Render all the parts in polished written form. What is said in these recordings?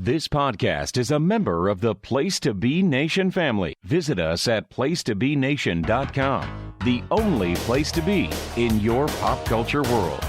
This podcast is a member of the Place to Be Nation family. Visit us at placetobenation.com, the only place to be in your pop culture world.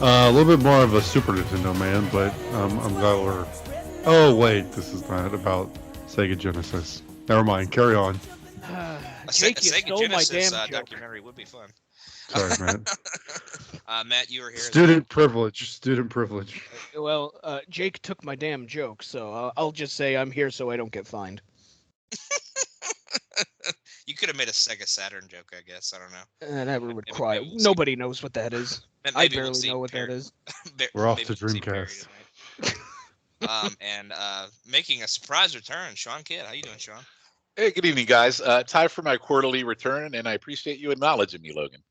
A little bit more of a Super Nintendo man, but I'm glad we're... Oh, wait, this is not about Sega Genesis. Never mind, carry on. Jake, you Sega stole Genesis my damn joke. documentary would be fun. Sorry, Matt. Matt, you were here. Student privilege. Well, Jake took my damn joke, so I'll just say I'm here so I don't get fined. You could have made a Sega Saturn joke, I guess. I don't know. That would require... Nobody knows what that is. I barely know what that is. We're off to Dreamcast. And making a surprise return, Shawn Kidd. How you doing, Shawn? Hey, good evening, guys. Time for my quarterly return, and I appreciate you acknowledging me, Logan.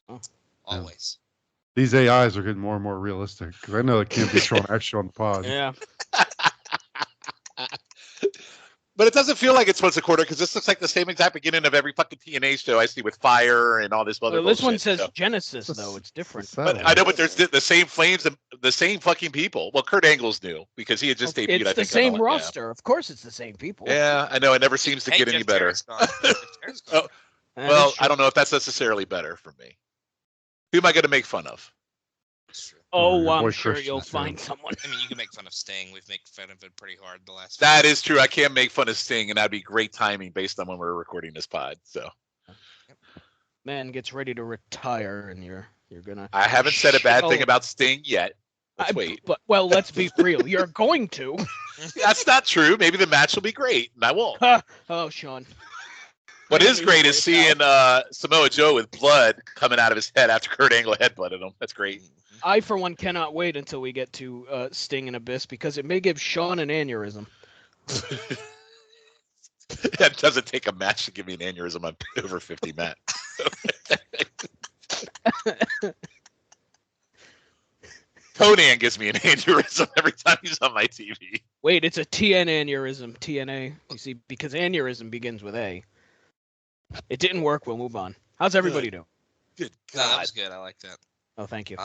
Oh. Always. These AIs are getting more and more realistic, because I know it can't be shown actually on the pod. Yeah. But it doesn't feel like it's once a quarter, because this looks like the same exact beginning of every fucking TNA show I see with fire and all this other Well, this one bullshit, says so. Genesis, though. It's different. But I know, but there's the same flames and the same fucking people. Well, Kurt Angle's new, because he had just debuted, It's I the think. same roster. Of course it's the same people. Yeah, I know. It never seems to get any Jeff better. Jarrett's gone. Jeff Jarrett's gone. Oh, well, I don't know if that's necessarily better for me. Who am I going to make fun of? That's true. Oh, Your I'm boy sure Christian, you'll too. find someone. I mean, you can make fun of Sting. We've made fun of it pretty hard the last. That is true. I can't make fun of Sting, and that'd be great timing based on when we're recording this pod. So Man gets ready to retire, and you're gonna... I haven't said a bad thing Oh. about Sting yet. Let's wait. But, well, let's be real. You're going to. That's not true. Maybe the match will be great, and I won't. Oh, Shawn. What I is don't great need is to seeing Samoa Joe with blood coming out of his head after Kurt Angle headbutted him. That's great. I, for one, cannot wait until we get to Sting and Abyss, because it may give Shawn an aneurysm. It doesn't take a match to give me an aneurysm. I'm over 50, Matt. Conan gives me an aneurysm every time he's on my TV. Wait, it's a TN aneurysm. TNA. You see, because aneurysm begins with A. It didn't work. We'll move on. How's everybody doing? Good No, that God. was good. I like that. Oh, thank you. The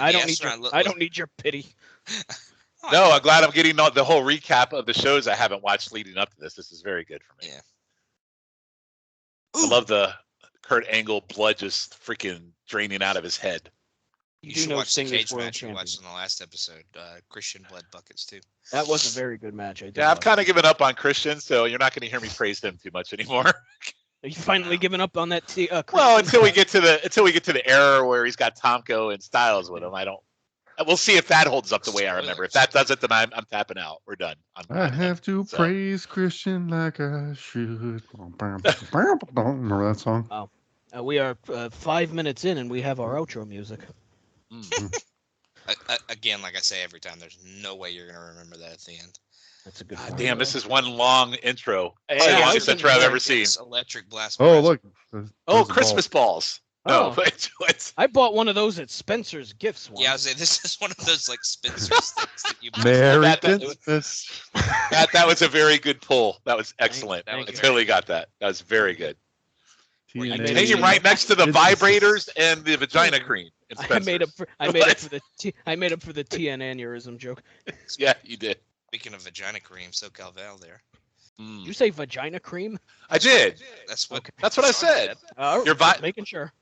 I don't need astronaut your, I don't need your pity. No, I'm glad I'm getting the whole recap of the shows I haven't watched leading up to this. This is very good for me. Yeah. I love the Kurt Angle blood just freaking draining out of his head. You do should know watch the Sting is cage world match we champion. watched in the last episode. Christian blood buckets too. That was a very good match. I did Yeah, I've watch kind it. of given up on Christian, so you're not going to hear me praise him too much anymore. Are you finally giving up on that? Well, until we get to the era where he's got Tomko and Styles with him, I don't. We'll see if that holds up the way I remember. If that doesn't, then I'm tapping out. We're done. I have to praise Christian like I should. Remember that song? We are 5 minutes in, and we have our outro music. Again, like I say every time, there's no way you're gonna remember that at the end. That's a good God point. damn, this is one long intro. Hey, It's the I longest was intro I've ever It's seen. Electric blast. Oh, present. look. Oh, there's the Christmas balls. Oh. No, it's I bought one of those at Spencer's Gifts once. Yeah, I was saying this is one of those like Spencer's things that you. ball. Merry That- Christmas. that was a very good pull. That was excellent. Thank I you. totally got that. That was very good. I made Hanging right next to the vibrators and the vagina cream. in I made up Spencer's. for the TN aneurysm joke. Yeah, you did. Speaking of vagina cream, SoCal Val there. You say vagina cream? I did. That's what. Okay. That's what I said. Your Just making sure.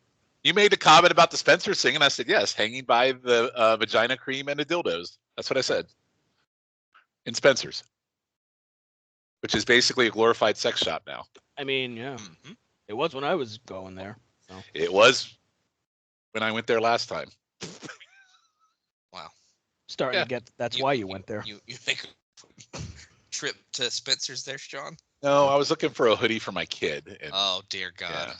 You made a comment about the Spencer thing, and I said yes, hanging by the vagina cream and the dildos. That's what I said. In Spencer's, which is basically a glorified sex shop now. I mean, yeah, Mhm. it was when I was going there. So. It was when I went there last time. Wow. Starting Yeah. to get. That's why you went there. You make a trip to Spencer's there, Shawn? No, I was looking for a hoodie for my kid. And Oh dear God. Yeah.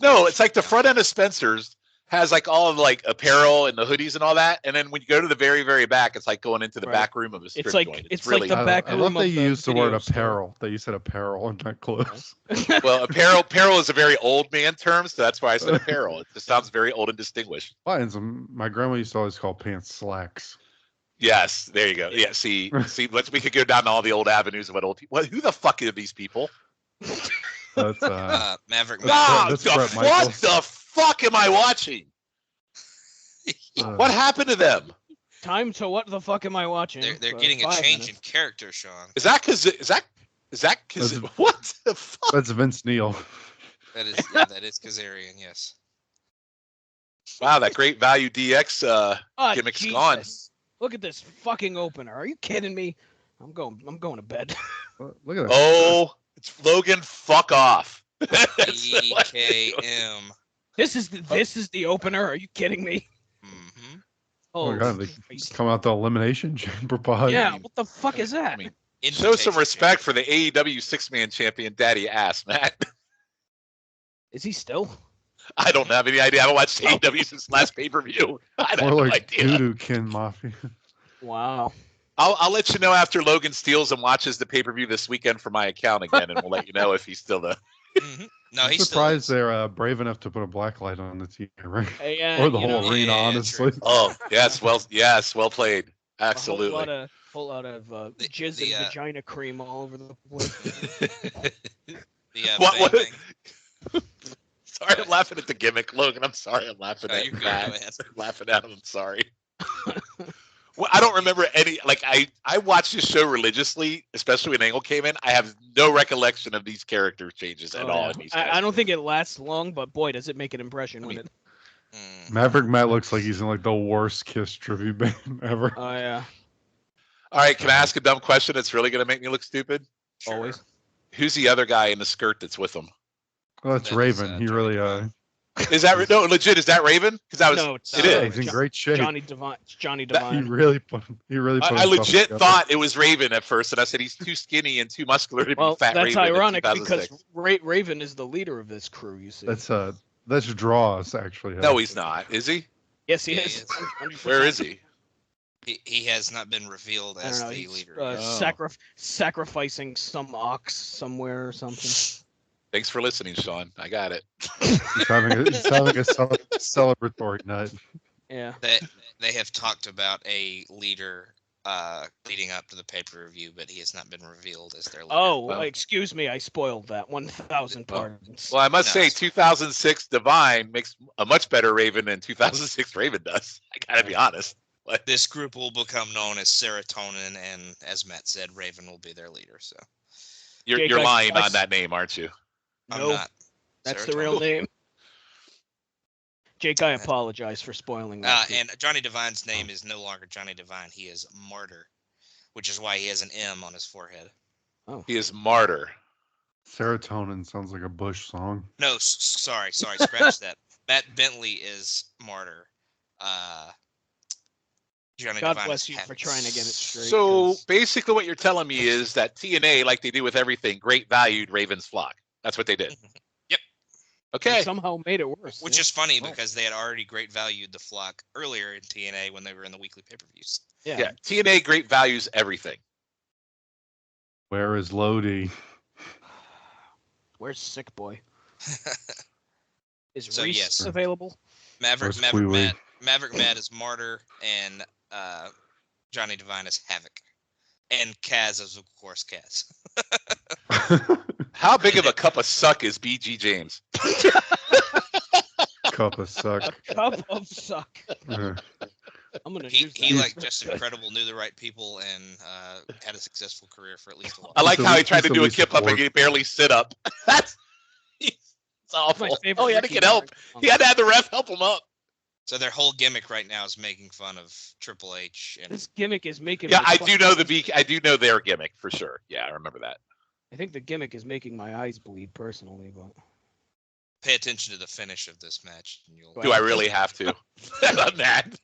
No, it's like the front end of Spencer's has like all of like apparel and the hoodies and all that, and then when you go to the very, very back, it's like going into the back room of a strip joint. It's really like the back I room love that of you the used the word video store. apparel. That you said apparel and not clothes. well, apparel is a very old man term, so that's why I said apparel. It just sounds very old and distinguished. My grandma used to always call pants slacks. Yes, there you go. Yeah, see, we could go down to all the old avenues of what old people. Who the fuck are these people? That's Maverick. Ah, that's what Brett Michaels. the fuck am I watching? What happened to them? Time to what the fuck am I watching? They're for getting a 5 change minutes. in character, Sean. Is that because what the fuck? That's Vince Neil. That is Kazarian, yes. Wow, that great value DX Ah, gimmick's Jesus. gone. Look at this fucking opener. Are you kidding me? I'm going to bed. Look at that. Oh, it's Logan. Fuck off. EKM. This is the opener. Are you kidding me? Mm-hmm. Oh my Oh, God, they come out the elimination chamber pod. yeah. What the fuck is that? I mean, show some respect for the AEW 6-man champion, Daddy Ass, Matt. Is he still? I don't have any idea. I haven't watched AEW since last pay-per-view. I don't More have like no idea. Doo-Doo Kin Mafia. Wow. I'll let you know after Logan steals and watches the pay-per-view this weekend for my account again, and we'll let you know if he's still the. Mm-hmm. No, I'm he's surprised still. they're brave enough to put a black light on the TV ring. Yeah, Or the you whole know, arena, Yeah, honestly. true. Oh yes, well played. Absolutely. A whole lot of jizz and vagina cream all over the place. What- Bang Bang. Sorry, I'm laughing at the gimmick, Logan. I'm sorry, I'm laughing No, at you're good, that. man. I'm laughing at him. I'm sorry. Well, I don't remember any. Like I watched this show religiously, especially when Angle came in. I have no recollection of these character changes at Oh, all. yeah. In these I don't think it lasts long, but boy, does it make an impression when it. Mm. Maverick Matt looks like he's in like the worst Kiss tribute band ever. Oh yeah, All right, can I ask a dumb question that's really going to make me look stupid? Sure. always. Who's the other guy in the skirt that's with him? Oh, that's That is, Raven. He Johnny really Devine. Is that no legit? Is that Raven? Because I was. No, it's it yeah, is. he's in great shape. Johnny Devine. Johnny That- He Devine. really put I himself legit together. thought it was Raven at first, and I said he's too skinny and too muscular to Well, be fat. that's Raven in ironic because 2006. Raven is the leader of this crew. You see. That's Draws actually. No, he's not. Is he? Yes, he Yeah, is. he is. 100%. Where is he? He has not been revealed I as don't know. the He's leader. Oh. sacrificing some ox somewhere or something. Thanks for listening, Shawn. I got it. He's having a celebratory night. Yeah. They have talked about a leader leading up to the pay-per-view, but he has not been revealed as their leader. Oh, Well- excuse me. I spoiled that. 1,000 pardons. Well, I must No. say, 2006 Divine makes a much better Raven than 2006 Raven does. I gotta be honest. This group will become known as Serotonin, and as Matt said, Raven will be their leader. So You're Jake, lying I- on that name, aren't you? I'm No, not. That's the Serotonin. real name. Jake, I apologize for spoiling that. And Johnny Devine's name is no longer Johnny Devine. He is Martyr, which is why he has an M on his forehead. He is Martyr. Serotonin sounds like a Bush song. No, sorry, scratch that. Matt Bentley is Martyr. Johnny God Devine bless is you for Havoc. trying to get it straight. So 'cause- basically, what you're telling me is that TNA, like they do with everything, great valued Raven's flock. That's what they did. Yep. they Okay. somehow made it worse. Which is funny because they had already great valued the flock earlier in TNA when they were in the weekly pay-per-views. Yeah. TNA great values everything. Where is Lodi? Where's Sick Boy? Is So, Reese yes. available? Where's Queewee? Maverick Matt is Martyr, and Johnny Devine is Havoc. And Kaz is, of course, Kaz. How big of a cup of suck is BG James? Cup of suck. Cup of suck. Uh, I'm gonna He, use that. he like just incredible, knew the right people, and had a successful career for at least a while. I like He's how the- he tried to he's the do a least kip up and bored. he barely sit up. That's it's That's my awful. favorite Oh, he had to Ricky get help. Morton He had to have the ref help him up. So their whole gimmick right now is making fun of Triple H. And This gimmick is making. Yeah, me I fuck- do know I do know their gimmick for sure. Yeah, I remember that. I think the gimmick is making my eyes bleed personally, but pay attention to the finish of this match. And you'll Do I really have to? I'm mad.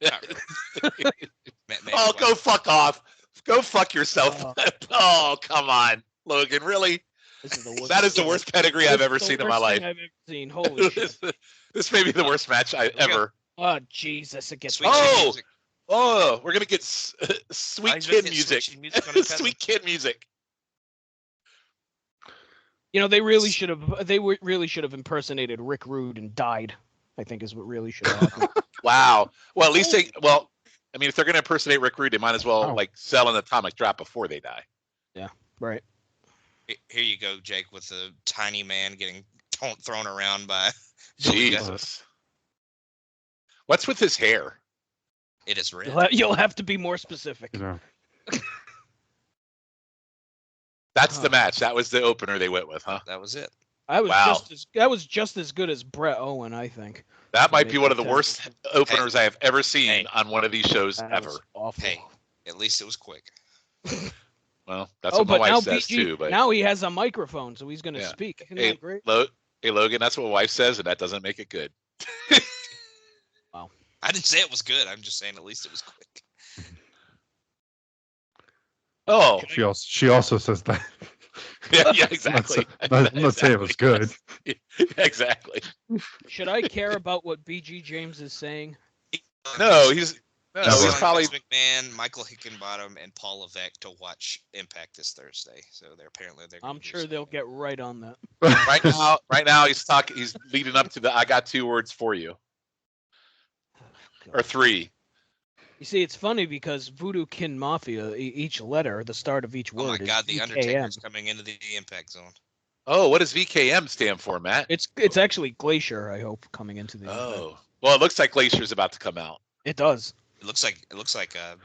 Maybe Oh, go watch. fuck off. Go fuck yourself. Oh. Oh, come on, Logan. Really? This is the worst. That is the worst pedigree I've ever This is seen the in my worst life. thing I've ever seen. Holy shit! This may be the worst match ever. Oh Jesus! It gets. Sweet Oh! chin music. Oh, we're gonna get sweet I kid get music. sweet music on the pedal. Sweet kid music. You know, they really should have. They really should have impersonated Rick Rude and died. I think is what really should have happened. Wow. Well, at least they. Well, I mean, if they're gonna impersonate Rick Rude, they might as well Oh. like sell an atomic drop before they die. Right. Here you go, Jake, with a tiny man getting thrown around by. Billy Gunn. Jesus. What's with his hair? It is red. You'll have to be more specific. You know, That's the match. That was the opener they went with, huh? That was it. I was Wow. that was just as good as Brett Owen, I think. That might They be one of the pretend- worst openers I have ever seen Hey. on one of these shows That ever. was awful. Hey, at least it was quick. Well, that's Oh, what my but now wife says BG, too. But now he has a microphone, so he's gonna Yeah. speak. Isn't Hey, that great? Hey, Logan, that's what my wife says, and that doesn't make it good. I didn't say it was good. I'm just saying at least it was quick. Oh, she also says that. yeah, exactly. I'm not saying it was good. Exactly. Should I care about what BG James is saying? No, he's Never. probably Vince McMahon, Michael Hickenbottom, and Paul Levesque to watch Impact this Thursday. So they're I'm gonna do sure they'll something. get right on that. right now. Right now, he's talking. He's leading up to the "I got 2 words for you" or 3. You see, it's funny because Voodoo Kin Mafia, each letter, the start of each Oh word my God, is the VKM. Undertaker's coming into the Impact Zone. Oh, what does VKM stand for, Matt? It's actually Glacier, I hope, coming into the Impact. Oh, well, it looks like Glacier's about to come out. It does. It looks like a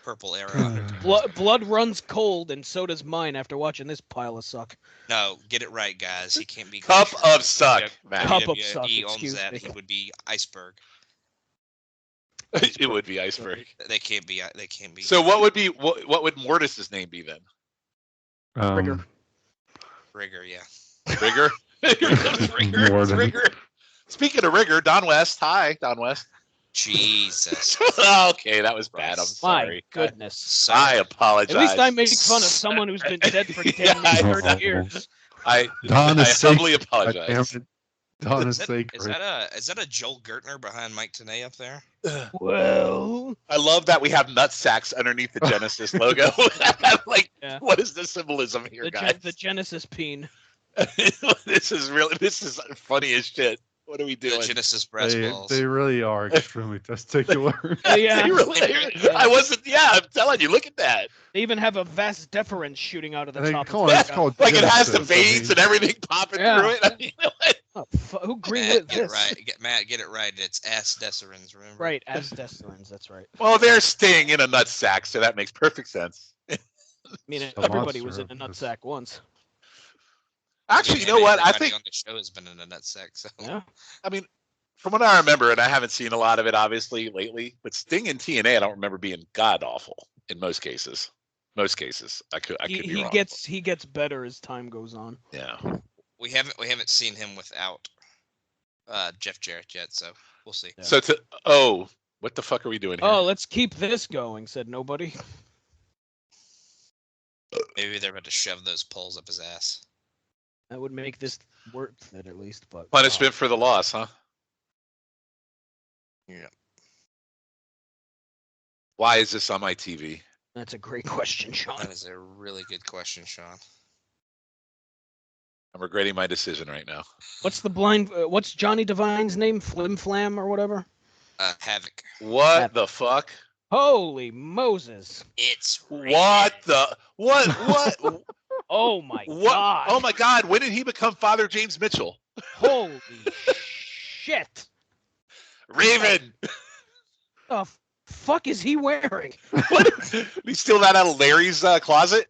purple era Undertaker. Blood runs cold, and so does mine after watching this pile of suck. No, get it right, guys. He can't be Cup Glacier. of suck, Matt. Cup of WWE suck, owns excuse that. me. He would be Iceberg. It would be Iceberg. They can't be. They can't be. So what would Mortis's name be then? Rigger. Rigger, yeah. Rigger? Here comes Rigger. More than- Rigger. Speaking of Rigger, Don West. Hi, Don West. Jesus. Okay, that was bad. I'm My sorry. goodness. I apologize. At least I made fun of someone who's been dead for 10 Yeah, I- 30 years. I Don is humbly sacred. God damn apologize. it. Don is Is sacred. that a Joel Gertner behind Mike Tenay up there? Well, I love that we have nut sacks underneath the Genesis logo. Like, Yeah. what is the symbolism here, guys? the Genesis peen. This is funny as shit. What are we The doing? Genesis brass balls. They really are extremely testicular. Yeah. They really, I wasn't. Yeah, I'm telling you. Look at that. They even have a vast deference shooting out of the I think, top. come of on, the it's called Like it has the Genesis, I mean. veins and everything popping Yeah. through it. I mean, Oh, who greenlit Matt, get this? it right. Matt, get it right. It's ass Desserins, remember? Right, as Desperins, that's right. well, they're staying in a nut sack, so that makes perfect sense. I mean, The everybody was monster in a of nut this. sack once. Actually, you know what? I Everybody think. on the show has been in a nutsack. So Yeah. I mean, from what I remember, and I haven't seen a lot of it obviously lately, but Sting and TNA, I don't remember being god awful in most cases. Most cases, I could be He wrong. gets better as time goes on. Yeah. we haven't seen him without Jeff Jarrett yet. So we'll see. Yeah. So what the fuck are we doing here? Oh, let's keep this going, said nobody. Maybe they're about to shove those poles up his ass. That would make this worth it at least, but Punishment for the loss, huh? Yeah. Why is this on my TV? that's a great question, Sean. That is a really good question, Sean. I'm regretting my decision right now. What's Johnny Devine's name? Flim Flam or whatever? Havoc. What the fuck? Holy Moses. It's What the what? Oh my What? god. Oh my God! When did he become Father James Mitchell? Holy shit. Raven. The fuck is he wearing? What? Did he steal that out of Larry's closet?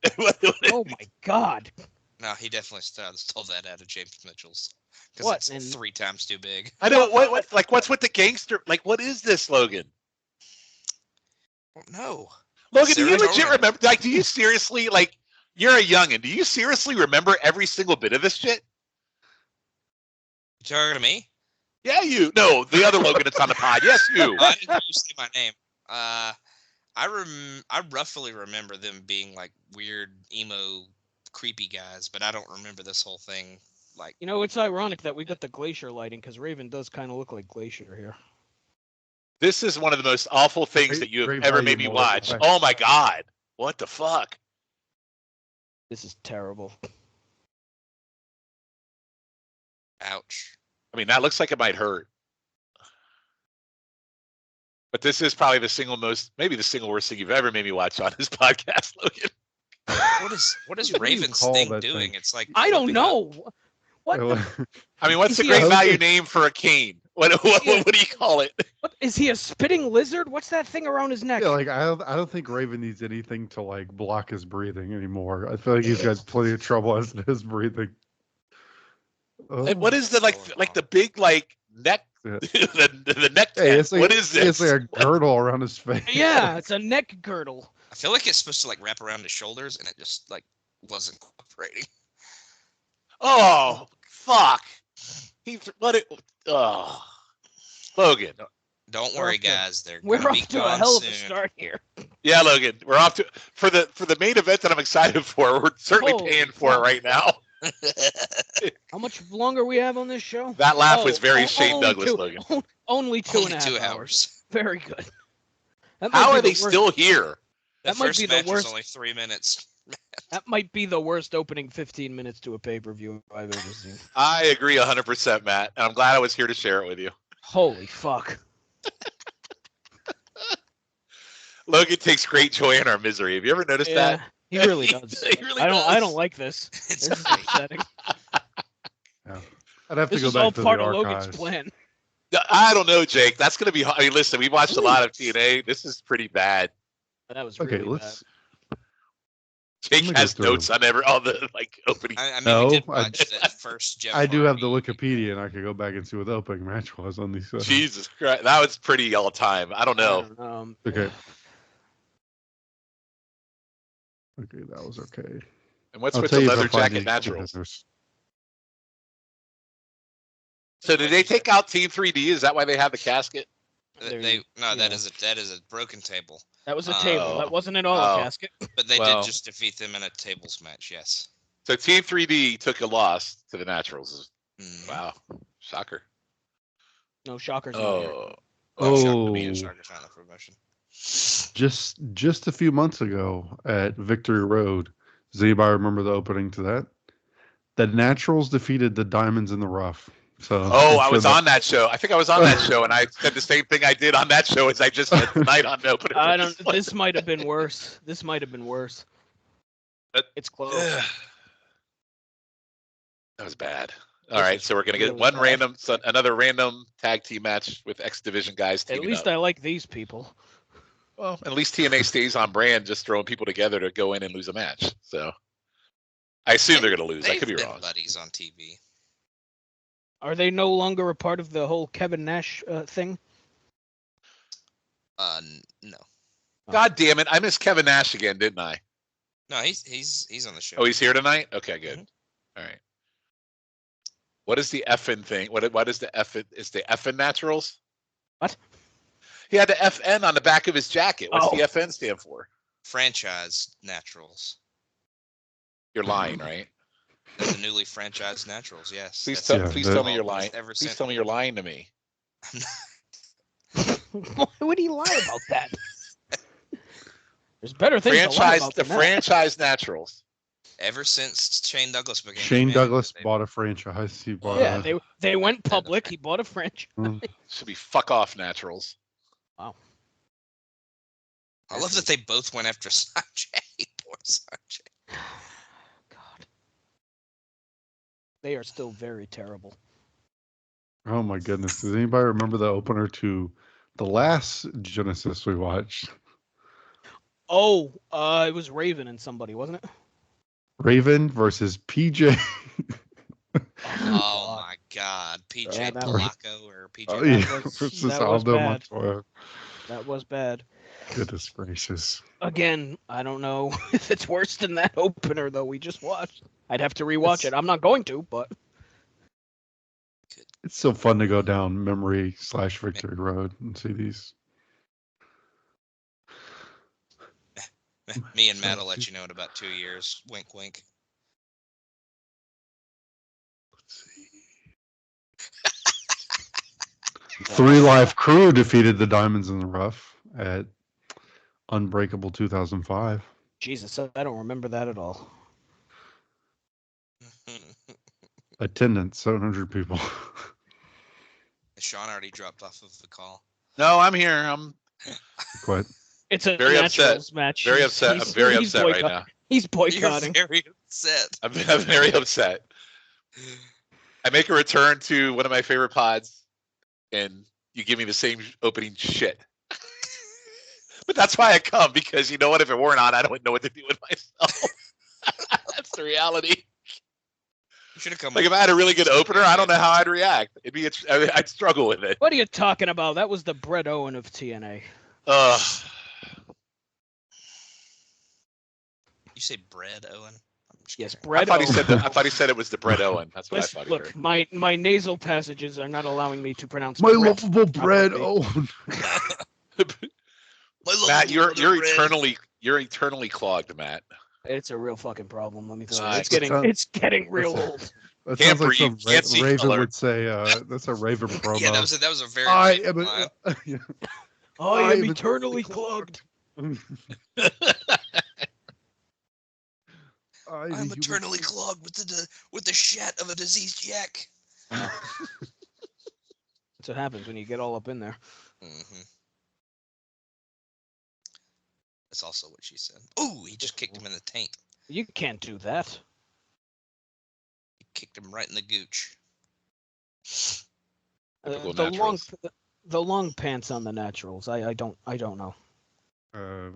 Oh my god. No, he definitely stole that out of James Mitchell's. Because What, it's and- 3 times too big. I know what like what's with the gangster? Like what is this, Logan? No. Logan, do you Sarah legit Jordan. remember? Like, do you seriously like? You're a youngin. Do you seriously remember every single bit of this shit? You talking to me? Yeah, you. No, the other Logan that's on the pod. Yes, you. I didn't hear you say my name. I roughly remember them being like weird emo creepy guys, but I don't remember this whole thing. Like, You know, it's ironic that we got the glacier lighting because Raven does kind of look like Glacier here. This is one of the most awful things that you have Great ever value made me more watch. effect. Oh my god. What the fuck? This is terrible. ouch. I mean, that looks like it might hurt. But this is probably maybe the single worst thing you've ever made me watch on this podcast, Logan. What is What do you Raven's call thing that doing? thing? It's like I don't know. What? I mean, what's the Is he great a- value name for a cane? What do you call it? What is he, a spitting lizard? What's that thing around his neck? Yeah, like I don't think Raven needs anything to like block his breathing anymore. I feel like he's got plenty of trouble as it is breathing. And what is the like the big like neck Yeah. the neck Hey, tent? it's like, What is this? It's like a girdle around his face. Yeah, it's a neck girdle. I feel like it's supposed to like wrap around his shoulders, and it just like wasn't cooperating. Oh fuck! Oh, Logan. Don't We're worry, off to- guys. They're We're gonna be off to a gone hell of a soon. start here. Yeah, Logan. We're off to for the main event that I'm excited for. We're certainly Holy paying for it fuck. right now. How much longer we have on this show? That laugh was Oh, very o- Shane only Douglas, two- Logan. Only two Only and a half 2 hours. hours. Very good. That might How be are the they worst- still here? The That might first be the match was worst. only 3 minutes. That might be the worst opening 15 minutes to a pay-per-view I've ever seen. I agree 100%, Matt, and I'm glad I was here to share it with you. Holy fuck. Logan takes great joy in our misery. Have you ever noticed that? He really does. He really I does. don't like this. It's This is great. upsetting. Yeah. I'd have This to go is all back to part the of archives. Logan's plan. I don't know, Jake. That's gonna be. I mean, listen, we watched a lot of TNA. This is pretty bad. That was Okay, really let's. Jake Let me go has through notes on all the like opening. I mean, No, we did I- watch that first Jeff I do have the Hardy. Wikipedia, and I could go back and see what the opening match was on these. Jesus Christ, that was pretty all time. I don't know. Okay. Okay, that was okay. And what's I'll with tell the you if I leather find jacket any naturals? others. So did they take out Team 3D? Is that why they have the casket? No, that is a broken table. That was a Oh. table. That wasn't an auto Oh. casket. But they Well. did just defeat them in a tables match. Yes. So Team 3D took a loss to the Naturals. Mm. Wow, shocker. No shockers. in here. Oh, Well, shocker to Oh. me, Shockers not a promotion. Just a few months ago at Victory Road, does anybody remember the opening to that? The Naturals defeated the Diamonds in the Rough. So oh, I was on that show. I think I was on that show, and I said the same thing I did on that show as I just said tonight on the opener. I don't. This might have been worse. This might have been worse. But- It's close. That was bad. All This right, is so we're gonna get really bad. another random tag team match with X Division guys At teaming least up. I like these people. Well, at least TNA stays on brand, just throwing people together to go in and lose a match. So I assume they're gonna lose. I They've could be been wrong. buddies on TV. Are they no longer a part of the whole Kevin Nash thing? No, God damn it! I missed Kevin Nash again, didn't I? no, he's on the show. Oh, he's here tonight. Okay, good. Mhm. All right. What is the effing thing? What is the effing? Is the effing Naturals? What? He had the FN on the back of his jacket. What's the Oh. FN stand for? Franchise Naturals. You're lying, right? They're the newly franchised Naturals. Yes. Please that's tell, Yeah, please that- tell me you're all lying. ever Please since- tell me you're lying to me. Why would he lie about that? There's better things to lie about The than that. franchise Naturals. Ever since Shane Douglas began. Shane commanding, Douglas they- bought a franchise. He bought Yeah, a, they went public. He bought a French. Should be fuck off Naturals. Wow. I love that they both went after Sanjay. Poor Sanjay. God. They are still very terrible. Oh my goodness! Does anybody remember the opener to the last Genesis we watched? Oh, it was Raven and somebody, wasn't it? Raven versus PJ. Oh my God, PJ Yeah, that was- Polaco or PJ. Oh, yeah, was- versus that was Aldo bad. Montoya. That was bad. Goodness gracious! Again, I don't know if it's worse than that opener though we just watched. I'd have to rewatch it. I'm not going to, but It's so fun to go down memory / Victory Road and see these. Me and Matt will let you know in about 2 years. Wink, wink. Three Live Crew defeated the Diamonds in the Rough at Unbreakable 2005. Jesus, I don't remember that at all. Attendance 700 people. Shawn already dropped off of the call. No, I'm here. I'm Quite. It's a very naturals upset. match. Very upset. I'm very upset right now. He's boycotting. You're very upset. I'm very upset. I make a return to one of my favorite pods, and you give me the same opening shit. But that's why I come, because you know what? If it weren't on, I don't know what to do with myself. That's the reality. You should have come. Like if I had a really good opener, I don't know how I'd react. I'd struggle with it. What are you talking about? That was the Brett Owen of TNA. You say bread, Owen? Yes, I Brett thought Owen. I thought he said it was the Brett Owen. That's what Listen, I thought. look, my nasal passages are not allowing me to pronounce My Brett lovable bread. properly. Oh, Matt, you're eternally clogged, Matt. It's a real fucking problem. Let me tell you, Nice. it's getting real old. that Can't sounds like breathe, some can't see Raven color. would say. That's a Raven promo. Yeah, that was a very. I big am. line. I am I'm eternally clogged. I'm eternally clogged with the shat of a diseased yak. That's what happens when you get all up in there. Mm-hmm. That's also what she said. Ooh, he just kicked him in the taint. You can't do that. He kicked him right in the gooch. Typical The naturals. long pants on the naturals. I don't know.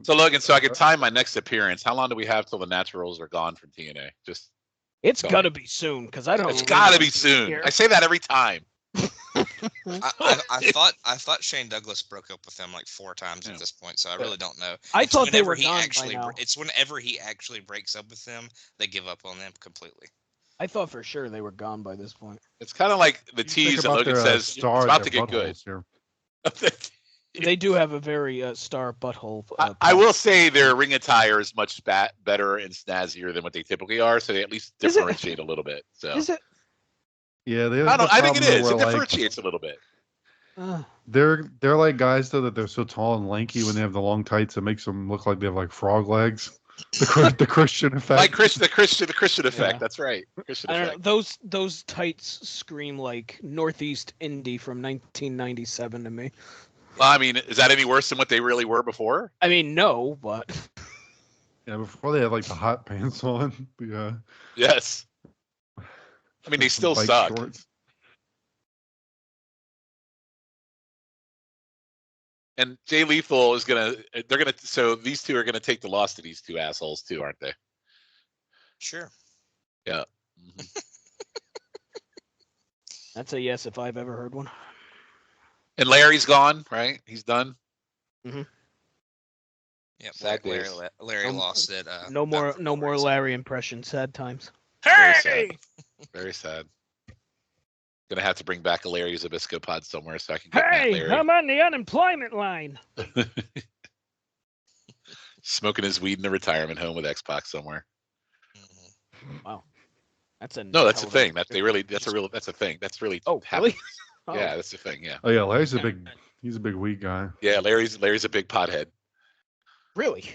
So Logan, so I can time my next appearance. How long do we have till the naturals are gone from TNA? Just It's Tell gotta me. be soon because I don't. it's remember got to be being soon. here. I say that every time. I thought Shane Douglas broke up with him like 4 times Yeah. at this point, so I really don't know. I It's thought they whenever were he gone by actually now. It's whenever he actually breaks up with them, they give up on them completely. I thought for sure they were gone by this point. It's kind of like the You think tease that about Logan their, says star it's and about to their get good. buttholes here. They do have a very star butthole. I will say their ring attire is much better and snazzier than what they typically are, so they at least Is it? differentiate a little bit. So Is it? Yeah, they have I think it problem is. where, It like, differentiates a little bit. they're like guys though that they're so tall and lanky when they have the long tights, it makes them look like they have like frog legs. The Christian effect. Like the Christian effect. Yeah. That's right. Christian I don't effect. know. Those tights scream like Northeast Indie from 1997 to me. Well, I mean, is that any worse than what they really were before? I mean, no, but Yeah, before they had like the hot pants on. Yeah. Yes. I mean, they still bike suck. shorts. And Jay Lethal is so these two are gonna take the loss to these two assholes too, aren't they? Sure. Yeah. Mhm. that's a yes if I've ever heard one. And Larry's gone, right? He's done. Yep. Sad Larry, days. Larry Um, lost it. No more about 4 Larry Larry. impressions. Sad times. Very sad. Very sad. Gonna have to bring back a Larry Zabisco pod somewhere so I can get Matt Larry. I'm on the unemployment line. Smoking his weed in a retirement home with X-Pac somewhere. Wow, that's a No, that's a hell of thing. That's a thing. That's really Oh, happening. really? Oh. Yeah, that's the thing. Yeah. Oh yeah, Larry's he's a big weed guy. Yeah, Larry's a big pothead. Really?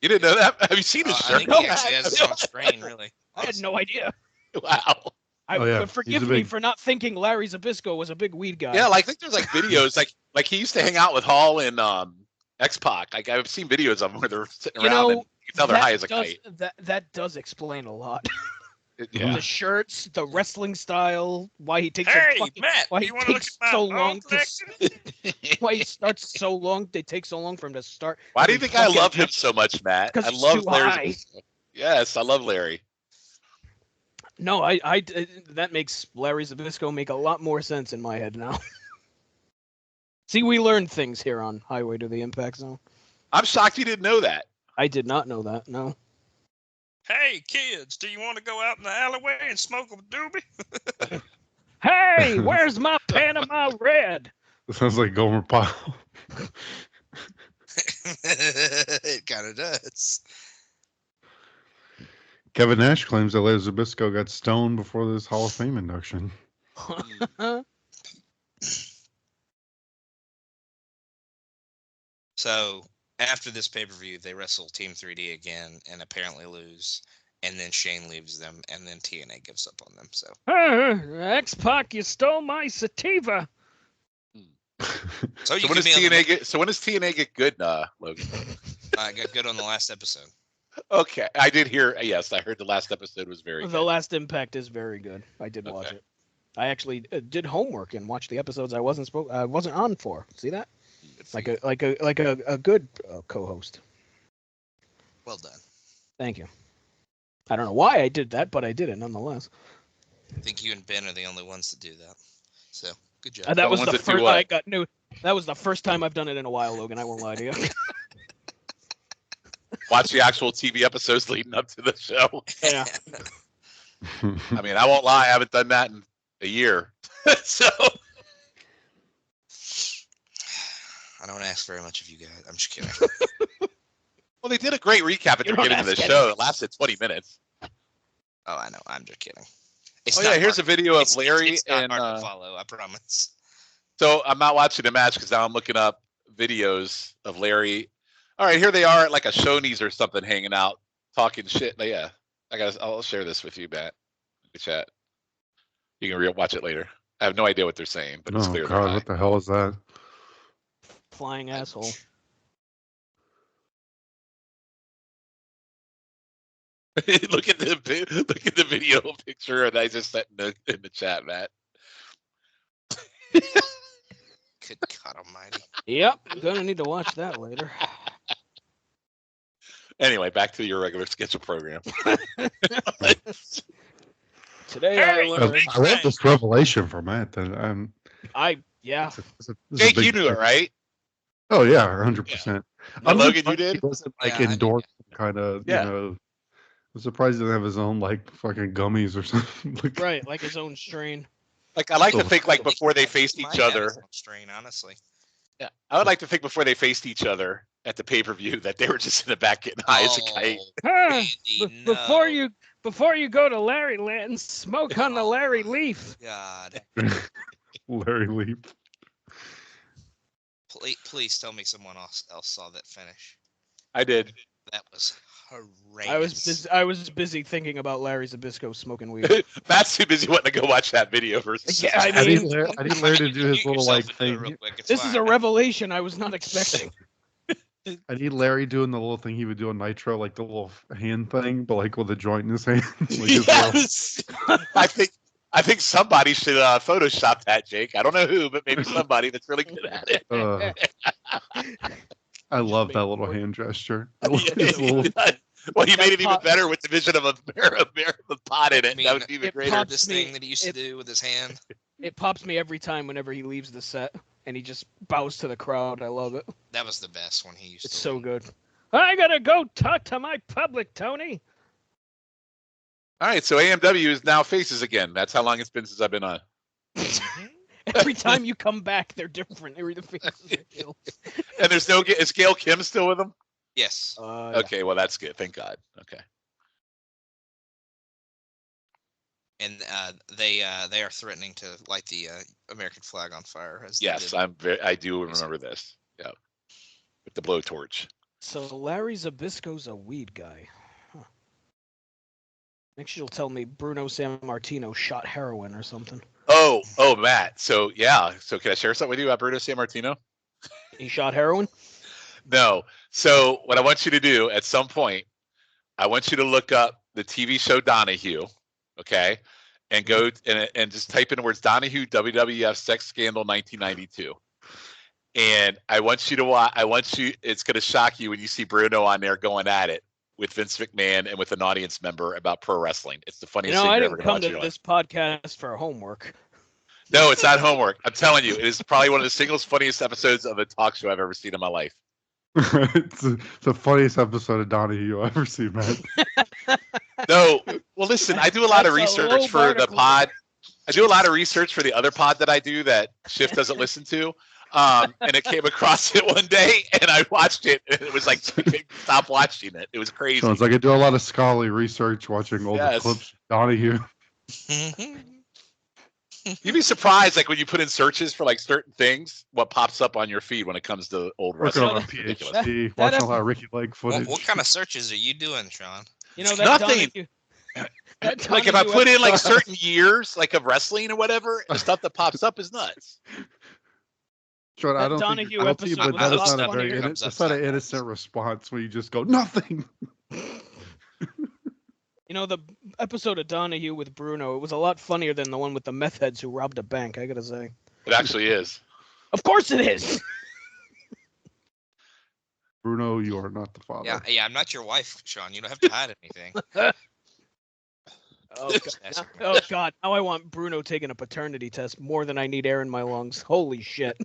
You didn't know that? Have you seen his I shirt? think he actually has it on screen, really. I had no idea. Wow. Oh, yeah. But forgive He's a me big- for not thinking Larry Zabisco was a big weed guy. Yeah, like I think there's like videos like he used to hang out with Hall and X-Pac. Like I've seen videos of them where they're sitting You around know, and you can tell they're high as a does, kite. That does explain a lot. Yeah. The shirts, the wrestling style, why he takes Hey, so fucking, Matt, why he you want to look takes at my so ball long to collection? why he starts so long. They take so long for him to start. Why do you every think I fucking love him match. so much, Matt? 'Cause I he's love too Larry. high. Zabisco. Yes, I love Larry. No, that makes Larry Zabisco make a lot more sense in my head now. See, we learn things here on Highway to the Impact Zone. I'm shocked you didn't know that. I did not know that. No. Hey, kids, do you want to go out in the alleyway and smoke a doobie? Hey, where's my Panama Red? Sounds like Gomer Pyle. It kind of does. Kevin Nash claims that Larry Zabisco got stoned before this Hall of Fame induction. So after this pay-per-view, they wrestle Team 3D again and apparently lose. And then Shane leaves them, and then TNA gives up on them. So X-Pac, you stole my sativa. So you when can does be on the TNA get? So when does TNA get good, Logan? I got good on the last episode. Okay, I did hear. Yes, I heard the last episode was very. The good. last Impact is very good. I did watch it. I actually did homework and watched the episodes I wasn't on for. See that? Like a good co-host. Well done. Thank you. I don't know why I did that, but I did it nonetheless. I think you and Ben are the only ones to do that. So good job. That was ones the that do first. what? I got new. That was the first time I've done it in a while, Logan. I won't lie to you. Watch the actual TV episodes leading up to the show. Yeah. I mean, I won't lie. I haven't done that in a year. So I don't ask very much of you guys. I'm just kidding. well, they did a great recap at the You don't beginning of the ask show. It lasted 20 minutes. Oh, I know. I'm just kidding. It's Oh not yeah, here's a hard- video of it's- Larry it's not and. hard to follow. I promise. So I'm not watching the match because now I'm looking up videos of Larry. All right, here they are at like a Shoney's or something, hanging out, talking shit. But yeah, I'll share this with you, Matt. In the chat. You can watch it later. I have no idea what they're saying, but it's Oh clear. God, what the hell is that? Flying asshole. look at the video picture that I just sent in the chat, Matt. Good God Almighty. Yep, gonna need to watch that later. Anyway, back to your regular schedule program. Today I learned. I love this revelation from Matt. That Yeah. it's a Jake, big you knew it, thing. right? Oh yeah, 100%. And Logan, you did? He doesn't like Yeah, I did, endorse kind of. Yeah. You know, I'm surprised he doesn't have his own like fucking gummies or something. Like, Right, like his own strain. Like I like to Oh. think like before they faced Might each have other. his own strain, honestly. Yeah, I would like to think before they faced each other at the pay-per-view that they were just in the back getting high as a kite. Ah, Andy, Before you go to Larry Land, smoke on the Larry Leaf. God, Larry Leap. please tell me someone else saw that finish. I did. That was horrendous. I was busy thinking about Larry Zabisco smoking weed. Matt's too busy wanting to go watch that video versus. Yeah, I I need mean, Larry to do his Mute little yourself like into it thing. real quick, it's this is a fine. revelation I was not expecting. I need Larry doing the little thing he would do on Nitro, like the little hand thing, but like with a joint in his hand. Like his little- Yes. I think somebody should Photoshop that, Jake. I don't know who, but maybe somebody that's really good at it. I love that little hand gesture. I love his little, Well, he made it even better with the vision of a pot in it. I mean, That would be even it greater. pops This me- thing that he used to do with his hand. It pops me every time whenever he leaves the set and he just bows to the crowd. I love it. That was the best when he used It's to. so good. I gotta go talk to my public, Tony. All right, so AMW is now faces again. That's how long it's been since I've been on. Every time you come back, they're different. They're either faces or heels. And there's no. Is Gail Kim still with them? Yes. Okay, well that's good. Thank God. Okay. And they are threatening to light the American flag on fire. As they Yes, did. I do remember this. Yeah, with the blowtorch. So Larry Zabisco's a weed guy. Huh. Next you'll tell me Bruno Sammartino shot heroin or something. Oh, Matt. So yeah. So can I share something with you about Bruno Sammartino? He shot heroin? No. So what I want you to do at some point, I want you to look up the TV show Donahue, okay, and go and just type in the words Donahue WWF Sex Scandal 1992. And I want you to watch. It's going to shock you when you see Bruno on there going at it with Vince McMahon and with an audience member about pro wrestling. It's the funniest thing I you're ever didn't going to come watch. to this podcast for homework. No, it's not homework. I'm telling you, it is probably one of the single funniest episodes of a talk show I've ever seen in my life. it's the funniest episode of Donahue you'll ever see, man. No, well, listen, I do a lot of That's a research low for bar the to clear. pod. I do a lot of research for the other pod that I do that Shift doesn't listen to. And it came across it one day, and I watched it, and it was like, stop watching it. It was crazy. So it's like I do a lot of scholarly research watching all the Yes. clips of Donahue. You'd be surprised, like when you put in searches for like certain things, what pops up on your feed when it comes to old Working wrestling. on a Ridiculous. PhD, That watching a lot of Ricky Lake footage. What kind of searches are you doing, Shawn? You know that Nothing. Like if I put in like certain years, like of wrestling or whatever, the stuff that pops up is nuts. Sean, I that don't think Donahue you're guilty, episode but was that a is lot not a very funnier. that's not an innocent response where you just go nothing. You know, the episode of Donahue with Bruno, it was a lot funnier than the one with the meth heads who robbed a bank, I gotta say. It actually is. Of course it is! Bruno, you are not the father. Yeah, I'm not your wife, Shawn. You don't have to hide anything. Oh God! Now I want Bruno taking a paternity test more than I need air in my lungs. Holy shit!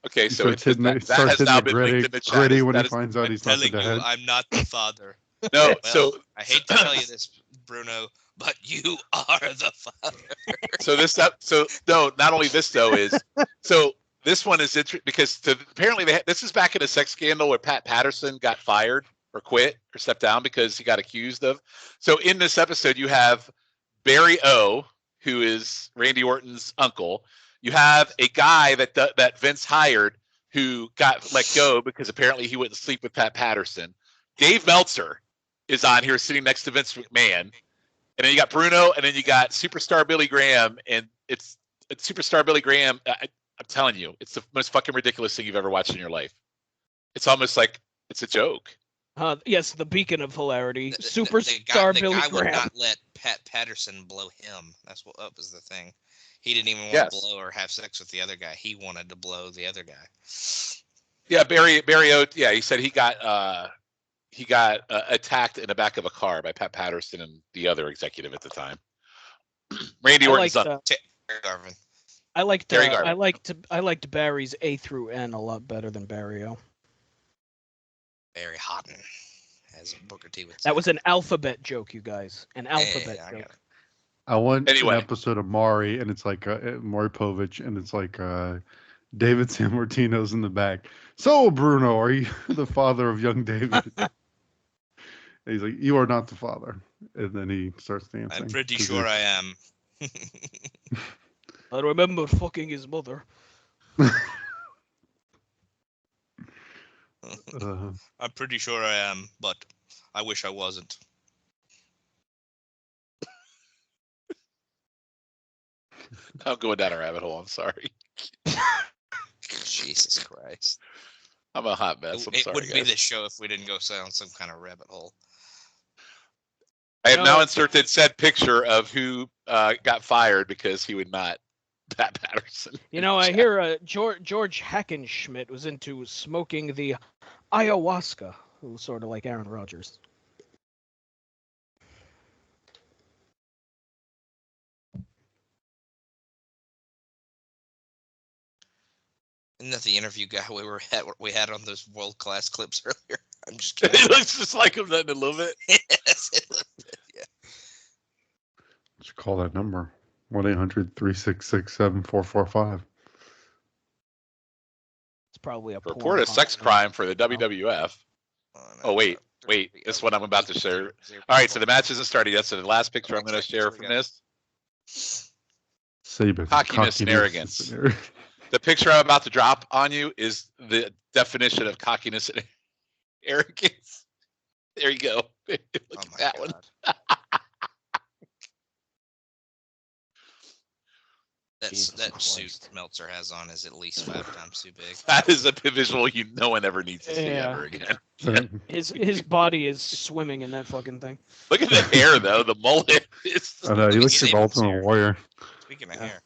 Okay, He so starts hitting that starts has hitting now the been linked gritty, in the chat. gritty when That he is- finds out he's not the Telling you, dad. I'm not the father. No, Well, so I hate to tell you this, Bruno, but you are the father. so this so no, not only this though is so this one is interesting because apparently this is back in a sex scandal where Pat Patterson got fired or quit or stepped down because he got accused of. So in this episode you have Barry O, who is Randy Orton's uncle. You have a guy that Vince hired who got let go because apparently he wouldn't sleep with Pat Patterson. Dave Meltzer is on here sitting next to Vince McMahon. And then you got Bruno, and then you got Superstar Billy Graham, and it's Superstar Billy Graham. I'm telling you, it's the most fucking ridiculous thing you've ever watched in your life. It's almost like it's a joke. Yes, the beacon of hilarity, The Superstar guy Billy would Graham. not let Pat Patterson blow him. That was the thing. He didn't even want Yes. to blow or have sex with the other guy. He wanted to blow the other guy. Yeah, Barry O. Yeah, he said he got attacked in the back of a car by Pat Patterson and the other executive at the time. Randy Orton's son. Garvin. I liked Terry Garvin. I liked Barry's A through N a lot better than Barry O. Barry Houghton, as Booker T would say. That was an alphabet joke, you guys. An alphabet I got joke. it. I want Anyway. an episode of Maury, and it's like Maury Povich, and it's like David Sammartino's in the back. So, Bruno, are you the father of young David? And he's like, you are not the father. And then he starts dancing. I'm pretty sure I am. I remember fucking his mother. I'm pretty sure I am, but I wish I wasn't. I'm going down a rabbit hole. I'm sorry. Jesus Christ. I'm a hot mess. I'm It sorry, wouldn't be guys. this show if we didn't go down some kind of rabbit hole. I have No. now inserted said picture of who got fired because he would not Pat Patterson. You know, I hear George Hackenschmidt was into smoking the ayahuasca, who was sort of like Aaron Rodgers. Isn't that the interview guy we had on those world class clips earlier? I'm just kidding. He looks just like him then a little bit. Yes, it looks good, yeah. Just call that number 1-800-366-7445. It's probably a Report a sex crime for the WWF. Oh, wait. This one I'm about to share. All right, so the match isn't started yet. So the last picture I'm going to share from this. Saban. Cockiness and arrogance. The picture I'm about to drop on you is the definition of cockiness and arrogance. There you go. Look at that one. That Jesus suit Christ. Meltzer has on is at least 5 times too big. That is a visual no one ever needs to see Yeah. ever again. His body is swimming in that fucking thing. Look at the hair, though. The mullet. It's I know, he looks like Saban's Ultimate here. Warrior. Speaking of Yeah. hair.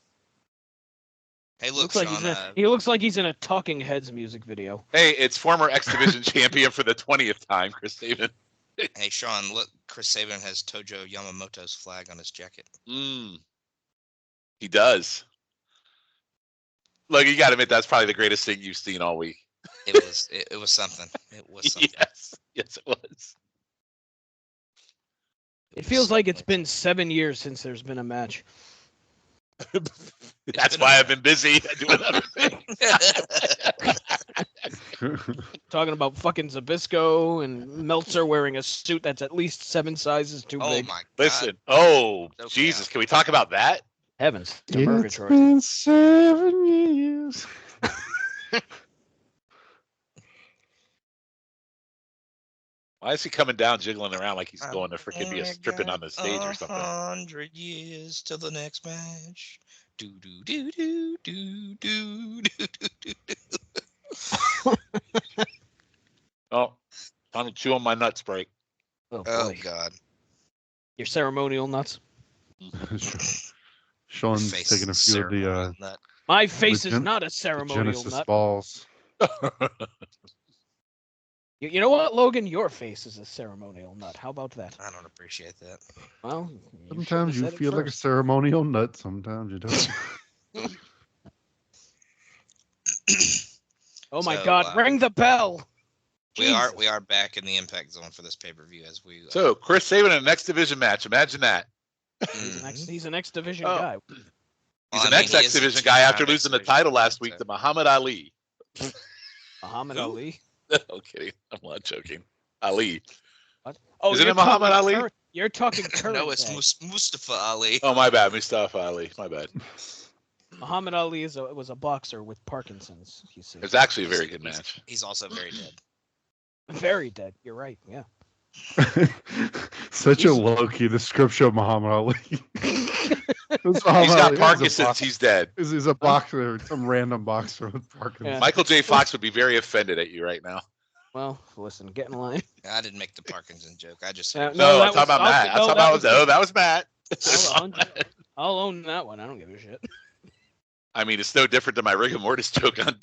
Hey, look, Looks like Shawn. he looks like he's in a Talking Heads music video. Hey, it's former X Division champion for the 20th time, Chris Sabin. Hey, Shawn, look, Chris Saban has Tojo Yamamoto's flag on his jacket. He does. Look, you got to admit that's probably the greatest thing you've seen all week. It was something. It was something. Yes, it was. It feels like it's been 7 years since there's been a match. That's why I've been busy doing other things. Talking about fucking Zabisco and Meltzer wearing a suit that's at least 7 sizes too Oh big. my God. Listen, oh Okay. Jesus, can we talk about that? Heavens to It's purgatory. been 7 years. Why is he coming down, jiggling around like he's going to freaking be stripping on the stage or something? 100 years till the next match. Do do do do do do do do do. Oh, time to chew on my nuts break. Oh, Oh boy. God. Your ceremonial nuts. Sean's Face taking a few of the ceremonial nut. My face is Gen- not a the ceremonial Genesis nut. balls. You know what, Logan? Your face is a ceremonial nut. How about that? I don't appreciate that. Well, Sometimes you said it feel like a first. ceremonial nut. Sometimes you don't. Oh my So, God! Ring the bell. We Jesus. are back in the impact zone for this pay-per-view as we. So Chris Sabin in the next division match. Imagine that. He's an X division Oh. guy. He's an X division guy after losing the title last week to Muhammad Ali. Muhammad Who? Ali. I'm kidding. I'm not joking. Ali. What? Oh, Isn't you're it Muhammad talking Ali? You're talking current No, it's day. Mustafa Ali. Oh, my bad. Mustafa Ali. My bad. Muhammad Ali was a boxer with Parkinson's. You see. It's actually a very good match. He's also very dead. Very dead. You're right. Yeah. Such a low-key description of Muhammad Ali. He's got Parkinson's. He's dead. He's a boxer, some random boxer with Parkinson's. Yeah. Michael J. Fox would be very offended at you right now. Well, listen, get in line. I didn't make the Parkinson joke. I just Yeah, said No, that I'm talking about was- Matt. no, That was Matt. I'll own that one. I don't give a shit. I mean, it's no different than my rigor mortis joke on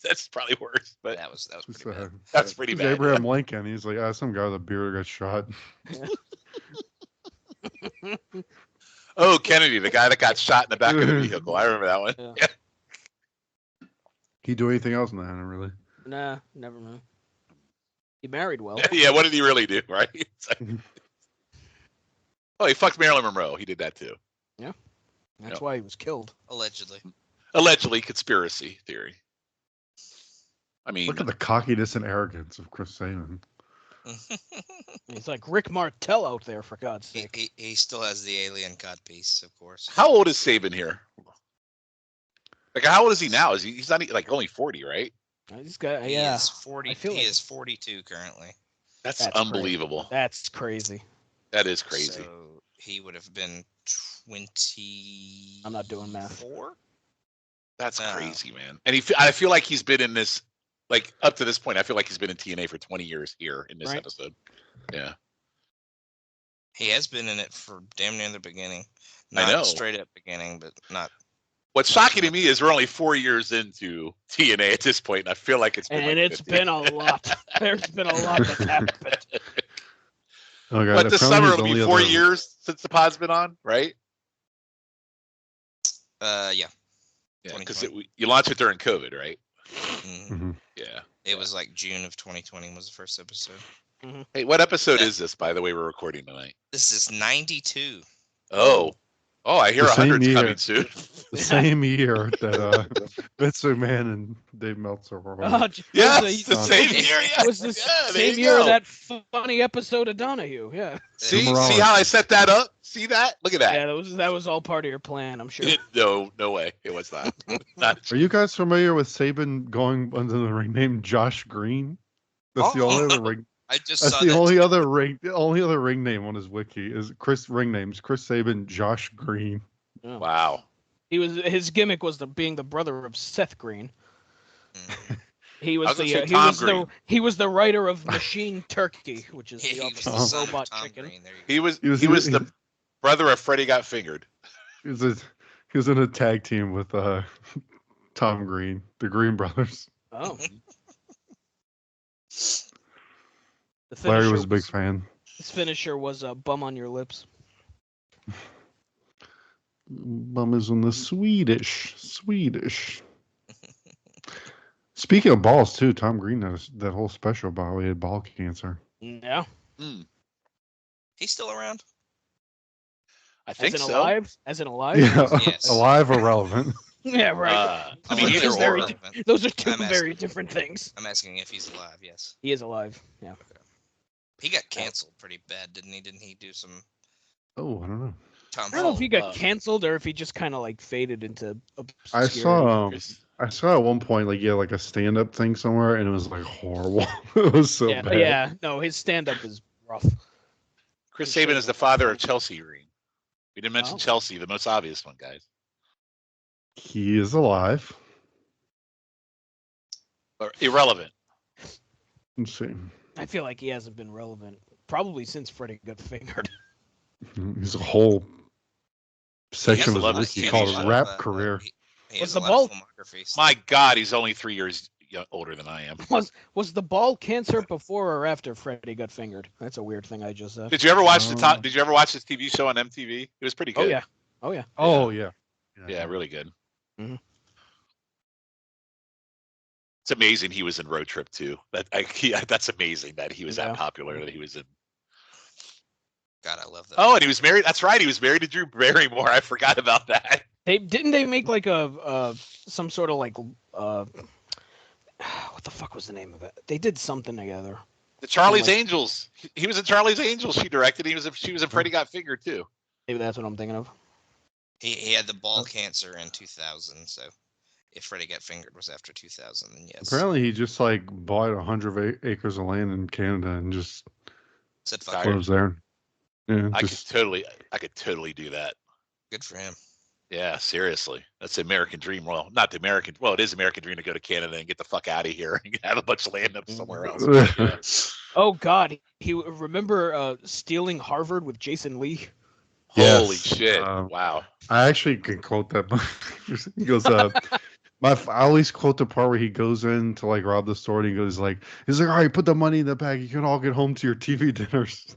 That's probably worse, but that was It's, pretty bad. that's pretty it's bad. Abraham Lincoln. He's like, some guy with a beard got shot. Oh, Kennedy, the guy that got shot in the back of the vehicle. I remember that one. Yeah. He do anything else in that? Really? Nah, never mind. He married well. Yeah, what did he really do, right? Oh, he fucked Marilyn Monroe. He did that too. That's why he was killed. Allegedly. Allegedly, conspiracy theory. I mean, Look at the cockiness and arrogance of Chris Sabin. He's like Rick Martel out there, for God's he, sake. he still has the alien codpiece, of course. how old is Sabin here? Like, how old is he now? He's not like only 40, right? He's got, He yeah. is 40. I feel He like- is 42 currently. That's That's unbelievable. That's crazy. That is crazy. So he would have been 20. I'm not doing math. That's No. crazy, man. And I feel like he's been in this, like up to this point, I feel like he's been in TNA for 20 years here in this Right. episode. Yeah. He has been in it for damn near the beginning. I Not know. straight up beginning, but not. What's shocking to me is we're only 4 years into TNA at this point, and I feel like it's been. And like it's 50. been a lot. There's been a lot that's happened. Oh, God, But this apparently summer his it'll be only 4 other- years since the pod's been on, right? Yeah. Yeah, because 2020. you launched it during COVID, right? Mhm. Mhm. Yeah. It was like June of 2020 was the first episode. Hey, what episode is this, by the way, we're recording tonight? This is 92. Oh, I hear The same 100's year. coming soon. The same year that Vince McMahon and Dave Meltzer were on. Oh, Yes, was the same year. It was the Yeah, there same you year of go. that funny episode of Donahue. Yeah. See Numerology. how I set that up? See that? Look at that. Yeah, that was all part of your plan, I'm sure. No way. It was not. Not Are you guys familiar with Sabin going under the ring name Josh Green? That's the only other ring. I just That's saw the that. only other ring. The only other ring name on his wiki is Chris Sabin, Josh Green. Oh. Wow. His gimmick was being the brother of Seth Green. Mhm. He I was was gonna the say he Tom was Green. he was the writer of Machine Turkey, which is He the was the opposite son of of robot Tom chicken. Green. There you go. He was He was- the brother of Freddie Got Fingered. He was in a tag team with Tom Green, the Green Brothers. Oh. The Larry finisher was a big fan. His finisher was a bum on your lips. Bum is in the Swedish. Speaking of balls, too, Tom Green has that whole special about how he had ball cancer. Yeah. He's still around? I think As in so. alive? As in alive? Yeah, Yes. alive or relevant. Yeah, right. I mean, Those either are very or. Those are two I'm asking- very different things. I'm asking if he's alive. Yes. He is alive. Yeah. He got canceled pretty bad, didn't he? Didn't he do some? Oh, I don't know. Tom I don't know if he got Oh. canceled or if he just kind of like faded into obscurity. I saw at one point like a stand-up thing somewhere, and it was like horrible. It was so yeah, bad. yeah. No, his stand-up is rough. Chris He Saban showed is the up. father of Chelsea Green. We didn't mention Oh. Chelsea, the most obvious one, guys. He is alive. Or irrelevant. Let's see. I feel like he hasn't been relevant probably since Freddie got fingered. He's a whole section of love his his he TV called show. a rap career. He Was has the a lot of ball- filmographies. My God, he's only 3 years older than I am. Was the ball cancer before or after Freddie got fingered? That's a weird thing I just said. Did you ever watch Oh. Did you ever watch this TV show on MTV? It was pretty good. Oh yeah. Oh yeah. Oh yeah. Yeah, really good. Mhm. It's amazing he was in Road Trip too. That's amazing that he was Yeah. that popular. That he was in. God, I love that. Oh, and he was married. That's right. He was married to Drew Barrymore. I forgot about that. Didn't they make like a some sort of like what the fuck was the name of it? They did something together. The Charlie's like- Angels. He was in Charlie's Angels. She directed. She was in Freddie Got Fingered too. Maybe that's what I'm thinking of. He had the ball cancer in 2000, so if Freddie Got Fingered was after 2000, then yes. Apparently, he just like bought 100 acres of land in Canada and just Said fuck Tired. it. lives there. Yeah, I just could totally do that. Good for him. Yeah, seriously. That's the American dream. Well, not the American. Well, it is American dream to go to Canada and get the fuck out of here and have a bunch of land up somewhere else. Oh God, he remember stealing Harvard with Jason Lee. Yes. Holy shit! Um, Wow. I actually can quote that. He goes, I always quote the part where he goes in to like rob the store and he's like, all right, put the money in the bag. You can all get home to your TV dinners.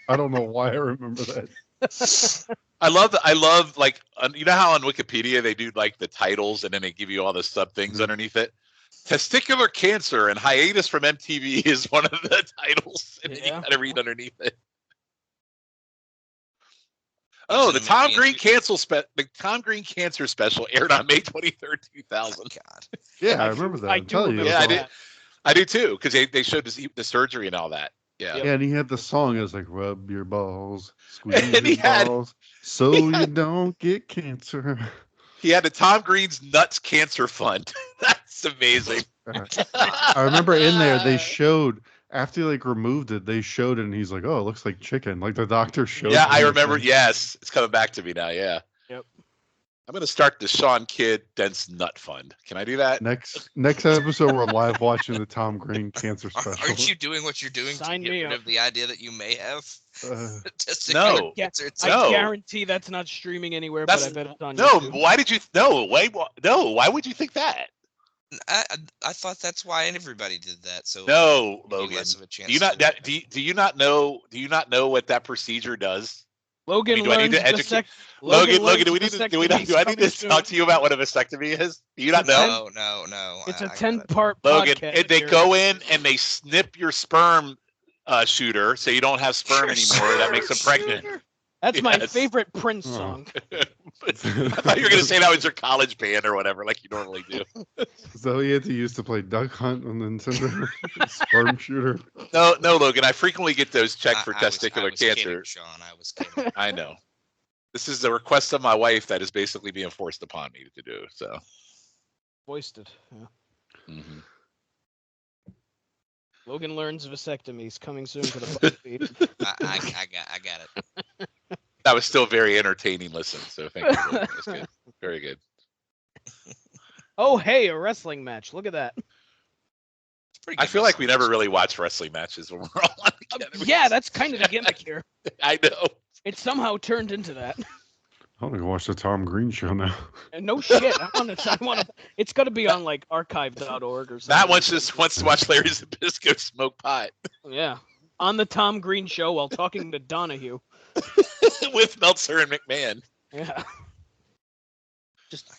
I don't know why I remember that. I love like you know how on Wikipedia they do like the titles and then they give you all the sub things underneath it. Testicular cancer and hiatus from MTV is one of the titles, and Yeah. you gotta read underneath it. He's Oh, in the a Tom movie Green the Tom Green cancer special aired on May 23rd, 2000. God. Yeah, I remember that. I I'm do telling you, remember it Yeah, was I all- did. I do too, because they showed the surgery and all that. Yeah. Yep. Yeah, and he had the song. It was like, rub your balls, squeeze And he your had- balls, so you don't get cancer. He had the Tom Green's Nuts Cancer Fund. That's amazing. I remember in there they showed after like removed it, they showed it, and he's like, "Oh, it looks like chicken." Like the doctor showed. Yeah, him I the remember. thing. Yes, it's coming back to me now. Yeah. Yep. I'm gonna start the Shawn Kidd Dents Nut Fund. Can I do that? Next episode, we're live watching the Tom Green cancer special. Aren't you doing what you're doing Sign to me get rid up. of the idea that you may have Uh, testicular No. cancer? It's I No. guarantee that's not streaming anywhere, That's- but I bet it's on No. YouTube. Why did you? No. Wait. No. Why would you think that? I thought that's why everybody did that. So No, it'd be Logan. less of a chance Do you to not that? Do you not know? Do you not know what that procedure does? Logan do I need learns to educate- Logan, Logan, do we learns need to? Do we not? Do I need to vasectomies talk coming to you about what a vasectomy is? Do you not It's a know? No. soon. It's I a got it. 10-part Logan, podcast. they here. go in and they snip your sperm shooter, so you don't have sperm Your anymore. That makes them pregnant. That's my Yes. favorite Prince Oh. song. I thought you were gonna say that was your college band or whatever, like you normally do. so he had to use to play Duck Hunt and then Nintendo sperm shooter. No, Logan. I frequently get those checked for I was testicular kidding, cancer. Sean, I was kidding. I know. This is the request of my wife that is basically being forced upon me to do. So. Voiced it. Yeah. Mhm. Logan learns vasectomies coming soon to the BuzzFeed. I got it. That was still very entertaining. Listen, so thank you. Logan. That was good. Very good. Oh, hey, a wrestling match. Look at that. It's pretty I good feel like we wrestling. never really watch wrestling matches when we're all on together. We Yeah, just- that's kind of the gimmick here. I know. It somehow turned into that. I want to watch the Tom Green show now. And no shit. I want to. It's got to be on like archive.org or something. Matt wants to watch Larry Zabisco smoke pot Yeah. On the Tom Green show while talking to Donahue. with Meltzer and McMahon. Yeah. Just My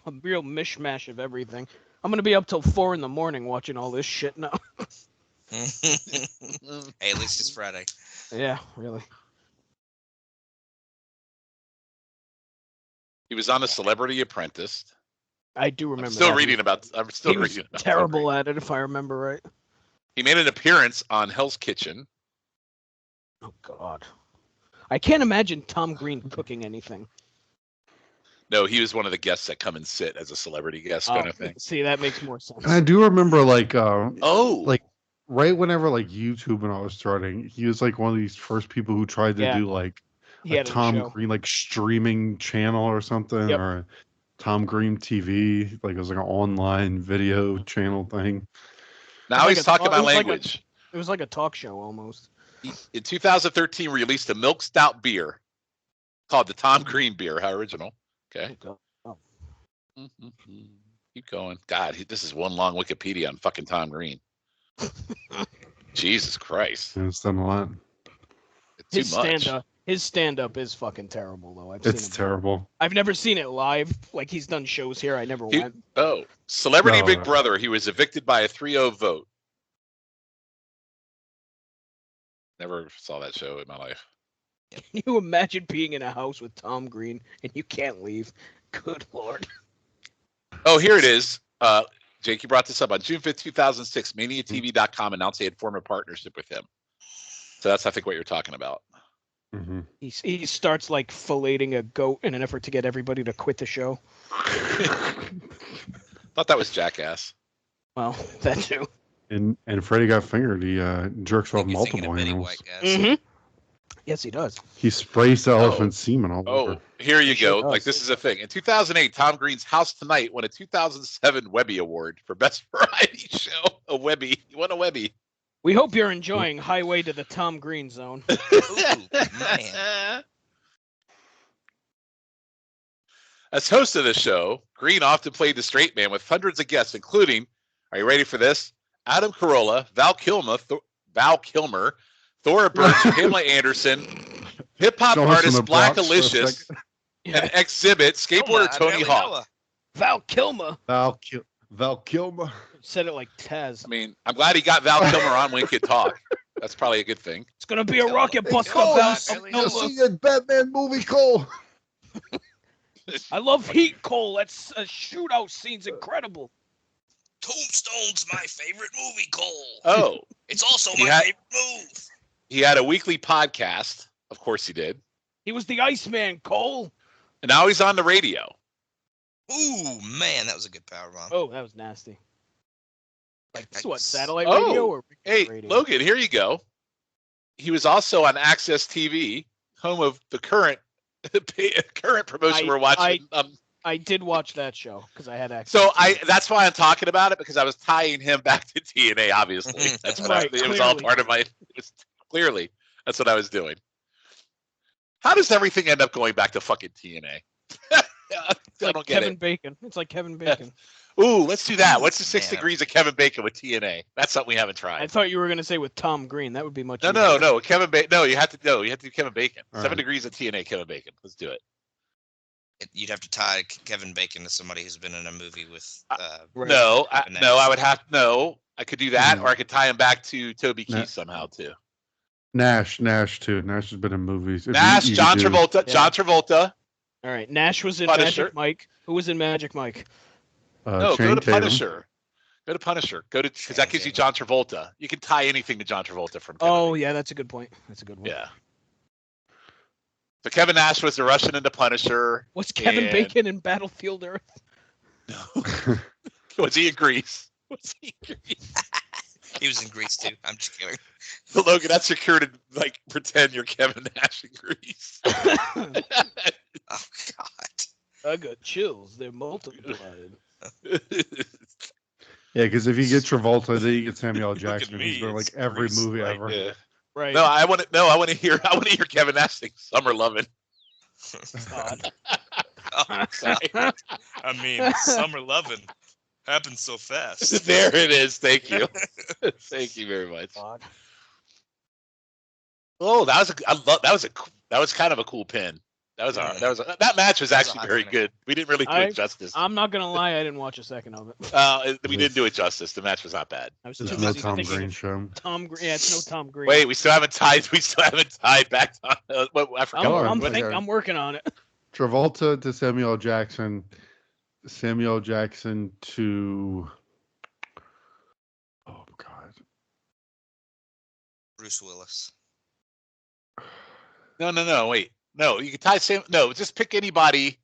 God. a real mishmash of everything. I'm gonna be up till 4 a.m. watching all this shit now. Hey, at least it's Friday. Yeah, really. He was on The Celebrity Apprentice. I do remember. I'm still that. reading about. I'm still He was reading about. terrible at it, if I remember right. He made an appearance on Hell's Kitchen. Oh God. I can't imagine Tom Green cooking anything. No, he was one of the guests that come and sit as a celebrity guest kind of thing. See, that makes more sense. And I do remember like Oh, right whenever like YouTube when I was starting, he was like one of these first people who tried to do like He a had a Tom show. Green like streaming channel or something, Yep. or a Tom Green TV, like it was like an online video channel thing. now like he's a talking talk- it about was like a- language. It was like a talk show almost. In 2013, released a milk stout beer called the Tom Green beer. How original. Okay. Oh. Keep going. God, this is one long Wikipedia on fucking Tom Green. Jesus Christ. And it's done a lot. It's too much. His stand-up is fucking terrible, though. It's terrible. I've never seen it live. Like, he's done shows here. I never went. Oh, Celebrity No. Big Brother. He was evicted by a 3-0 vote. Never saw that show in my life. Can you imagine being in a house with Tom Green and you can't leave? Good Lord. Oh, here it is. Jake, you brought this up on June 5th, 2006. ManiaTV.com announced they had formed a partnership with him. So that's, I think, what you're talking about. Mm-hmm. He starts, like, filleting a goat in an effort to get everybody to quit the show. Thought that was Jackass. Well, that too. And Freddie got fingered. He jerks off You're thinking multiple of Betty animals. White, guys. Mm-hmm. Yes, he does. He sprays the elephant semen all Oh, over. here you Sure go. does. Like, this is a thing. In 2008, Tom Green's House Tonight won a 2007 Webby Award for Best Variety Show. A Webby. You won a Webby. We hope you're enjoying Highway to the Tom Green Zone. Ooh, man. As host of the show, Green often played the straight man with hundreds of guests, including, are you ready for this? Adam Carolla, Val Kilmer, Thora Birch, Pamela Anderson, hip-hop Show us artist from the Black Bronx for a Alicious, second. and Exhibit, skateboarder Tony Hawk. Val Kilmer Val Kilmer. said it like Taz. I mean, I'm glad he got Val Kilmer on when Kid Talk. That's probably a good thing. It's gonna be a rocket buster, Cole, Val Billy Kilmer. Cole. See that Batman movie, Cole. I love Heat Cole. That's shootout scene's incredible. Tombstone's my favorite movie, Cole. Oh, It's also He my had- favorite move. he had a weekly podcast. Of course he did. He was the Iceman, Cole. And now he's on the radio. Ooh, man, that was a good power bomb. Oh, that was nasty. Like what? Yikes. Satellite Oh, radio or Hey, radio? Logan, here you go. He was also on Access TV, home of the current promotion we're watching. I did watch that show because I had access. So to it. that's why I'm talking about it, because I was tying him back to TNA. Obviously, that's what Right, it was all clearly. part of my. Clearly, that's what I was doing. How does everything end up going back to fucking TNA? I It's don't like get Kevin it. Bacon. It's like Kevin Bacon. Ooh, let's do that. What's the 6 Man. degrees of Kevin Bacon with TNA? That's something we haven't I tried. thought you were gonna say with Tom Green. That would be much. No, easier. no, Kevin Bacon. No, you have to do Kevin Bacon. All 7 right. degrees of TNA, Kevin Bacon. Let's do it. You'd have to tie Kevin Bacon to somebody who's been in a movie with. Right. No, Kevin I would have I could do that, Mhm. or I could tie him back to Toby Keith No. somehow too. Nash too. Nash has been in movies. If Nash, you John could do- Travolta, Yeah. John Travolta. All right. Nash was in Punisher. Magic Mike. Who was in Magic Mike? No, go Channing to Tatum. Punisher. Go to Punisher. Because that gives you John Travolta. You can tie anything to John Travolta from. Kevin Oh Bacon. yeah, that's a good point. That's a good one. Yeah. So Kevin Nash was the Russian into Punisher. Was Kevin And- Bacon in Battlefield Earth? Was he in Greece? Was he in Greece? He was in Greece too. I'm just kidding. So Logan, that's your cure to like pretend you're Kevin Nash in Greece. Oh God. I got chills. They're multiplied. Yeah, because if you get Travolta, then you get Samuel Look at Jackson. me, He's been in like it's every Grease, movie like, ever. Yeah. Right. No, I want to hear Kevin Nash sing "Summer Lovin'." God. Oh, God. I mean, summer loving happens so fast. There it is. Thank you. Thank you very much. God. Oh, that was kind of a cool pin. That match was actually hot very finish. good. We didn't really do it justice. I'm not gonna lie. I didn't watch a second of it. We didn't do it justice. The match was not bad. I was There's too no busy Tom thinking Green of show. Tom Green. Yeah, it's no Tom Green. Wait, we still haven't tied back. I forgot. Okay. I'm working on it. Travolta to Samuel Jackson. Samuel Jackson to. Oh God. Bruce Willis. No. Wait. No, you can tie Sam. No, just pick anybody.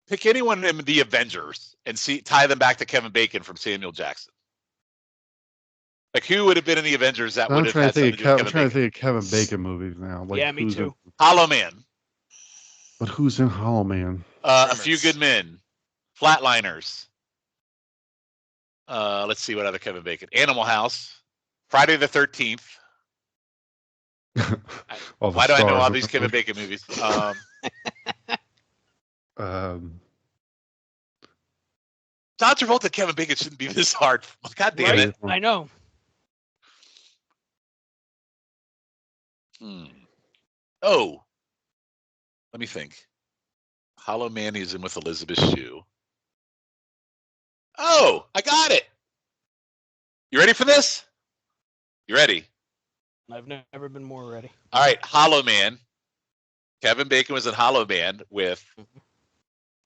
Pick anyone in the Avengers and tie them back to Kevin Bacon from Samuel Jackson. Like, who would have been in the Avengers that would have had something to do with I'm Kevin trying to Bacon? think of Kevin Bacon movies now. Like, Yeah, me who's too. Hollow Man. But who's in Hollow Man? A Few Good Men. Flatliners. Let's see what other Kevin Bacon. Animal House. Friday the 13th. Why do I know all these Kevin Bacon movies? John Travolta and Kevin Bacon shouldn't be this hard. God damn Right? it. I know. Oh. Let me think. Hollow Man is in with Elizabeth Shue. Oh, I got it. You ready for this? You ready? I've never been more ready. All right, Hollow Man. Kevin Bacon was in Hollow Man with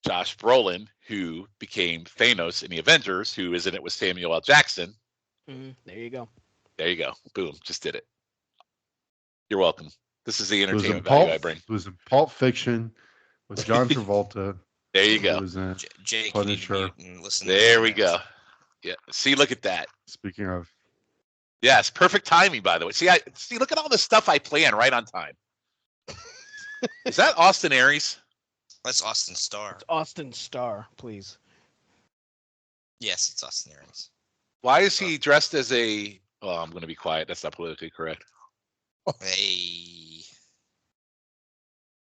Josh Brolin, who became Thanos in the Avengers, who is in it with Samuel L. Jackson. There you go. There you go. Boom. Just did it. You're welcome. This is the entertainment value I bring. It was in Pulp Fiction with John Travolta. There you go. It was in Jake, Punisher. you need to mute and listen. There we go. Yeah. See, look at that. Speaking of, Yes, perfect timing, by the way. See, look at all the stuff I plan right on time. Is that Austin Aries? That's Austin Starr. It's Austin Starr, please. Yes, it's Austin Aries. Why is he dressed as a... Oh, I'm going to be quiet. That's not politically correct. Hey.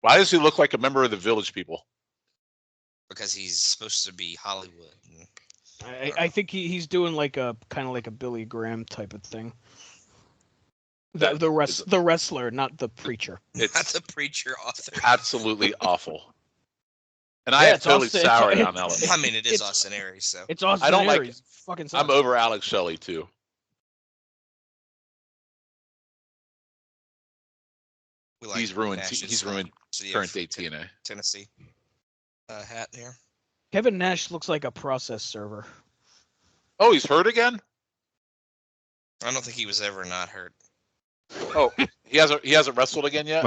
Why does he look like a member of the Village People? Because he's supposed to be Hollywood. I think he's doing like a kind of like a Billy Graham type of thing. The wrestler, not the preacher. It's not the preacher author. Absolutely awful. And I am totally sour on Ellen. I mean, it is Austin Aries, so. It's Austin I don't Aries. like it. Fucking I'm over Alex Shelley, too. Like he's ruined current day TNA. Tennessee hat here. Kevin Nash looks like a process server. Oh, he's hurt again? I don't think he was ever not hurt. Oh, he hasn't wrestled again yet?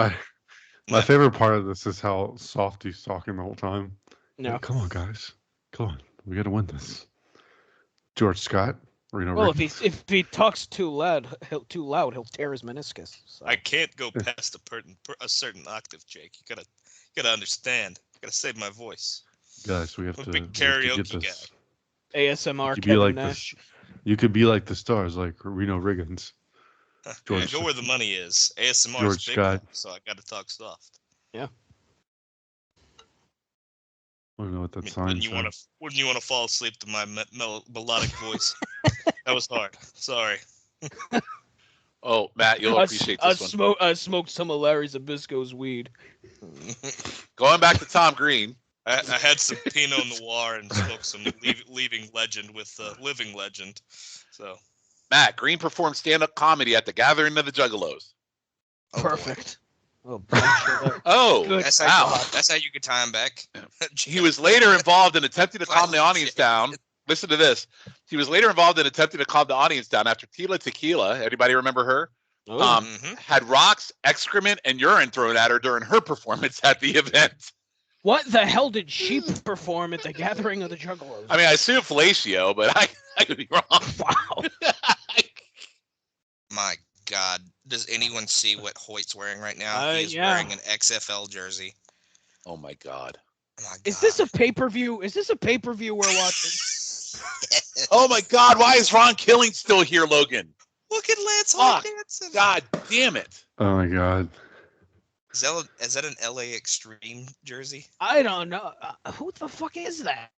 My favorite part of this is how soft he's talking the whole time. No. Like, come on, guys. Come on. We got to win this. George Scott. Well, if he talks too loud, he'll tear his meniscus. So. I can't go past a certain octave, Jake. You gotta understand. I gotta save my voice. Guys, we have to big karaoke get this. Guy. ASMR Kevin like Nash. You could be like the stars, like Reno Riggins. George, go where the money is. ASMR George is big, Scott. So I gotta talk soft. Yeah. I don't know what that sign says. Wouldn't you want to fall asleep to my melodic voice? That was hard. Sorry. Oh, Matt, you'll appreciate this one. I smoked some of Larry Zabisco's weed. Going back to Tom Green. I had some Pinot Noir and smoked some Leaving Legend with Living Legend. So. Matt, Green performed stand-up comedy at the Gathering of the Juggalos. Perfect. Oh, that's wow. That's how you could tie him back. He was later involved in attempting to calm the audience down. Listen to this. He was later involved in attempting to calm the audience down after Tila Tequila, anybody remember her? Had rocks, excrement, and urine thrown at her during her performance at the event. What the hell did she perform at the Gathering of the Juggalos? I mean, I assume fellatio, but I could be wrong. Wow. My God. Does anyone see what Hoyt's wearing right now? He is wearing an XFL jersey. Oh, my God. Is this a pay-per-view? We're watching? Oh, my God. Why is Ron Killing still here, Logan? Look at Lance Hart dancing. God damn it. Oh, my God. Is that an LA Extreme jersey? I don't know. Who the fuck is that?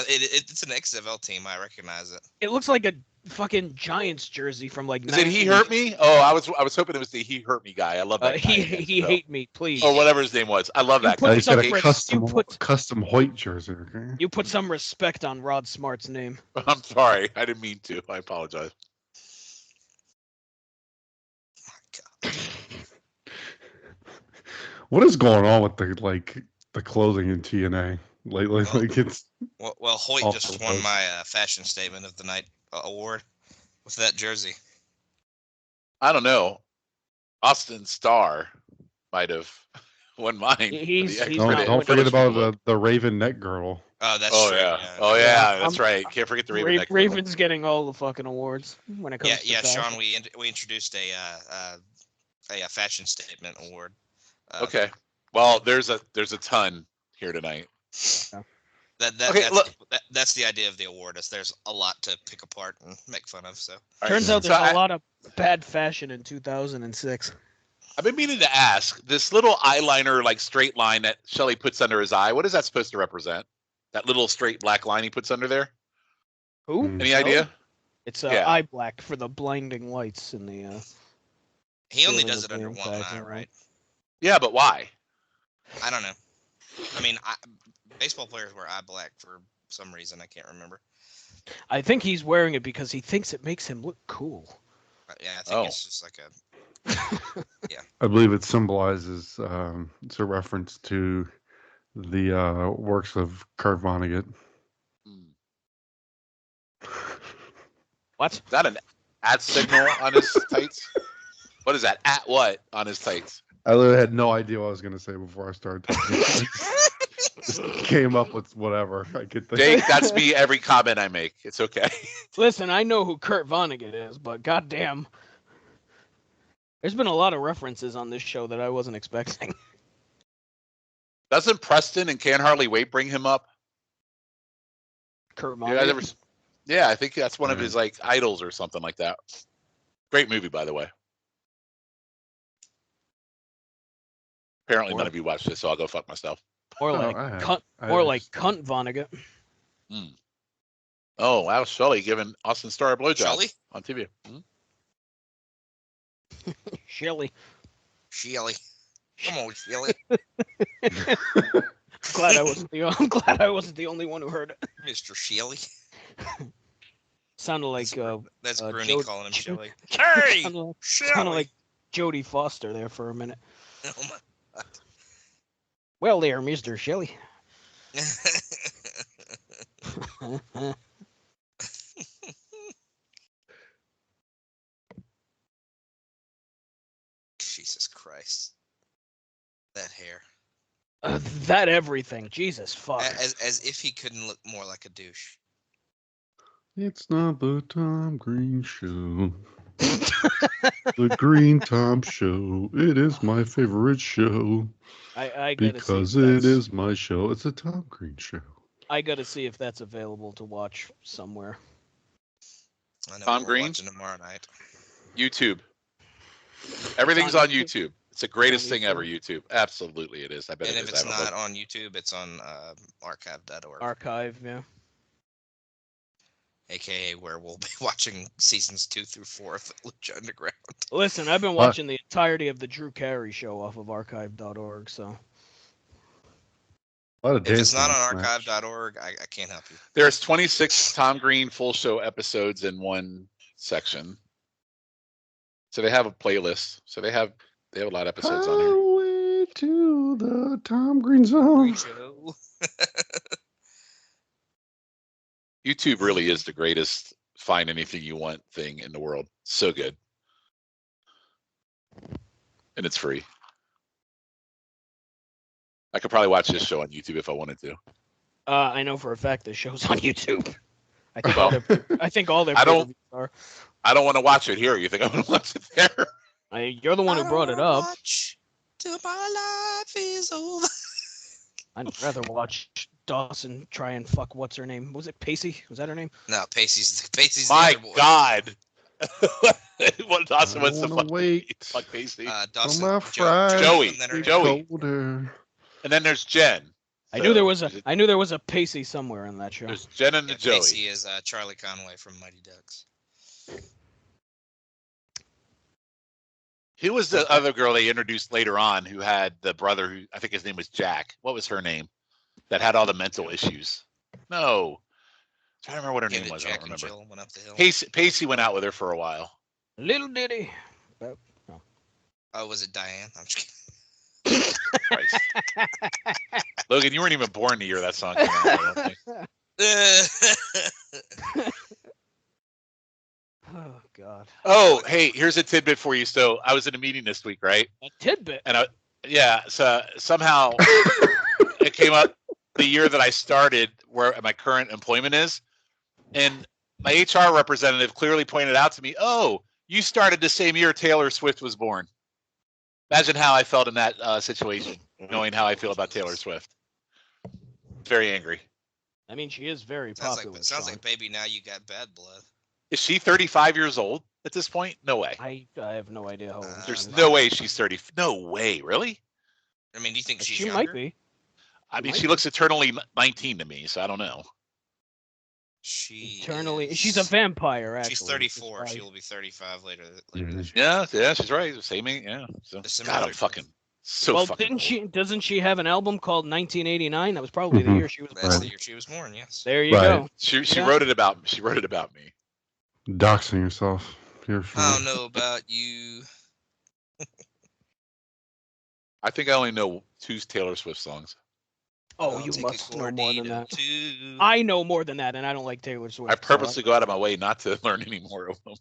It's an XFL team. I recognize it. It looks like a fucking Giants jersey from like. Is it He Hurt Me? Oh, I was hoping it was the He Hurt Me guy. I love that. He hate me, please. Or whatever his name was. I love that guy. He's got a custom Hoyt jersey. Okay? You put some respect on Rod Smart's name. I'm sorry. I didn't mean to. I apologize. My God. What is going on with the clothing in TNA lately? Like it's well, Hoyt just won my fashion statement of the night award with that jersey. I don't know. Austin Starr might have won mine. He's for the not X-Men. Don't forget Village about the Raven neck girdle. Oh, that's Oh true. yeah. Yeah. Oh Yeah, yeah. That's I'm- right. Can't forget the Raven. Neck Girdle. Raven's getting all the fucking awards when it comes Yeah, to yeah, fashion. Shawn, we introduced a fashion statement award. Okay. Well, there's a ton here tonight. Okay, That's the idea of the award. Is there's a lot to pick apart and make fun of. So All right, Turns out so there's a lot of bad fashion in 2006. I've been meaning to ask this little eyeliner, like straight line that Shelley puts under his eye. What is that supposed to represent? That little straight black line he puts under there. Who? Hmm. Any Shelley? idea? It's Yeah. eye black for the blinding lights in the. he only Feeling does of it under the one impact, eye, right? right? Yeah, but why? I don't know. I mean, baseball players wear eye black for some reason. I can't remember. I think he's wearing it because he thinks it makes him look cool. But yeah, I think Oh. it's just like a. I believe it symbolizes. It's a reference to the works of Kurt Vonnegut. Hmm. What? Is that an at signal on his tights? What is that? At what on his tights? I literally had no idea what I was going to say before I started talking. Just came up with whatever I could think. Jake, that's me every comment I make. It's okay. Listen, I know who Kurt Vonnegut is, but goddamn, there's been a lot of references on this show that I wasn't expecting. Doesn't Preston and Can't Hardly Wait bring him up? Kurt You guys ever? Vonnegut. Yeah, I think that's one of Yeah. his like idols or something like that. Great movie, by the way. Apparently, none of you watched this, so I'll go fuck myself. Or Oh, like I have. cunt, I or have. like cunt Vonnegut. Oh, wow, Shelley giving Austin Starr a blowjob Shelley? on TV. Hmm? Shelly. Shelly. Come on, Shelly. I'm glad I wasn't the only one who heard it. Mr. Shelly. Sounded like That's Grooney Jody- calling him Shelly. Hey! Hey, sounded like Jodie Foster there for a minute. Oh my. Well, there, Mr. Shelley. Jesus Christ. That hair. That everything. Jesus fuck. As if he couldn't look more like a douche. It's not the Tom Green Show. The Green Tom Show. It is my favorite show I gotta because see if it that's- is my show. It's a Tom Green Show. I gotta see if that's available to watch somewhere. I know Tom we're Green? watching tomorrow night. YouTube. Everything's on on YouTube? YouTube. It's the greatest On thing ever, YouTube? YouTube. Absolutely, it is. I bet And it if is. it's I haven't not looked. on YouTube, it's on archive.org. Archive, yeah. AKA where we'll be watching seasons 2 through 4 of Lucha Underground. Listen, I've been What? watching the entirety of the Drew Carey show off of archive.org, so A lot of If it's dancing not in on this match. archive.org, I can't help you. There's 26 Tom Green full show episodes in one section. So they have a playlist. So they have a lot of episodes on here. Highway to the Tom Green Zone. Show. YouTube really is the greatest find anything you want thing in the world. So good. And it's free. I could probably watch this show on YouTube if I wanted to. I know for a fact this show's on YouTube. I think Well, all their I don't- pay-per-views are. I don't want to watch it here. You think I'm going to watch it there? You're the one who brought it up. Watch till my life is over. I'd rather watch Dawson try and fuck what's her name? Was it Pacey? Was that her name? No, Pacey's My the other boy. God. What Dawson I wants to wanna fuck, wait. fuck Pacey. Dawson, my Joe- fries Joey, and then her- Joey. Colder. And then there's Jen. I knew there was So, a I knew there was a Pacey somewhere in that show. There's Jen and the Yeah, Joey. Pacey is Charlie Conway from Mighty Ducks. Who was the other girl they introduced later on who had the brother who I think his name was Jack? What was her name? That had all the mental issues. No. I'm trying to remember what her Yeah, name that was. I Jack don't and remember. Jill went up the hill. Pacey went out with her for a while. Little Diddy. Oh, was it Diane? I'm just kidding. Christ. Logan, you weren't even born the year that song came out. I don't think. Oh God. Oh, hey, here's a tidbit for you. So I was in a meeting this week, right? A tidbit. And so somehow it came up the year that I started where my current employment is. And my HR representative clearly pointed out to me, oh, you started the same year Taylor Swift was born. Imagine how I felt in that situation, knowing how I feel about Taylor Swift. Very angry. I mean, she is very Sounds popular. like Shawn. baby, now you got bad blood. Is she 35 years old at this point? No way. I have no idea how old she There's is. no way she's 30. No way, really? I mean, do you think she's She younger? might be. I mean, might she be. looks eternally 19 to me, so I don't know. She Eternally. is- She's a vampire, actually. She's 34. She will be 35 later Mhm. this year. Yeah, she's right. Same age, yeah. So, December God, I'm 30th. fucking so Well, fucking. doesn't she have an album called 1989? That was probably the Mhm. year she was That's born. the year she was born. Yes. There you Right. go. She Yeah. wrote it about. She wrote it about me. Doxing yourself. Here, I Shawn. don't know about you. I think I only know 2 Taylor Swift songs. Oh, I'll you take must a know more than Cordido that. too. I know more than that, and I don't like Taylor Swift. I so purposely go out of my way not to learn any more of them.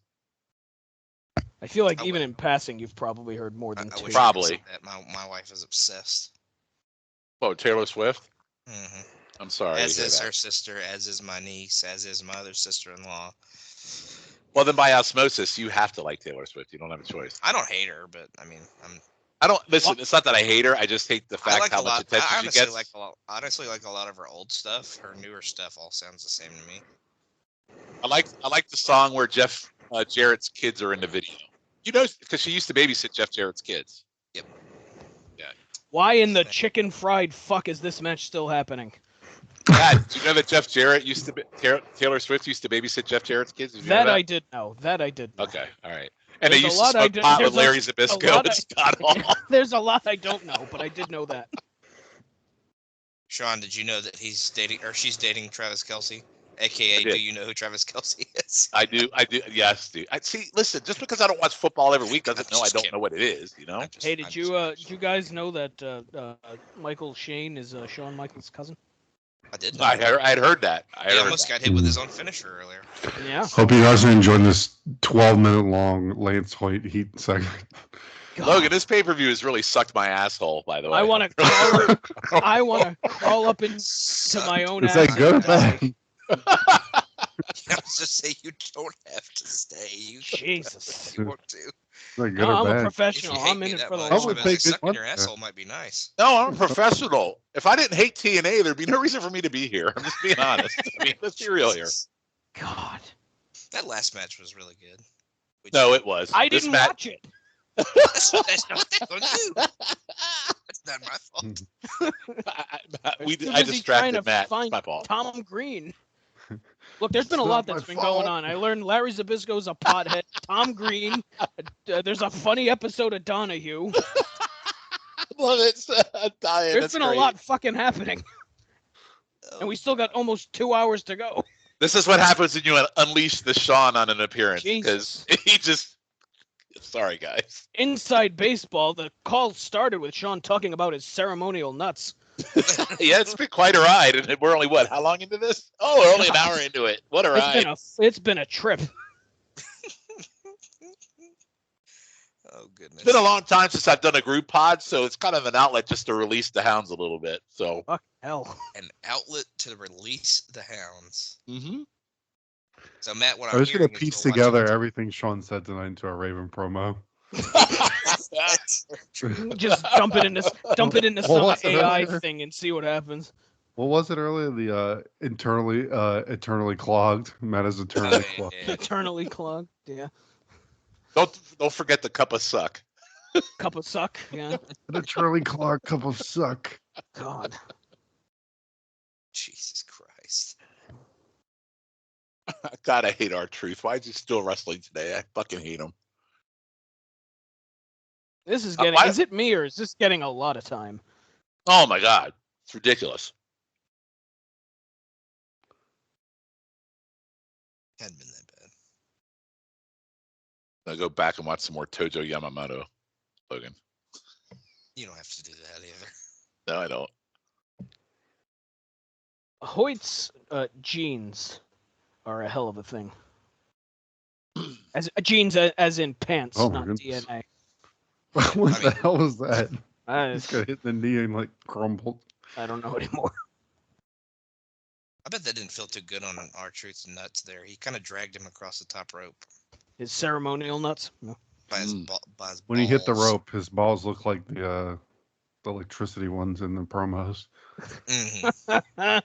I feel like I even would- in passing, you've probably heard more I than wish two. you could Probably. say that. My wife is obsessed. Oh, Taylor Swift. hmm I'm sorry. As to hear is that. her sister, as is my niece, as is my other sister-in-law. Well, then by osmosis, you have to like Taylor Swift. You don't have a choice. I don't hate her, but I mean, I don't listen. It's not that I hate her. I just hate the I fact like how a much lot. attention I she honestly gets. honestly like a lot of her old stuff. Her newer stuff all sounds the same to me. I like the song where Jeff Jarrett's kids are in the video. You know, because she used to babysit Jeff Jarrett's kids. Why in the chicken fried fuck is this match still happening? God, do you know that Jeff Jarrett used to Taylor Swift used to babysit Jeff Jarrett's kids? Did you know That that? I did know. That I did know. Okay, all right. And There's they a used to lot I smoke did- pot with there's a- Larry a Zbyszko lot and I- Scott Hall. There's a lot I don't know, but I did know that. Shawn, did you know that he's dating or she's dating Travis Kelce? AKA, I did. do you know who Travis Kelce is? I do. Yes, dude. I see. Listen, just because I don't watch football every week doesn't I'm mean I just don't kidding. know what it is. You know. I'm just- Hey, I'm did just- you guys know that Michael Shane is Shawn Michaels' cousin? I did. I had heard that. He almost got hit with his own finisher earlier. Yeah. Hope you guys are enjoying this 12-minute long Lance Hoyt heat segment. God. Logan, this pay-per-view has really sucked my asshole. By the way, I want to crawl up. I want to crawl up into my own Is ass. that good or and die. bad? I was just say you don't have to stay. You Jesus. if you want to. Is that good No, or I'm a bad? If professional. you hate I'm me in it that for the much, I long would then pay haul. good sucking money your for that. asshole might be nice. No, I'm a professional. If I didn't hate TNA, there'd be no reason for me to be here. I'm just being honest. I mean, let's be real here. Jesus. God. That last match was really good. No, it was. I This didn't match- watch it. That's not what that's on you. That's not my fault. I Too busy trying distracted to Matt. It's find my fault. Tom Green. Look, there's been a It's lot not that's my been going fault. on. I learned Larry Zbyszko's a pothead. Tom Green. There's a funny episode of Donahue. Love it. I'm dying. There's That's been a great. lot fucking happening, and we still got almost 2 hours to go. This is what happens when you unleash the Shawn on an appearance because Jesus. he just. Sorry, guys. Inside baseball, the call started with Shawn talking about his ceremonial nuts. Yeah, it's been quite a ride, and we're only how long into this? Oh, we're only an hour into it. What a ride! It's been a trip. Oh goodness. It's been a long time since I've done a group pod, so it's kind of an outlet just to release the hounds a little bit. So, Fuck hell. An outlet to release the hounds. mm-hmm. So Matt, what I I'm was hearing gonna is piece you're watching together it. everything Shawn said tonight into a Raven promo. That's true. Just dump it in some What was it AI earlier? thing and see what happens. What was it earlier? The eternally clogged. Matt is eternally clogged. Eternally clogged. Yeah. Don't forget the cup of suck. Cup of suck. Yeah. An eternally clogged cup of suck. God. Jesus Christ. God, I hate R-Truth. Why is he still wrestling today? I fucking hate him. This is getting. why- Is it me or is this getting a lot of time? Oh my God, it's ridiculous. Hadn't been that bad. I'll go back and watch some more Tojo Yamamoto, Logan. You don't have to do that either. No, I don't. Hoyt's jeans are a hell of a thing. As jeans, as in pants, Oh my not goodness. DNA. What the hell was that? I, This guy hit the knee and like crumbled. I don't know anymore. I bet that didn't feel too good on R-Truth's nuts there. He kind of dragged him across the top rope His ceremonial nuts. No. by his, by his When he hit the balls. rope, his balls looked like the electricity ones in the promos. Mhm.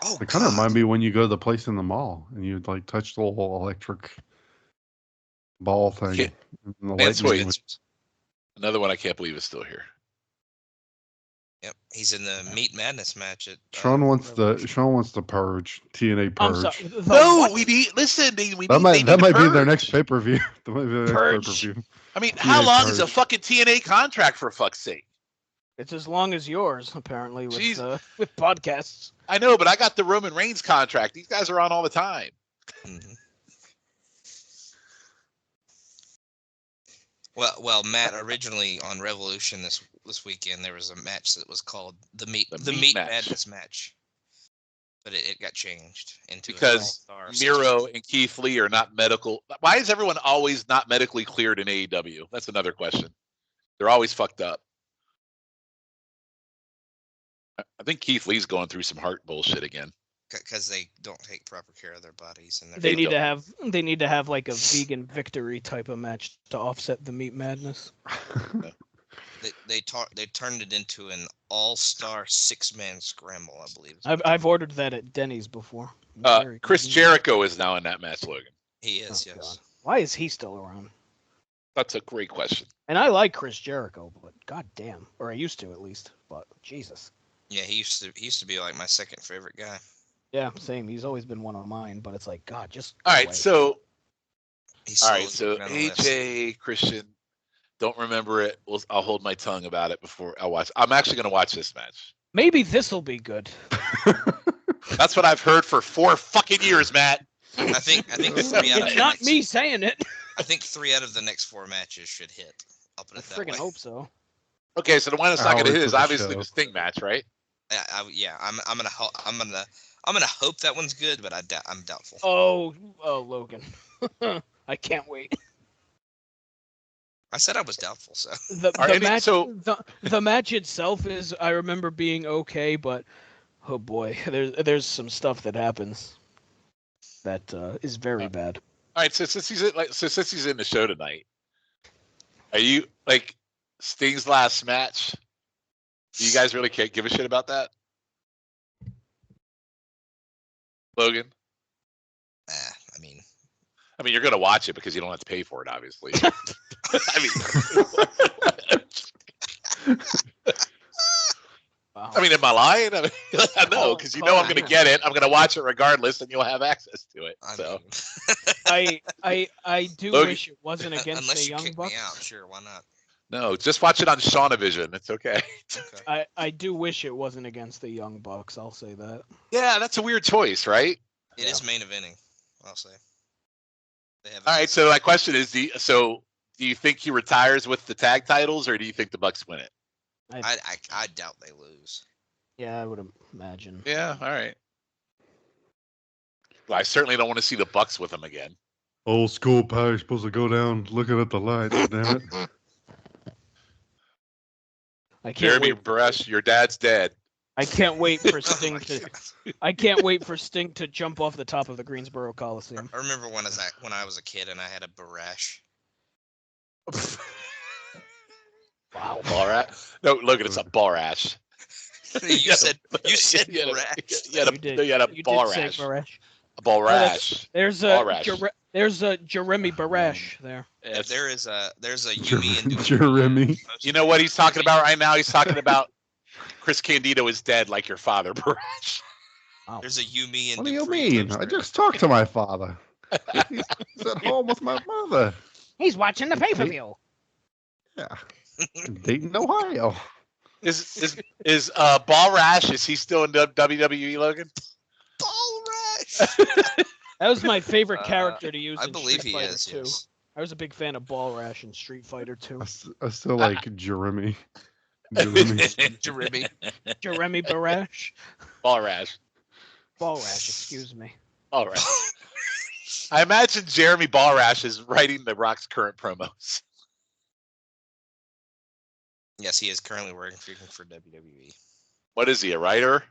Oh, It kind of God. remind me when you go to the place in the mall and you like touch the little electric ball thing. Okay. And the Vance lightning Hoyt. Another one I can't believe is still here. Yep, he's in the Meat Madness match at. Sean wants the purge. TNA I'm purge. sorry. The No, what? we need. Listen, we need. That might be their purge. next pay per view. That might be their next Purge. pay-per-view. I mean, how TNA long is a purge. fucking TNA contract for fuck's sake? It's as long as yours, apparently, Jeez. With podcasts. I know, but I got the Roman Reigns contract. These guys are on all the time. Mhm. Well, Matt. Originally on Revolution this weekend, there was a match that was called the Meat Meat Match. Madness match, but it got changed into Because an all-star Miro and Keith Lee are not medical. Why is everyone always not medically cleared in AEW? That's another question. They're always fucked up. I think Keith Lee's going through some heart bullshit again. because they don't take proper care of their bodies and They their need to have like a vegan victory type of match to offset the Meat Madness. they turned it into an all-star 6-man scramble, I believe. I've ordered that at Denny's before. Very Chris convenient. Jericho is now in that match, Logan. He is, Oh, yes. God. Why is he still around? That's a great question. And I like Chris Jericho, but goddamn, or I used to at least. But Jesus. Yeah, he used to be like my second favorite guy. Yeah, same. He's always been one of mine, but it's like God, just All go right, away. so He's all right, slowly so moving on the list. AJ Christian, don't remember it. I'll hold my tongue about it before I watch. I'm actually going to watch this match. Maybe this'll be good. That's what I've heard for 4 fucking years, Matt. I think 3 out of It's the not next, me saying it. I think 3 out of the next 4 matches should hit. I'll put I it that way. freaking hope so. Okay, so the one that's not going to Hours hit for is the obviously show. the Sting match, right? I'm gonna hope that one's good, but I'm doubtful. Oh, Logan. I can't wait. I said I was doubtful, so The All right, I mean, match, so- the match itself is, I remember being okay, but oh boy, there's some stuff that happens that is very bad. All right, so since he's in the show tonight, are you like Sting's last match? Do you guys really give a shit about that, Logan? I mean, you're gonna watch it because you don't have to pay for it, obviously. Wow. I mean, am I lying? I mean, I know because you know I'm gonna get it. I'm gonna watch it regardless, and you'll have access to it. I So mean, I do Logan- wish it wasn't against unless the you Young kick Bucks. me out, sure, why not? no, just watch it on Shawnavision. It's okay. Okay. I do wish it wasn't against the Young Bucks. I'll say that. Yeah, that's a weird choice, right? It is main eventing, I'll say. They have All right. So my question is, do you think he retires with the tag titles, or do you think the Bucks win it? I doubt they lose. Yeah, I would imagine. Yeah. All right. Well, I certainly don't want to see the Bucks with him again. Old school pie supposed to go down looking at the lights. Damn it! I can't Jeremy wait. Baresh, your dad's dead. I can't wait for Oh Sting my to. God. I can't wait for Sting to jump off the top of the Greensboro Coliseum. I remember when I was a kid and I had a barash. Wow. Ball rash? No, Logan, it's a ball rash. You said You had a- barash. You had a, You did. you had a You ball did say rash. Barash. A ball that's- rash. There's Ball a rash. there's a Jeremy Barash there. Yes. There's a Yumi and Jeremy. You know what he's talking about right now? He's talking about Chris Candido is dead, like your father, Barash. There's a Yumi and What do you Dupree mean? poster. I just talked to my father. He's at home with my mother. He's watching the pay-per-view. Yeah. In Dayton, Ohio. Is Ball Rash? Is he still in WWE, Logan? Ball rash. That was my favorite character to use I in believe Street he Fighter is. 2. Yes. I was a big fan of Ball Rash in Street Fighter 2. I still like Jeremy. Jeremy. Jeremy. Jeremy Barash. Ball Rash. Ball Rash, excuse me. Ball Rash. I imagine Jeremy Ballrash is writing The Rock's current promos. Yes, he is currently working for WWE. What is he, a writer?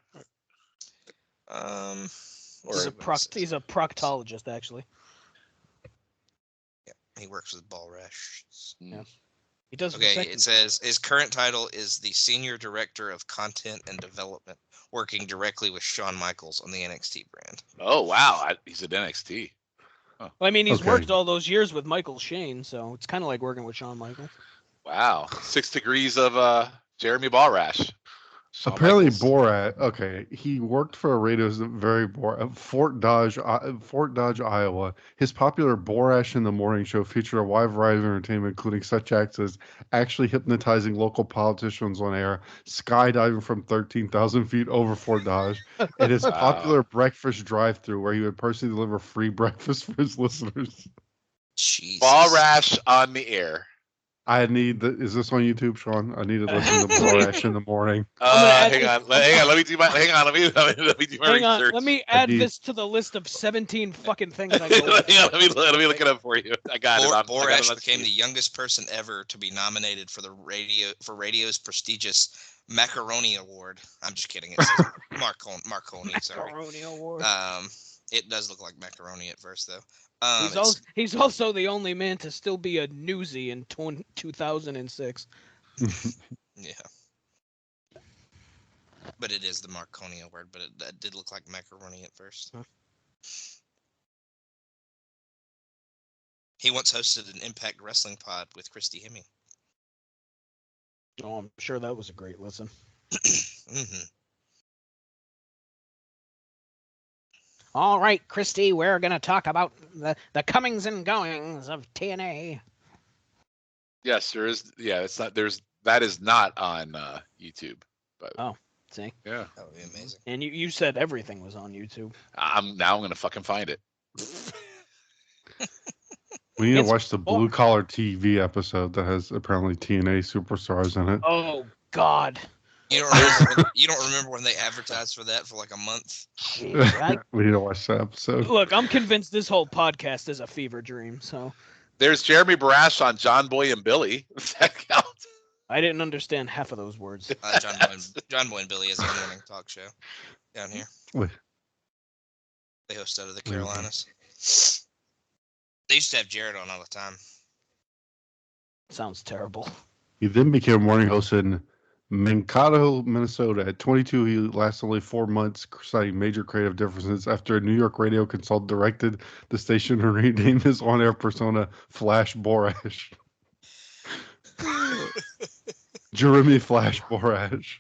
He's a proctologist, actually. Yeah, he works with Ballrash. Yeah. He does. Okay, it says his current title is the Senior Director of Content and Development, working directly with Shawn Michaels on the NXT brand. Oh, wow. He's at NXT. Well, I mean, he's Okay. worked all those years with Michael Shane, so it's kind of like working with Shawn Michaels. Wow. 6 degrees of Jeremy Ballrash. Shawn Apparently, Michaels. Borat. Okay, he worked for a radio very Fort Dodge, Iowa. His popular Borash in the Morning show featured a wide variety of entertainment, including such acts as actually hypnotizing local politicians on air, skydiving from 13,000 feet over Fort Dodge, and his Wow. popular breakfast drive-through, where he would personally deliver free breakfast for his listeners. Jesus. Ballrash on the air. Is this on YouTube, Sean? I need to listen to Borash in the Morning. Hang on. Let me do my Hang on, research. let me add this to the list of 17 fucking things I go let me look it up for you. I got it. Borash became the youngest person ever to be nominated for radio's prestigious Macaroni Award. I'm just kidding. It's Marconi. Sorry. Macaroni Award. It does look like macaroni at first, though. He's also the only man to still be a newsie in 2006. Yeah. But it is the Marconi Award, but that did look like macaroni at first. Huh. He once hosted an Impact Wrestling pod with Christy Hemme. Oh, I'm sure that was a great listen. Mm-hmm. All right, Christy, we're going to talk about the comings and goings of TNA. Yes, there is. Yeah, it's not. That is not on YouTube. But See? yeah, That would be amazing. And you said everything was on YouTube. I'm gonna fucking find it. We need to It's watch the Blue Collar TV episode that has apparently TNA superstars in it. Oh, God. You don't remember when they advertised for that for like a month? Jeez, We need to watch that episode. Look, I'm convinced this whole podcast is a fever dream, so There's Jeremy Barash on John Boy and Billy. Does that count? I didn't understand half of those words. John Boy and Billy has a morning talk show down here. Wait. They host out of the Carolinas. They used to have Jared on all the time. Sounds terrible. He then became a morning host in Mankato, Minnesota. At 22, he lasted only 4 months, citing major creative differences after a New York radio consultant directed the station to rename his on-air persona Flash Borash. Jeremy Flash Borash.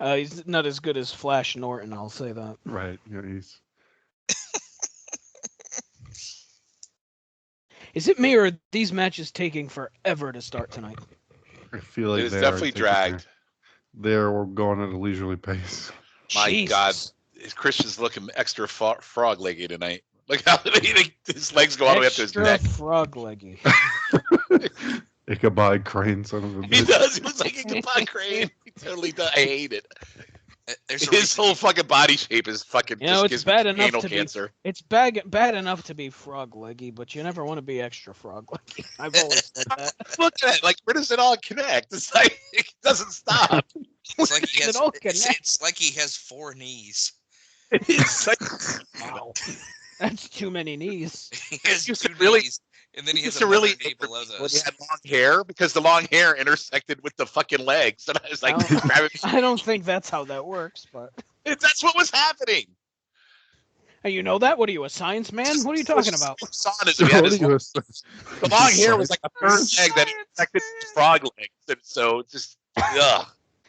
He's not as good as Flash Norton, I'll say that. Right. Yeah, he's... Is it me or are these matches taking forever to start tonight? I feel like It's definitely dragged. They're going at a leisurely pace. My Jesus. God, Christian's looking extra frog leggy tonight. Look how his legs go all the way up to his Extra neck. frog leggy. Ichabod Crane, son of a He bitch. does. He looks like a Ichabod Crane. He totally does. I hate it. There's a His reason- whole fucking body shape is fucking. You know, just it's gives bad me enough anal to cancer. be. It's bad enough to be frog leggy, but you never want to be extra frog leggy. I've always said that. Look at it. Like, where does it all connect? It's like it doesn't stop. It's like he has. It all connects. It's like he has 4 knees. It's like, Wow, that's too many knees. He has used 2 to really- knees, and then he has used to another really knee below when he those. had long hair because the long hair intersected with the fucking legs, and I was like, Oh. grabbing- I don't think that's how that works, but that's what was happening. hey, you know that? What are you, a science man? What are you talking about? Saw it as he had his the long hair was like a third leg that intersected his frog legs, and so it's just ugh.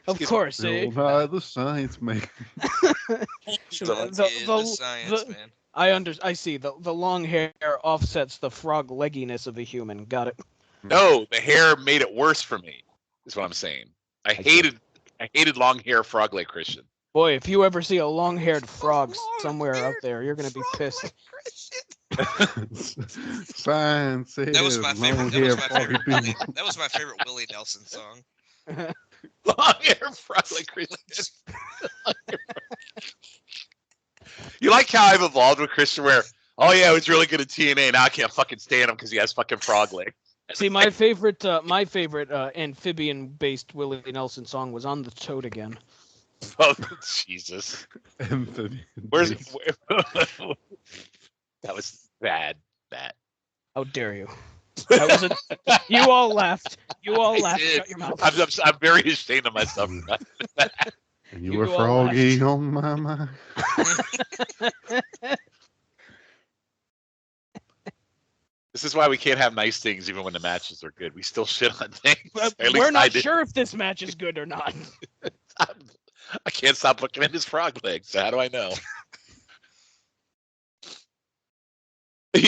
Of course, eh? The science man. The science, man. I see. The long hair offsets the frog legginess of a human. Got it. No, the hair made it worse for me. Is what I'm saying. I hated long hair frog leg Christian. Boy, if you ever see a long-haired frog somewhere out there, you're gonna be pissed. Science. That was my favorite. That was my favorite Willie Nelson song. Long hair frog leg Christian. You like how I've evolved with Christian, where Oh yeah, it was really good at TNA. Now I can't fucking stand him because he has fucking frog legs. See, my favorite amphibian-based Willie Nelson song was "On the Toad Again." Oh Jesus! Amphibian. Where's that was bad. Bad. How dare you? That was you all laughed. You all I laughed. did. Shut your mouth. I'm very ashamed of myself. And you You were all froggy on my mind. This is why we can't have nice things even when the matches are good. We still shit on things. But At we're least I not did. sure if this match is good or not. I can't stop looking at his frog legs. So how do I know?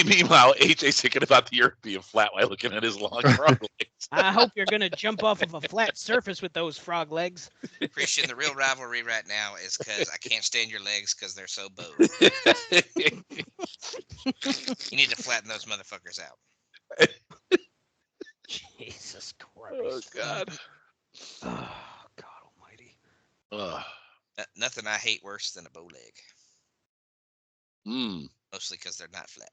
Meanwhile, AJ's thinking about the European flat while looking at his long frog legs. I hope you're gonna jump off of a flat surface with those frog legs. Christian, the real rivalry right now is because I can't stand your legs because they're so bowed. You need to flatten those motherfuckers out. Jesus Oh Christ. God. Oh, God Almighty. Ugh. Nothing I hate worse than a bow leg. Mm. Mostly because they're not flat.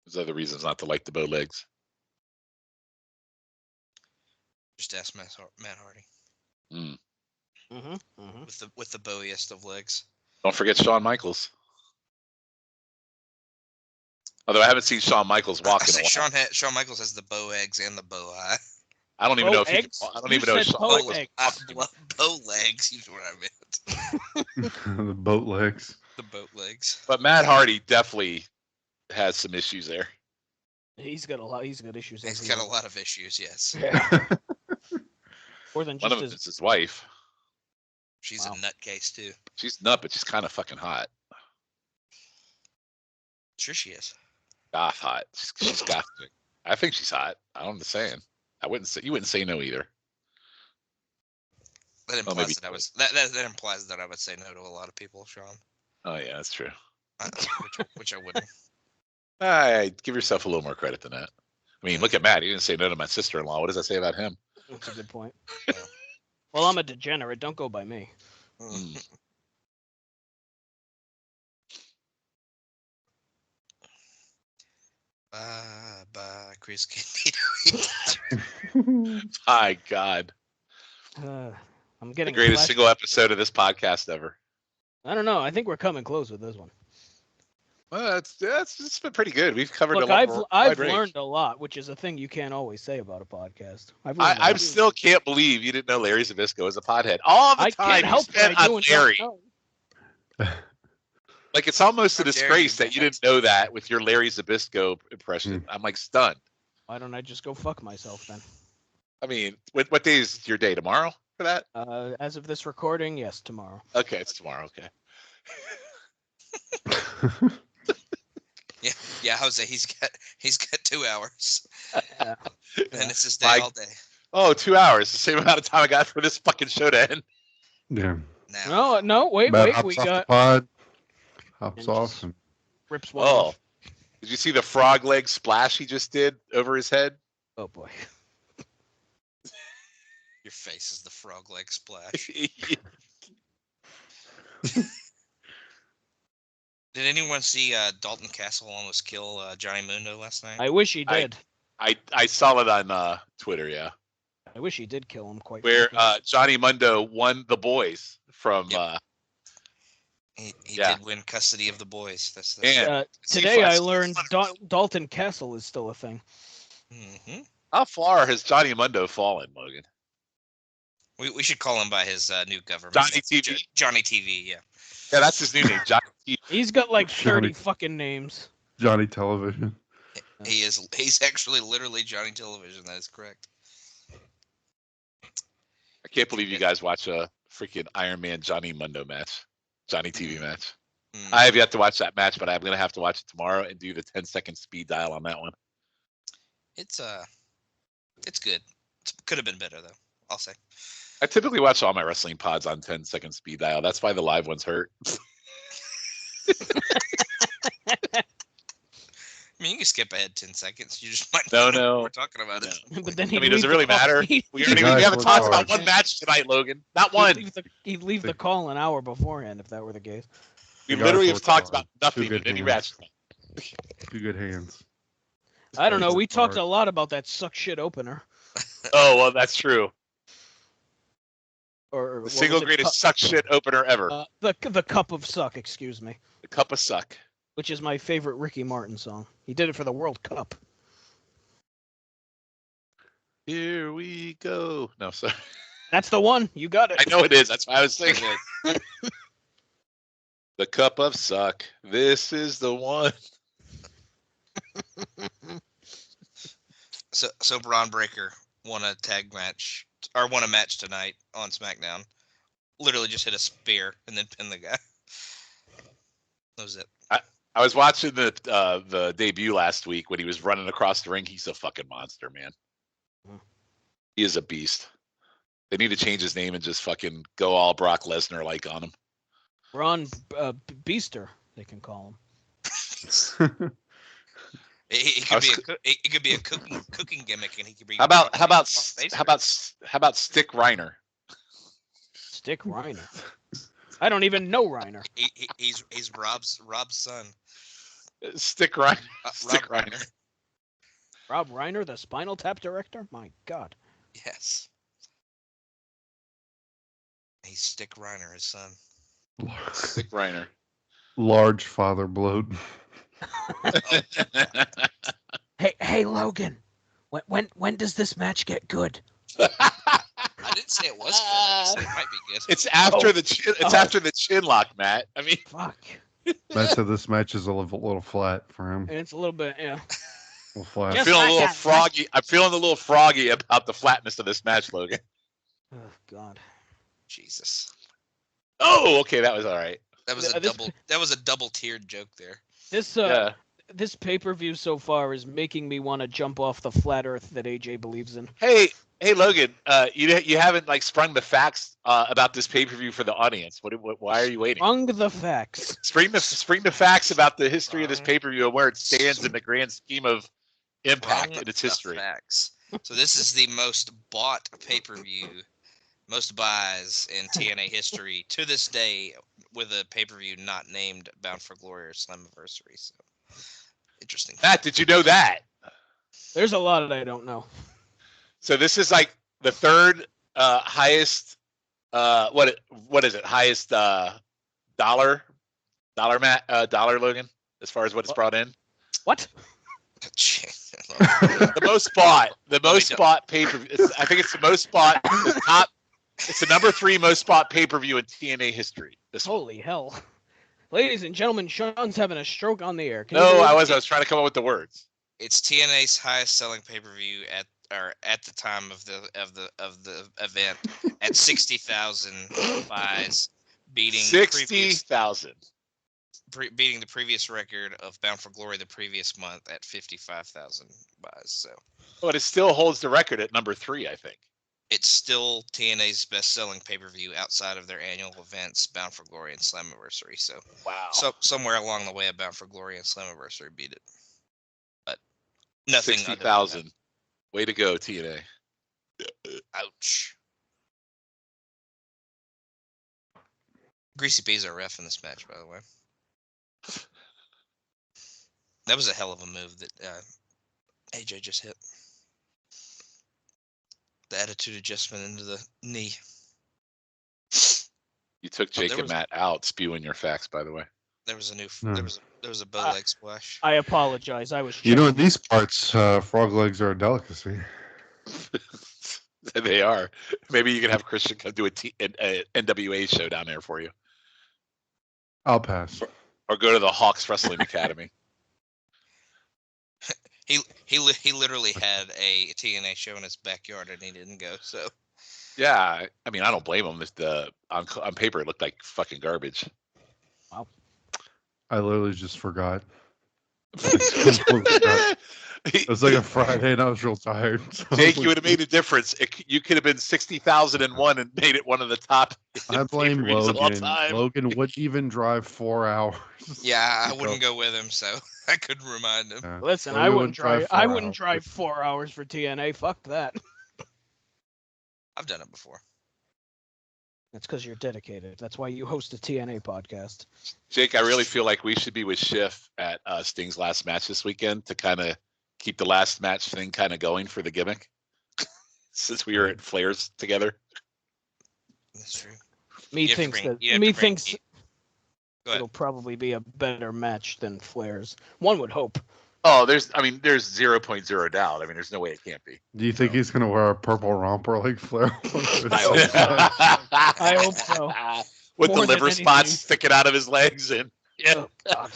There's other reasons not to like the bow legs. Just ask Matt Hardy Mm. with the bowiest of legs. Don't forget Shawn Michaels. Although I haven't seen Shawn Michaels walk in a while. Shawn Michaels has the bow eggs and the bow eye. I don't even know if he eggs? can, I don't You even know if said Shawn bow Michaels eggs. Bow legs, you know what I meant. The boat legs. The boat legs. But Matt Hardy definitely has some issues there. He's got a lot. He's got issues. He's got a lot of issues, yes. Yeah. More than One just of them his. is his wife. She's Wow. a nutcase, too. She's nut, but she's kind of fucking hot. Sure she is. Goth hot. She's goth. I think she's hot. I'm just saying. You wouldn't say no either. That implies maybe- that implies that I would say no to a lot of people, Sean. Oh yeah, that's true. Which I wouldn't. Give yourself a little more credit than that. I mean, look at Matt. He didn't say no to my sister-in-law. What does that say about him? That's a good point. Well, I'm a degenerate. Don't go by me. Mm. Bye, Chris Candido. My God, I'm the getting greatest flash- single episode of this podcast ever. I don't know. I think we're coming close with this one. Well, it's been pretty good. We've covered Look, a lot. I've learned a lot, which is a thing you can't always say about a podcast. I still can't believe you didn't know Larry Zabisco is a pothead. All the I time can't you help spent what I do on and don't Larry. know. Like, it's almost a How dare disgrace you. that you didn't know that with your Larry Zabisco impression. I'm like stunned. Why don't I just go fuck myself then? I mean, what day is your day? Tomorrow for that? As of this recording, yes, tomorrow. Okay, it's tomorrow. Okay. Yeah, Jose, he's got 2 hours. Yeah. And it's his day My- all day. Oh, 2 hours. The same amount of time I got for this fucking show to end. Yeah. Now. No, wait, Matt we hops off got the pod. Hops And off. just- And rips one Oh, off. did you see the frog leg splash he just did over his head? Oh boy. Your face is the frog leg splash. Did anyone see Dalton Castle almost kill Johnny Mundo last night? I wish he did. I saw it on Twitter, yeah, I wish he did kill him. Quite where frankly. Johnny Mundo won the boys from. Yep. He Yeah. did win custody of the boys. That's the. And Today I learned Dalton Castle is still a thing. Mm-hmm. how far has Johnny Mundo fallen, Logan? We should call him by his new government. Johnny name. TV? Johnny TV, yeah. Yeah, that's his new name, Johnny. T. He's got like 30 Johnny- fucking names. Johnny Television. He's actually literally Johnny Television. That is correct. I can't believe you guys watch a freaking Iron Man Johnny Mundo match, Johnny TV match. Mm. I have yet to watch that match, but I'm gonna have to watch it tomorrow and do the 10-second speed dial on that one. It's good. It could have been better though. I'll say. I typically watch all my wrestling pods on 10-second speed dial. That's why the live ones hurt. I mean, you can skip ahead 10 seconds. You just might No, not know no. what we're talking about it. But then I mean, does it really matter? We You guys haven't work talked hard. about one match tonight, Logan. Not one. He'd leave the call an hour beforehand if that were the case. We The guys literally have worked talked hard. about nothing Two in good any hands. match. 2 good hands. I don't know. Guys We worked talked hard. a lot about that suck shit opener. Oh, well, that's true. Or The what single was it? greatest suck shit opener ever. The cup of suck. Excuse me. The cup of suck. Which is my favorite Ricky Martin song. He did it for the World Cup. Here we go. No, sorry. That's the one. You got it. I know it is. That's why I was thinking it. The cup of suck. This is the one. So Braun Breaker won a tag match or won a match tonight on SmackDown. Literally just hit a spear and then pinned the guy. That was it. I was watching the debut last week when he was running across the ring. He's a fucking monster, man. He is a beast. They need to change his name and just fucking go all Brock Lesnar like on him. Ron Beaster, they can call him. It could be a cooking gimmick, and he could be. How about Stick Reiner? Stick Reiner. I don't even know Reiner. He's Rob's son. Stick Reiner. Stick Rob Reiner. Rob Reiner, the Spinal Tap director? My God. Yes. He's Stick Reiner, his son. Stick Reiner. Large father bloat. Hey, Logan. When does this match get good? I didn't say it was good. I just said it might be good. It's after the chin. It's after the chin lock, Matt. I mean, Fuck. Matt said this match is a little flat for him. And it's a little bit, yeah. A little flat. Just- feeling a like little that. froggy. I'm feeling a little froggy about the flatness of this match, Logan. Oh God. Jesus. Oh, okay, that was all right. That was a This- double. That was a double tiered joke there. This Yeah. this pay-per-view so far is making me want to jump off the flat Earth that AJ believes in. Hey, Logan. You haven't like sprung the facts about this pay-per-view for the audience. Why are you waiting? Sprung the facts. Spring the facts about the history of this pay-per-view and where it stands in the grand scheme of Impact in its The history. Facts. So this is the most bought pay-per-view, most buys in TNA history to this day, with a pay-per-view not named Bound for Glory or Slammiversary. So interesting. Matt, did you know that? There's a lot that I don't know. So this is like the third highest. What is it? Highest dollar, Logan, as far as what's brought in. What? The most bought pay-per-view. I think it's the most bought. The top. It's the number 3 most bought pay-per-view in TNA history. This one. Holy hell. Ladies and gentlemen, Shawn's having a stroke on the air. Can you No, believe I it? was trying to come up with the words. It's TNA's highest selling pay-per-view at the time of the event at 60,000 buys, beating 60,000. beating the previous record of Bound for Glory the previous month at 55,000 buys. So But it still holds the record at number 3, I think. it's still TNA's best-selling pay-per-view outside of their annual events, Bound for Glory and Slammiversary. So, Wow. somewhere along the way, Bound for Glory and Slammiversary beat it, but nothing. 60,000. Way to go, TNA. Ouch. Greasy P's our ref in this match, by the way. That was a hell of a move that AJ just hit. The attitude adjustment into the knee. You took Jake there and was- Matt out spewing your facts, by the way. There was a new. No. There was a bow leg splash. I apologize. I was You know, in checking. these parts, frog legs are a delicacy. They are. Maybe you can have Christian come do an NWA show down there for you. I'll pass. Or go to the Hawks Wrestling Academy. He literally had a TNA show in his backyard and he didn't go. So Yeah, I mean, I don't blame him. On paper, it looked like fucking garbage. I literally just forgot. It was like a Friday, and I was real tired. So Jake, you would have made a difference. You could have been 60,001 and made it one of the top. I blame pay-per-views of all Logan. time. Logan wouldn't even drive 4 hours. yeah, I wouldn't go with him, so I couldn't remind him. Yeah. Listen, Logan I wouldn't drive. 4 I wouldn't hours. drive 4 hours for TNA. Fuck that. I've done it before. That's because you're dedicated. That's why you host a TNA podcast. Jake, I really feel like we should be with Schiff at Sting's last match this weekend to kind of keep the last match thing kind of going for the gimmick. Since we were at Flair's together. That's true. Me You have to thinks bring- that you have me to bring thinks Keith. Go ahead. it'll probably be a better match than Flair's. One would hope. Oh, there's 0.0 doubt. I mean, there's no way it can't be. Do you think he's gonna wear a purple romper like Flair? I hope so. I hope so. With More the than liver anything. spots sticking out of his legs and Oh, God.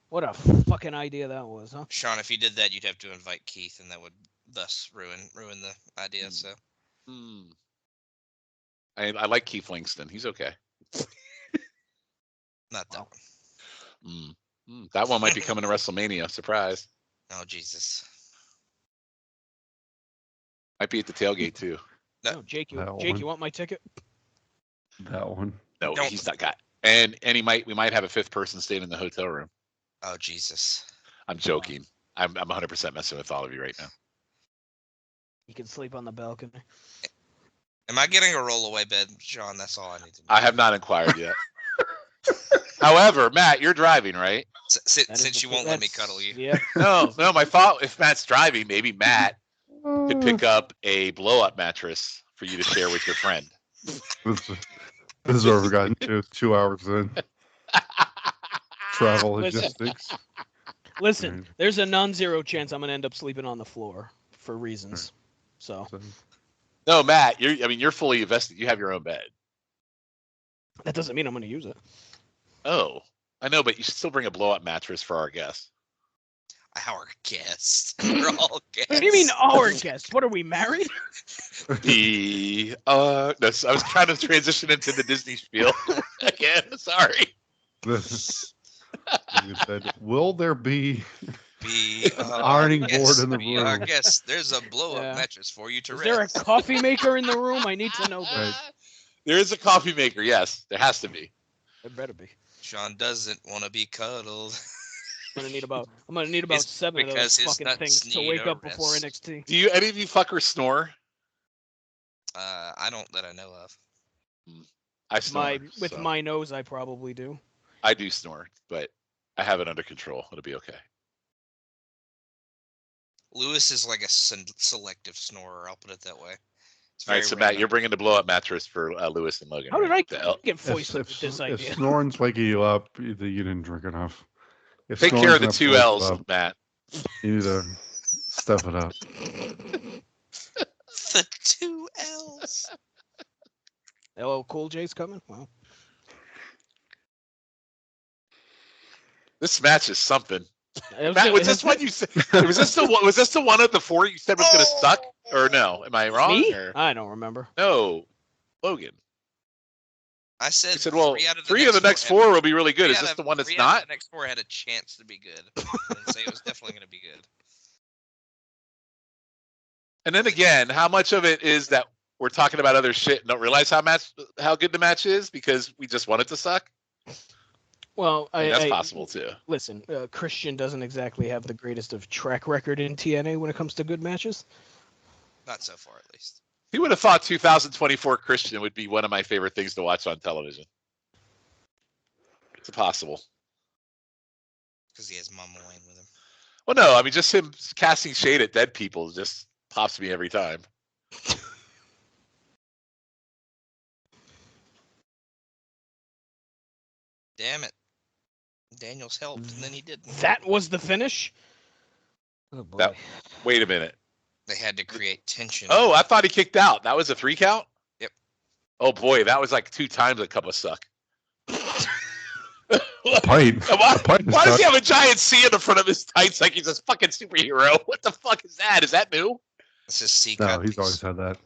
What a fucking idea that was, huh? Shawn, if you did that, you'd have to invite Keith, and that would thus ruin the idea. So Hmm. I like Keith Langston. He's okay. not that one. That one might be coming to WrestleMania. Surprise. Oh Jesus. Might be at the tailgate too. No. No, Jake, That Jake, one. you want my ticket? That one. No, Don't. he's not got. And we might have a fifth person staying in the hotel room. Oh Jesus. I'm joking. I'm 100% messing with all of you right now. You can sleep on the balcony. Am I getting a rollaway bed, Shawn? That's all I need to know. I have not inquired yet. However, Matt, you're driving, right? That is Since the- you won't let me that's- cuddle you. Yeah. No. My thought, if Matt's driving, maybe Matt could pick up a blow-up mattress for you to share with your friend. This is where we've gotten to 2 hours in. Travel Listen. logistics. Listen, Right. there's a non-zero chance I'm gonna end up sleeping on the floor for reasons. So So, No, Matt, you're fully invested. You have your own bed. that doesn't mean I'm gonna use it. Oh, I know, but you should still bring a blow-up mattress for our guests. Our guests. We're all guests. What do you mean our guest? What are we married? The no, I was trying to transition into the Disney spiel again. Sorry. this, you said, will there be Be ironing board guests, in the be our room? guests. There's a blow-up Yeah. mattress for you to Is there a rest. coffee maker in the room? I need to know that. Right. There is a coffee maker. Yes, there has to be. It better be. Shawn doesn't want to be cuddled. I'm gonna need about It's 7 of because those his fucking nuts things to need wake a up before rest. NXT. Do you any of you fuckers snore? I don't that I know of. I snore. With so my nose, I probably do. I do snore, but I have it under control. It'll be okay. Lewis is like a selective snorer. I'll put it that way. It's All right, very so Matt, random. you're bringing the blow-up mattress for Lewis and Logan. How did right? I The L- get foisted with If, this if idea? snoring's waking you up, you didn't drink enough. If Take care of the snoring's two gonna wake L's, you up, Matt. you need to step it up. The two L's. LL Cool J's coming? Wow. This match is something. It Matt, was it this has- one you said? Was this the one of the four you said was going to suck? Or no? Am I wrong? Me? Or? I don't remember. No, Logan. I said, He said, "Well, three out of the next four will be really good." three Is out this of- the one that's three out of not? The next four had a chance to be good. I didn't say it was definitely going to be good. And then again, how much of it is that we're talking about other shit and don't realize how good the match is because we just want it to suck? Well, I mean, that's possible too. Listen, Christian doesn't exactly have the greatest of track record in TNA when it comes to good matches. Not so far, at least. Who would have thought 2024 Christian would be one of my favorite things to watch on television? It's possible. Because he has Mama Wayne with him. Well, no, I mean just him casting shade at dead people just pops me every time. Damn it. Daniels helped, and then he didn't. That was the finish. Oh boy. That- Wait a minute. They had to create tension. Oh, I thought he kicked out. That was a 3 count? Yep. Oh boy, that was like 2 times a cup of suck. Pint. Why, A pint is why does he suck. have a giant C in the front of his tights like he's a fucking superhero? What the fuck is that? Is that new? This is C No, cut. he's always had that.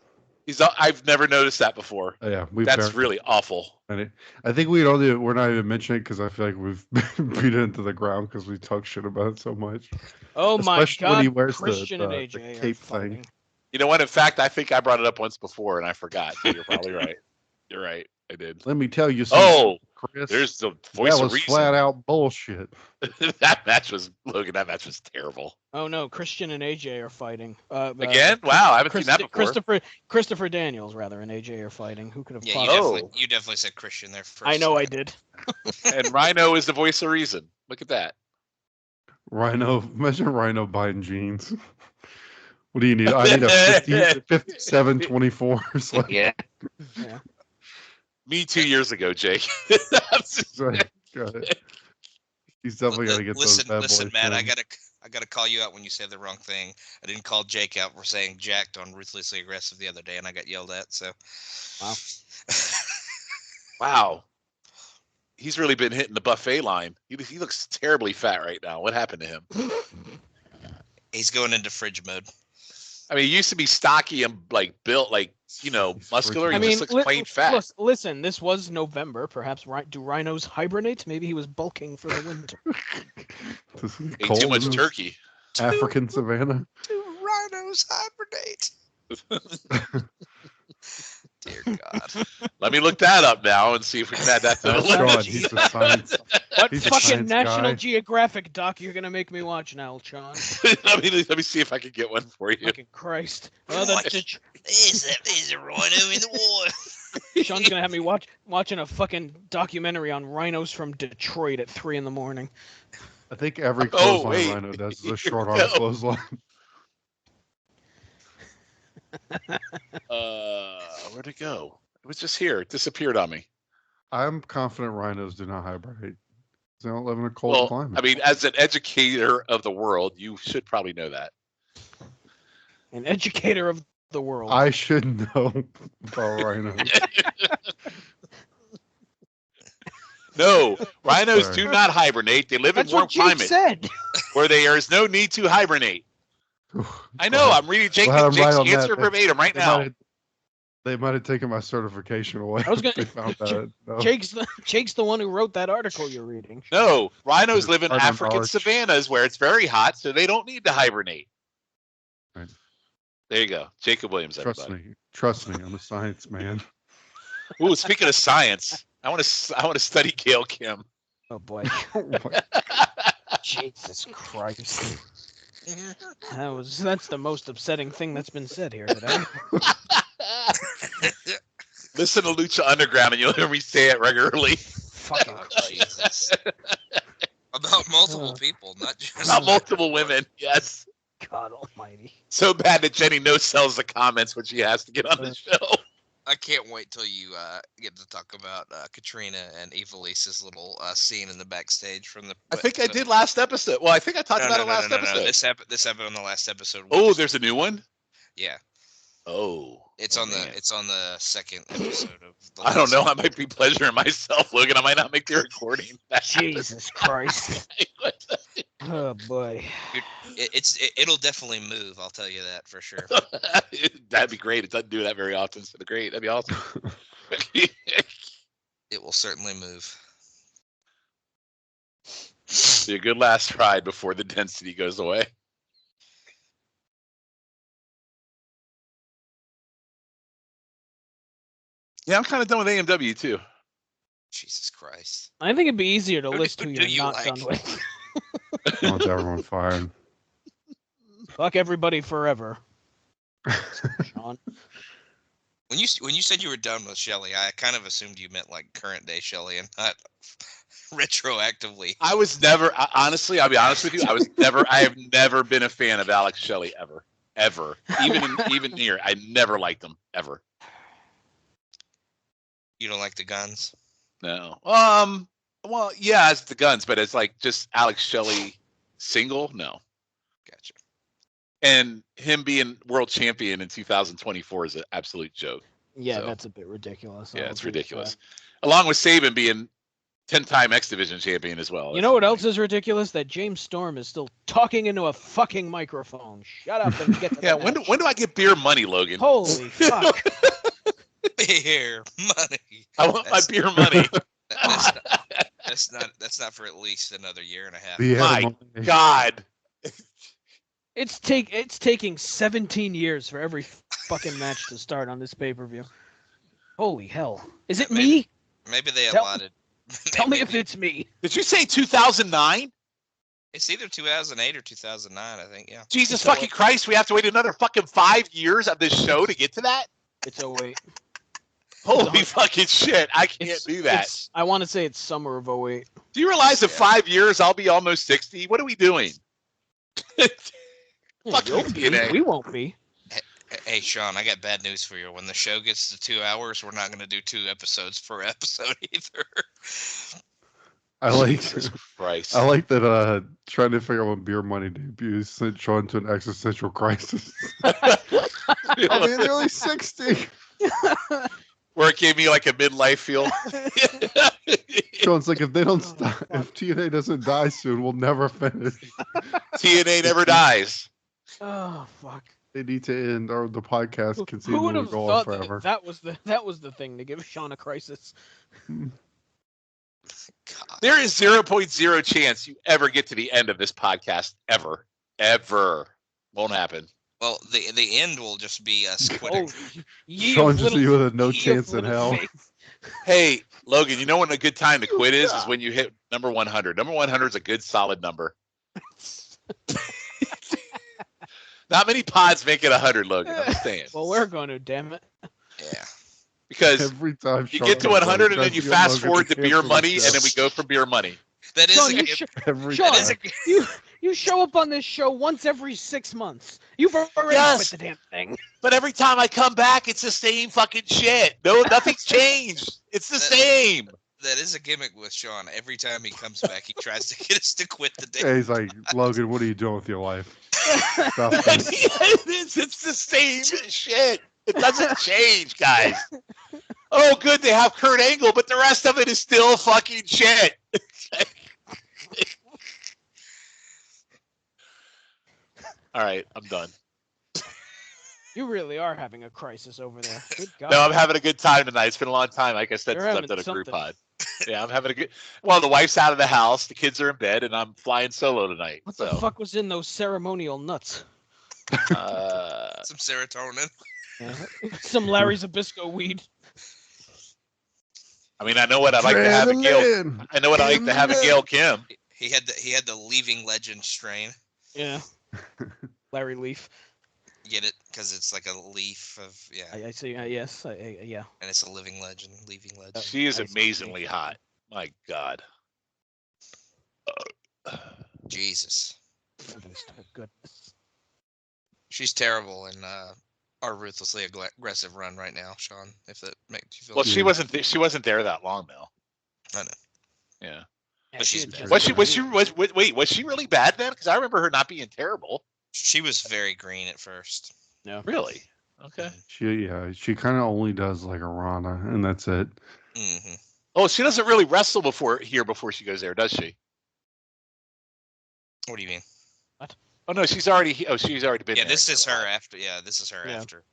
I've never noticed that before. Oh, yeah, That's really awful. I think we're not even mentioning it because I feel like we've beat it into the ground because we talk shit about it so much. Oh my Especially god. when he wears Christian and the AJ are cape thing. fighting. You know what? In fact, I think I brought it up once before and I forgot. So you're probably right. You're right. I did. Let me tell you Oh, Chris. There's the voice That of was reason. flat out bullshit. That match was Logan. That match was terrible. Oh no, Christian and AJ are fighting. Again? Wow, I haven't seen that before. Christopher Daniels rather and AJ are fighting. Who could have? Yeah, possibly... you definitely said Christian there first. I know I did. And Rhino is the voice of reason. Look at that. Rhino, imagine Rhino buying jeans. What do you need? I need a 5724. Like, Yeah. Yeah. Me 2 years ago, Jake. right. Got it. He's definitely got to get those bad Listen, boys Matt. down. I gotta call you out when you say the wrong thing. I didn't call Jake out for saying jacked on Ruthlessly Aggressive the other day, and I got yelled at. So. Wow. Wow. He's really been hitting the buffet line. He looks terribly fat right now. What happened to him? He's going into fridge mode. I mean, he used to be stocky and like built, like muscular. He just looks plain fat. Listen, this was November. Perhaps do rhinos hibernate? Maybe he was bulking for the winter. Ate too much turkey. African savannah. Do rhinos hibernate? Dear God. Let me look that up now and see if we can add that to the That's list. Shawn. He's a science. What He's a fucking science National guy. Geographic doc you're gonna make me watch now, Shawn? let me see if I can get one for you. Fucking Christ! Oh, that's There's a rhino in the water. Sean's gonna have me watching a fucking documentary on rhinos from Detroit at 3 a.m. I think every Oh, clothesline wait. Rhino does is Here a short we arm go. clothesline. Where'd it go? It was just here. It disappeared on me. I'm confident rhinos do not hibernate. They don't live in a cold Well, climate. I mean, as an educator of the world, you should probably know that. An educator of the world. I should know about rhinos. No, rhinos Sorry. do not hibernate. They live That's in warm what Jake climates said. where there is no need to hibernate. I know. I'm reading Jake's Glad I'm right on that. answer verbatim right They now. might have- They might have taken my certification away. I was gonna- if they found that. No. Jake's the one who wrote that article you're reading. No, rhinos live in Pardon, African Arch. savannas where it's very hot, so they don't need to hibernate. Right. There you go, Jacob Williams. Trust Everybody. me. Trust me. I'm a science man. Ooh, speaking of science, I want to study Gail Kim. Oh boy. Oh my- Jesus Christ. That's the most upsetting thing that's been said here today. Listen to Lucha Underground, and you'll hear me say it regularly. Fucking Christ. Jesus. About multiple people, not just. Not multiple women. Yes. God almighty. So bad that Jenny no sells the comments when she has to get on the show. I can't wait till you get to talk about Katrina and Evalise's little scene in the backstage from the. I think I did last episode. Well, I think I talked about it last No. episode. This happened on the last episode. Oh, there's a new one. Yeah. Oh, It's on the second episode of. The I don't know. last- I might be pleasuring myself, Logan. I might not make the recording. Jesus Christ. Oh boy. It'll definitely move. I'll tell you that for sure. That'd be great. It doesn't do that very often. So great. That'd be awesome. It will certainly move. Be a good last ride before the density goes away. Yeah, I'm kind of done with AMW too. Jesus Christ. I think it'd be easier to Who list do who you're you not like? done with. I want everyone fired. Fuck everybody forever. Sean. When you said you were done with Shelly, I kind of assumed you meant like current day Shelly and not retroactively. I was never, honestly, I'll be honest with you. I have never been a fan of Alex Shelley ever. Even here, I never liked him ever. You don't like the guns? No. Well, yeah, it's the guns, but it's like just Alex Shelley single. No. Gotcha. And him being world champion in 2024 is an absolute joke. Yeah, So- that's a bit ridiculous. Yeah, it's ridiculous. Along with Saban being 10-time X Division champion as well. You know what else is ridiculous? That James Storm is still talking into a fucking microphone. Shut up and get to the Yeah, match. when do I get beer money, Logan? Holy fuck. Beer money. I want my That's- beer money. That's not for at least another year and a half. The My animal- God. It's taking 17 years for every fucking match to start on this pay-per-view. Holy hell. Is it me? Maybe they Tell- allotted Tell me if it's me. Did you say 2009? It's either 2008 or 2009, I think. Yeah. Jesus It's fucking Christ! We have to wait another fucking 5 years of this show to get to that. It's 08. Holy fucking shit! I can't do that. I want to say it's summer of 08. Do you realize in 5 years I'll be almost 60? What are we doing? Fuck you, TNA. We won't be. Hey, Shawn, I got bad news for you. When the show gets to 2 hours, we're not going to do 2 episodes per episode either. I like Jesus Christ. I like that trying to figure out when Beer Money debuts sent Shawn to an existential crisis. I mean, they're only 60. Where it gave me like a midlife feel. Shawn's like, if TNA doesn't die soon, we'll never finish. TNA never dies. Oh fuck! They need to end, or the podcast Who continue would to have go on thought forever. that was the thing to give Shawn a crisis? God. There is 0.0 chance you ever get to the end of this podcast. Ever. Won't happen. Well, the end will just be us quitting. Shawn just you with a no chance in hell. Hey, Logan, you know when a good time to quit is when you hit number 100. Number 100 is a good solid number. Not many pods make it 100, Logan. Understand? Well, we're going to, damn it. Yeah. Because Every time you Shawn get to comes 100 on, and then you Logan fast forward to cancels beer the money, show. and then we go from beer money. That is Shawn, a, Every Shawn, that is time. a, you show up on this show once every 6 months. You've already Yes. quit the damn thing. But every time I come back, it's the same fucking shit. No, nothing's changed. It's the same. that is a gimmick with Shawn. Every time he comes back, he tries to get us to quit the Yeah, day. he's like, Logan, what are you doing with your life? Stop this. It's the same shit. It doesn't change, guys. Oh, good, they have Kurt Angle, but the rest of it is still fucking shit. All right, I'm done. You really are having a crisis over there. Good God. No, I'm having a good time tonight. It's been a long time, like I said, You're since I've having done a group something. pod. Yeah, I'm having a good. Well, the wife's out of the house, the kids are in bed, and I'm flying solo tonight. What so, the fuck was in those ceremonial nuts? Some serotonin. Some Larry Zabisco weed. I mean, I know what I'd like to have a Gail. Adrenaline. I know what I like to have a Gail Kim. He had the leaving legend strain. Yeah. Larry Leaf. Get it? Because it's like a leaf of I see. Yes. Yeah. and it's a living legend, leaving legend. She is I see. amazingly hot. My God. Jesus, Goodness. she's terrible in our ruthlessly aggressive run right now, Shawn. If that makes you feel. Well, she wasn't there that long though. I know. Yeah. But she's she bad. had Was she really bad then? Because I remember her not being terrible. She was very green at first. No. Really? Okay. She kind of only does like a Rana, and that's it. Mm-hmm. Oh, she doesn't really wrestle before she goes there, does she? What do you mean? Oh no, she's already been Yeah, there. this is her after. Yeah, this is her Yeah. after.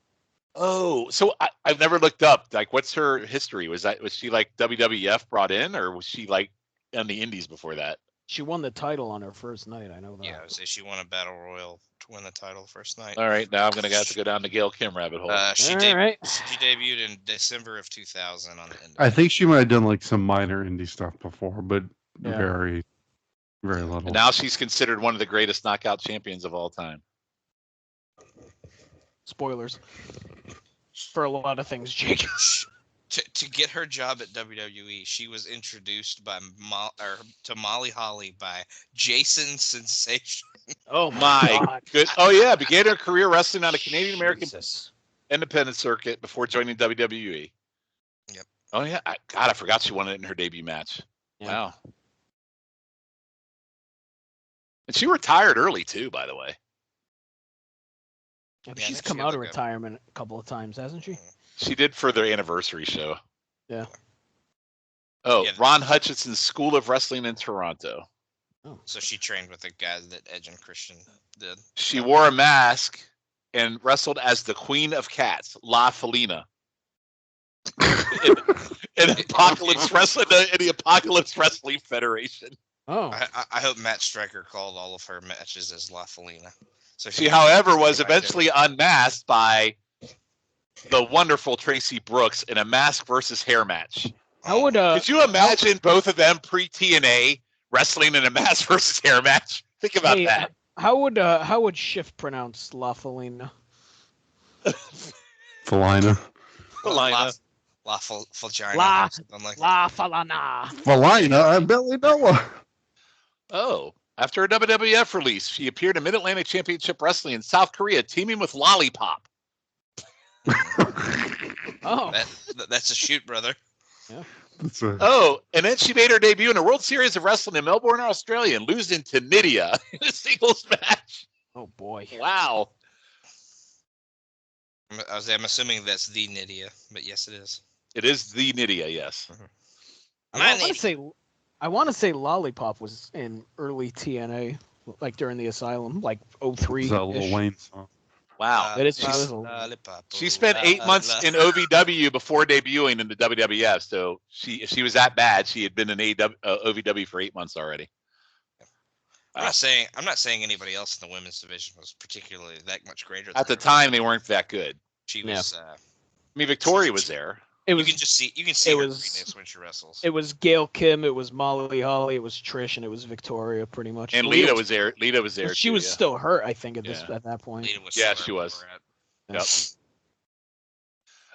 Oh, so I've never looked up. Like, what's her history? Was she like WWF brought in, or was she like on the Indies before that? She won the title on her first night. I know that. Yeah, I would say she won a battle royal to win the title first night. All right, now I'm gonna have to go down the Gail Kim rabbit hole. She All right. debuted in December of 2000 on the end. I think she might have done like some minor indie stuff before, but Yeah. very, very little. And now she's considered one of the greatest knockout champions of all time. Spoilers. For a lot of things, Jake. To get her job at WWE, she was introduced by to Molly Holly by Jason Sensation. Oh My God. good. Oh yeah, began her career wrestling on a Canadian American Jesus. independent circuit before joining WWE. Yep. Oh yeah, I forgot she won it in her debut match. Yeah. Wow. And she retired early too, by the way. Yeah, Yeah, I she's think come she out had of like a- retirement a couple of times, hasn't she? She did for their anniversary show. Yeah. Oh, Yeah. Ron Hutchinson's School of Wrestling in Toronto. So she trained with the guys that Edge and Christian did. She wore a mask and wrestled as the Queen of Cats, La Felina. in Apocalypse Wrestling, in the Apocalypse Wrestling Federation. Oh. I hope Matt Stryker called all of her matches as La Felina. So She, however, was eventually unmasked by the wonderful Tracy Brooks in a mask versus hair match. How would Could you imagine both of them pre-TNA wrestling in a mask versus hair match? Think about hey, that. how would Schiff pronounce La Felina? Felina. Felina. Vagina. La something like that. La Felina. Felina, I barely know her. Oh, after a WWF release, she appeared in Mid-Atlantic Championship Wrestling in South Korea, teaming with Lollipop. Oh, That's a shoot, brother. Oh, and then she made her debut in a World Series of Wrestling in Melbourne, Australia, and losing to Nydia in a singles match. oh boy. Wow. I'm assuming that's the Nydia, but yes, it is. It is the Nydia, yes. I want to say Lollipop was in early TNA, like during the Asylum, like 03. Is that Lil Wayne song? Wow. That is She spent 8 months in OVW before debuting in the WWF, so if she was that bad, she had been in OVW for 8 months already. I'm not saying anybody else in the women's division was particularly that much greater. At the than her. time, they weren't that good. She was. I mean, Victoria was there. It was. You can see her greatness when she wrestles. It was Gail Kim. It was Molly Holly. It was Trish, and it was Victoria, pretty much. And Lita was there. Lita was there. She too, was yeah. still hurt, I think, at that point. Lita was Yeah, still she where was. we're at. Yep.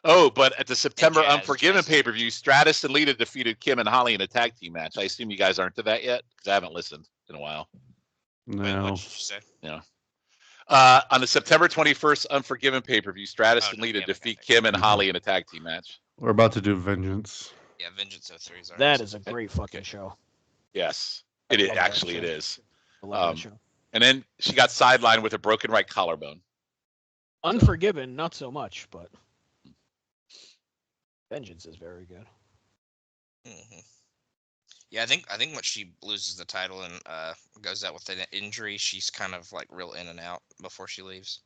Oh, but at the September Jazz, Unforgiven Jazz. pay-per-view, Stratus and Lita defeated Kim and Holly in a tag team match. I assume you guys aren't to that yet because I haven't listened in a while. Wait, No. what did you say? On the September 21st Unforgiven pay-per-view, Stratus and Lita defeat Kim and Holly in a tag team match. We're about to do Vengeance. Yeah, Vengeance 03 is That is a great fucking show. Yes, I it is. love that Actually, show. it is. I love that show. And then she got sidelined with a broken right collarbone. Unforgiven, not so much, but Vengeance is very good. Mm-hmm. Yeah, I think once she loses the title and goes out with an injury, she's kind of like real in and out before she leaves.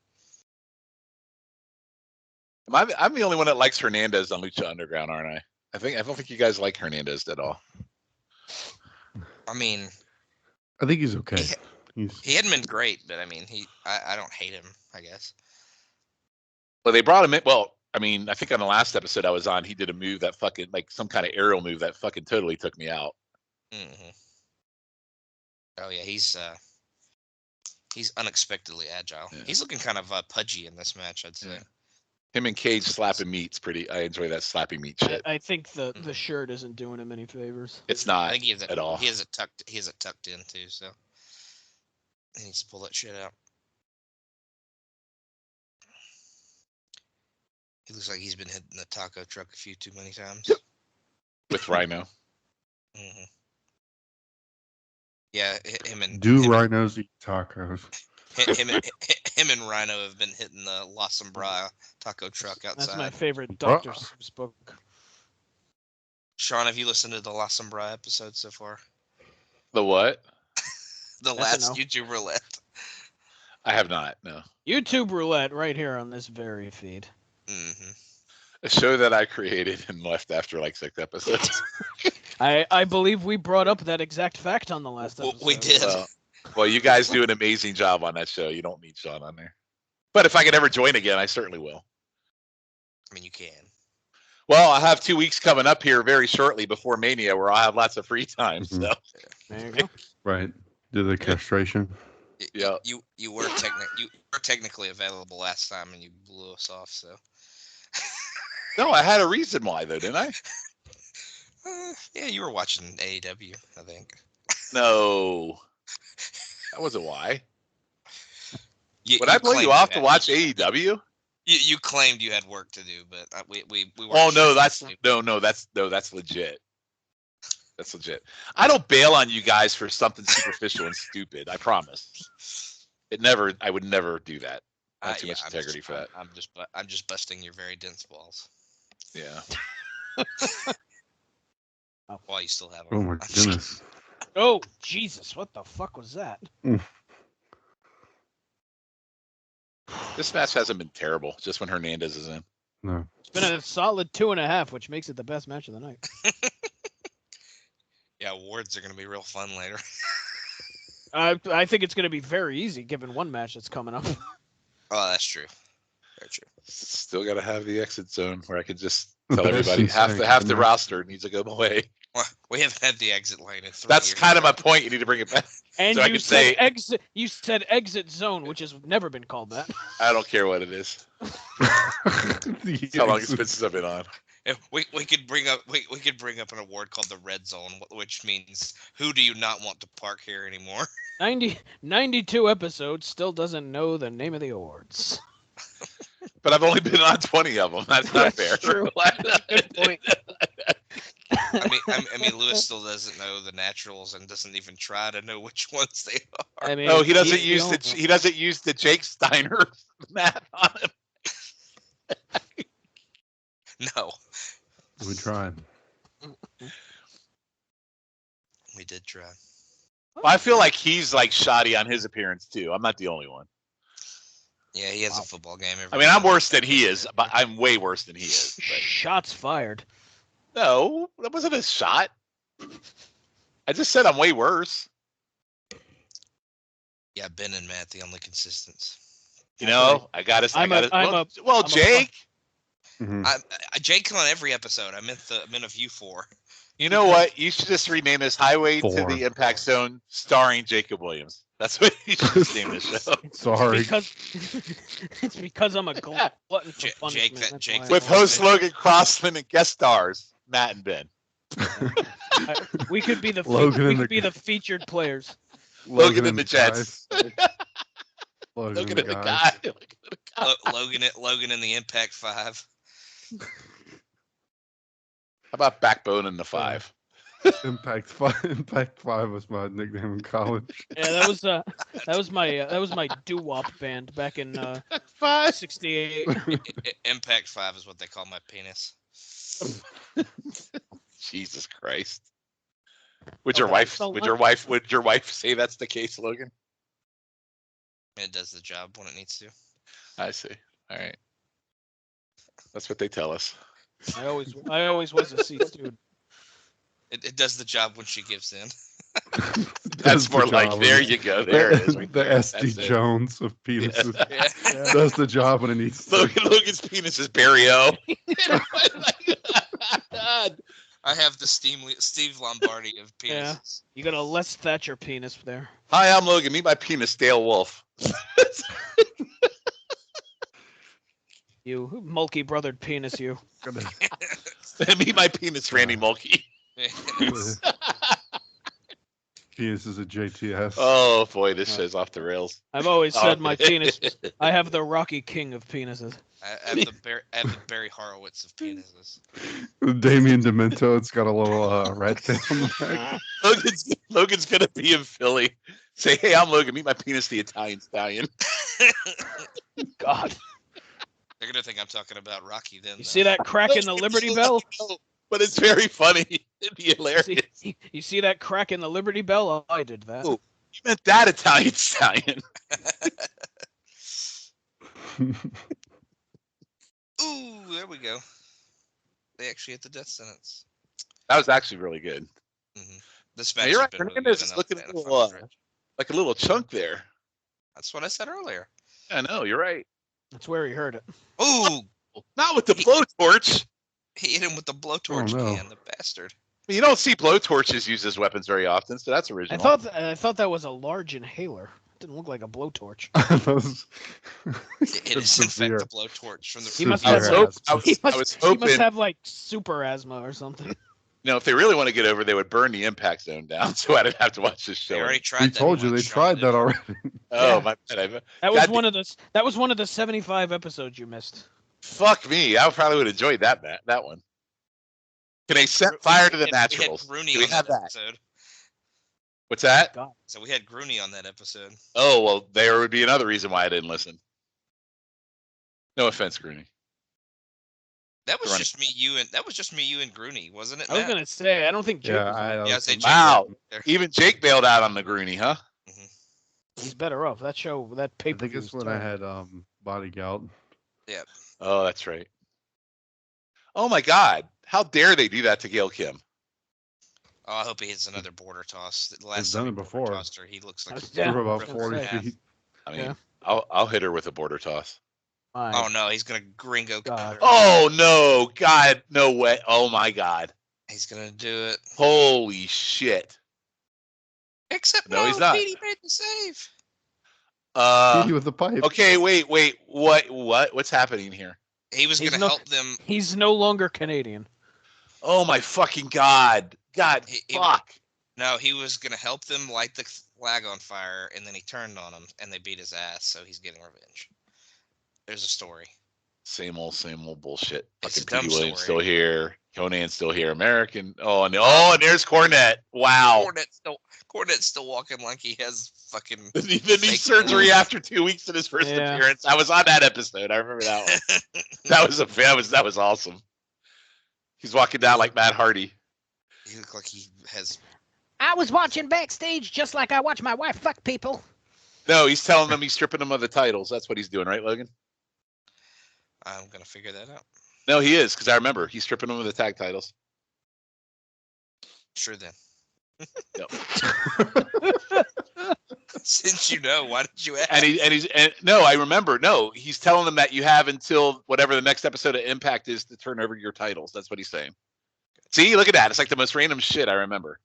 I'm the only one that likes Hernandez on Lucha Underground, aren't I? I don't think you guys like Hernandez at all. I mean, I think he's okay. he hadn't been great, but I mean, I don't hate him, I guess. Well, they brought him in. Well, I mean, I think on the last episode I was on, he did a move that fucking, like some kind of aerial move that fucking totally took me out. Mm-hmm. Oh yeah, he's unexpectedly agile. Yeah. He's looking kind of pudgy in this match, I'd say. Yeah. Him and Cage slapping meat's pretty. I enjoy that slapping meat shit. I think the shirt isn't doing him any favors. It's I not think he has it at all. He has it tucked in too, so he needs to pull that shit out. He looks like he's been hitting the taco truck a few too many times. With Rhino. Mm-hmm. Yeah, him and Rhinos eat tacos? him and Rhino have been hitting the La Sombra taco truck outside. That's my favorite Dr. Seuss book. Shawn, have you listened to the La Sombra episode so far? The what? The last YouTube roulette. I have not. No. YouTube roulette right here on this very feed. Mm-hmm. A show that I created and left after like 6 episodes. I believe we brought up that exact fact on the last episode. We did. Well, you guys do an amazing job on that show. You don't need Shawn on there. But if I could ever join again, I certainly will. I mean, you can. Well, I have 2 weeks coming up here very shortly before Mania where I'll have lots of free time. Mhm. So There you go. Right. Do the castration. Yeah. You were technically available last time and you blew us off. So. No, I had a reason why though, didn't I? Yeah, you were watching AEW, I think. No, that wasn't why. Would I blow you off to watch AEW? You claimed you had work to do, but we weren't. Oh no, sure. that's legit. That's legit. I don't bail on you guys for something superficial and stupid. I promise. I would never do that. I have too much integrity for that. I'm just busting your very dense balls. Yeah. While you still have Oh them. my goodness. Oh, Jesus. What the fuck was that? This match hasn't been terrible. Just when Hernandez is in. No. It's been a solid 2.5, which makes it the best match of the night. Yeah, awards are going to be real fun later. I think it's going to be very easy given one match that's coming up. Oh, that's true. Very true. Still got to have the exit zone where I could just Tell That's everybody half insane. the roster needs to go away. Well, we haven't had the exit lane in 3 That's years. kind of my point. You need to bring it back. And So I you can said say- exit. You said exit zone, which has never been called that. I don't care what it is. That's how long expenses I've been on. We could bring up we could bring up an award called the Red Zone, which means who do you not want to park here anymore? 92 episodes, still doesn't know the name of the awards. But I've only been on 20 of them. That's not That's fair. true. Good point. I mean, Lewis still doesn't know the naturals and doesn't even try to know which ones they are. I mean, No, he doesn't you use don't- he doesn't use the Jake Steiner math on him. No, We tried. we did try. Well, I feel like he's like shoddy on his appearance too. I'm not the only one. Yeah, he has a football game every I mean, I'm week. worse than he is, but I'm way worse than he is. But Shots fired. no, that wasn't a shot. I just said I'm way worse. Yeah, Ben and Matt, the only consistents. You know, I got to. Well, I'm a- Jake. Mhm. Jake's on every episode. I meant of you four. You know what? You should just rename this Highway to 4. the Impact Zone, starring Jacob Williams. That's what you should just name this show. Sorry. Because it's because I'm a glutton for Jake, punishment. that- that's Jake why I With don't host like Logan Crosland and guest stars Matt and Ben. it. We could be the Logan we and could the- be the featured players. Logan and the Jets. Logan Logan and at the guy. Look at the guy. Logan in the Impact 5. How about Backbone in the 5? Impact 5 was my nickname in college. Yeah, that was my doo-wop band back in 5. '68. Impact 5 is what they call my penis. Jesus Christ. Would Oh, your that's wife so would your wife say that's the case, Logan? It does the job when it needs to. I see. All right. That's what they tell us. I always was a C student. It does the job when she gives in. That's Does more the like job. there you go. There it is. The right there. SD That's it. Jones of penises. Yeah. Does the job when it needs to. Logan's penis is Barry-O. I have the Steve Lombardi of Yeah. penises. You got a Les Thatcher penis there. Hi, I'm Logan. Meet my penis, Dale Wolf. You mulky-brothered penis, you. Meet my penis, Randy Mulkey. Penis is a JTS. Oh boy, this show's off the rails. I've always Oh. said my penis. I have the Rocky King of penises. I have the Barry Horowitz of penises. Damien Demento, it's got a little rat tail on the back. Logan's gonna be in Philly. Say, hey, I'm Logan. Meet my penis, the Italian stallion. God, They're gonna think I'm talking about Rocky then. you though. see that crack in the Liberty Bell? But it's very funny. It'd be hilarious. You see that crack in the Liberty Bell? Oh, I did that. Oh. You meant that Italian stallion. Ooh, there we go. They actually hit the death sentence. That was actually really good. This Now, match you're has right. been really Hernandez good is enough looking to a add little, final stretch. like a little chunk there. That's what I said earlier. I know. You're right. That's where he heard it. Ooh, Not with the blowtorch. he hit him with the blowtorch no. can, the bastard. You don't see blowtorches used as weapons very often, so that's original. I thought that was a large inhaler. It didn't look like a blowtorch. Those- It is in fact severe. the blowtorch from the He must I was, have- hope, He I was He hoping, must have like super asthma or something. you know, if they really want to get over, they would burn the impact zone down, so I didn't have to watch this show. They already tried We that. told you one they shot tried it. that already. Oh Yeah. my bad. That was God one of the 75 episodes you missed. Fuck me. I probably would have enjoyed that one. Can they set fire to the naturals? We had Do Grooney we on have that that? episode. What's that? God. So we had Grooney on that episode. Oh, well, there would be another reason why I didn't listen. No offense, Grooney. That was Running. just me, you, and Grooney, wasn't it? I was Matt? gonna say I don't think Jake was on. Yeah, I say Jake Wow. there. Even Jake bailed out on the Grooney, huh? He's better off. That I paper. think it's when I had body gout. Oh, that's right. Oh my God. How dare they do that to Gail Kim? Oh, I hope he hits another border toss. The last He's time done he it border before. tossed her, he looks like Yeah. For about I was 40 gonna say. feet. I mean, Yeah. I'll hit her with a border toss. My Oh no, he's gonna gringo. God. Oh no, God, no way. Oh my God. He's gonna do it. Holy shit. Except No, he's not. Petey made the save. Petey with the pipe. Okay, wait. What's happening here? He was He's gonna no- help them. He's no longer Canadian. Oh my fucking God. God, fuck. No, he was gonna help them light the flag on fire, and then he turned on them, and they beat his ass. So he's getting revenge. There's a story. Same old bullshit. It's Fucking a dumb Petey Williams story. still here. Conan's still here. American. And there's Cornette. Wow. Cornette's still walking like he has fucking The knee fake surgery nose. after 2 weeks in his first Yeah. appearance. I was on that episode. I remember that one. that was awesome. He's walking down like Matt Hardy. He looked like he has. I was watching backstage just like I watch my wife fuck people. No, he's telling them he's stripping them of the titles. That's what he's doing, right, Logan? I'm gonna figure that out. No, he is, because I remember he's stripping them of the tag titles. Sure then. Yep. Since you know, why did you ask? I remember. No, he's telling them that you have until whatever the next episode of Impact is to turn over your titles. That's what he's saying. See, look at that. It's like the most random shit I remember.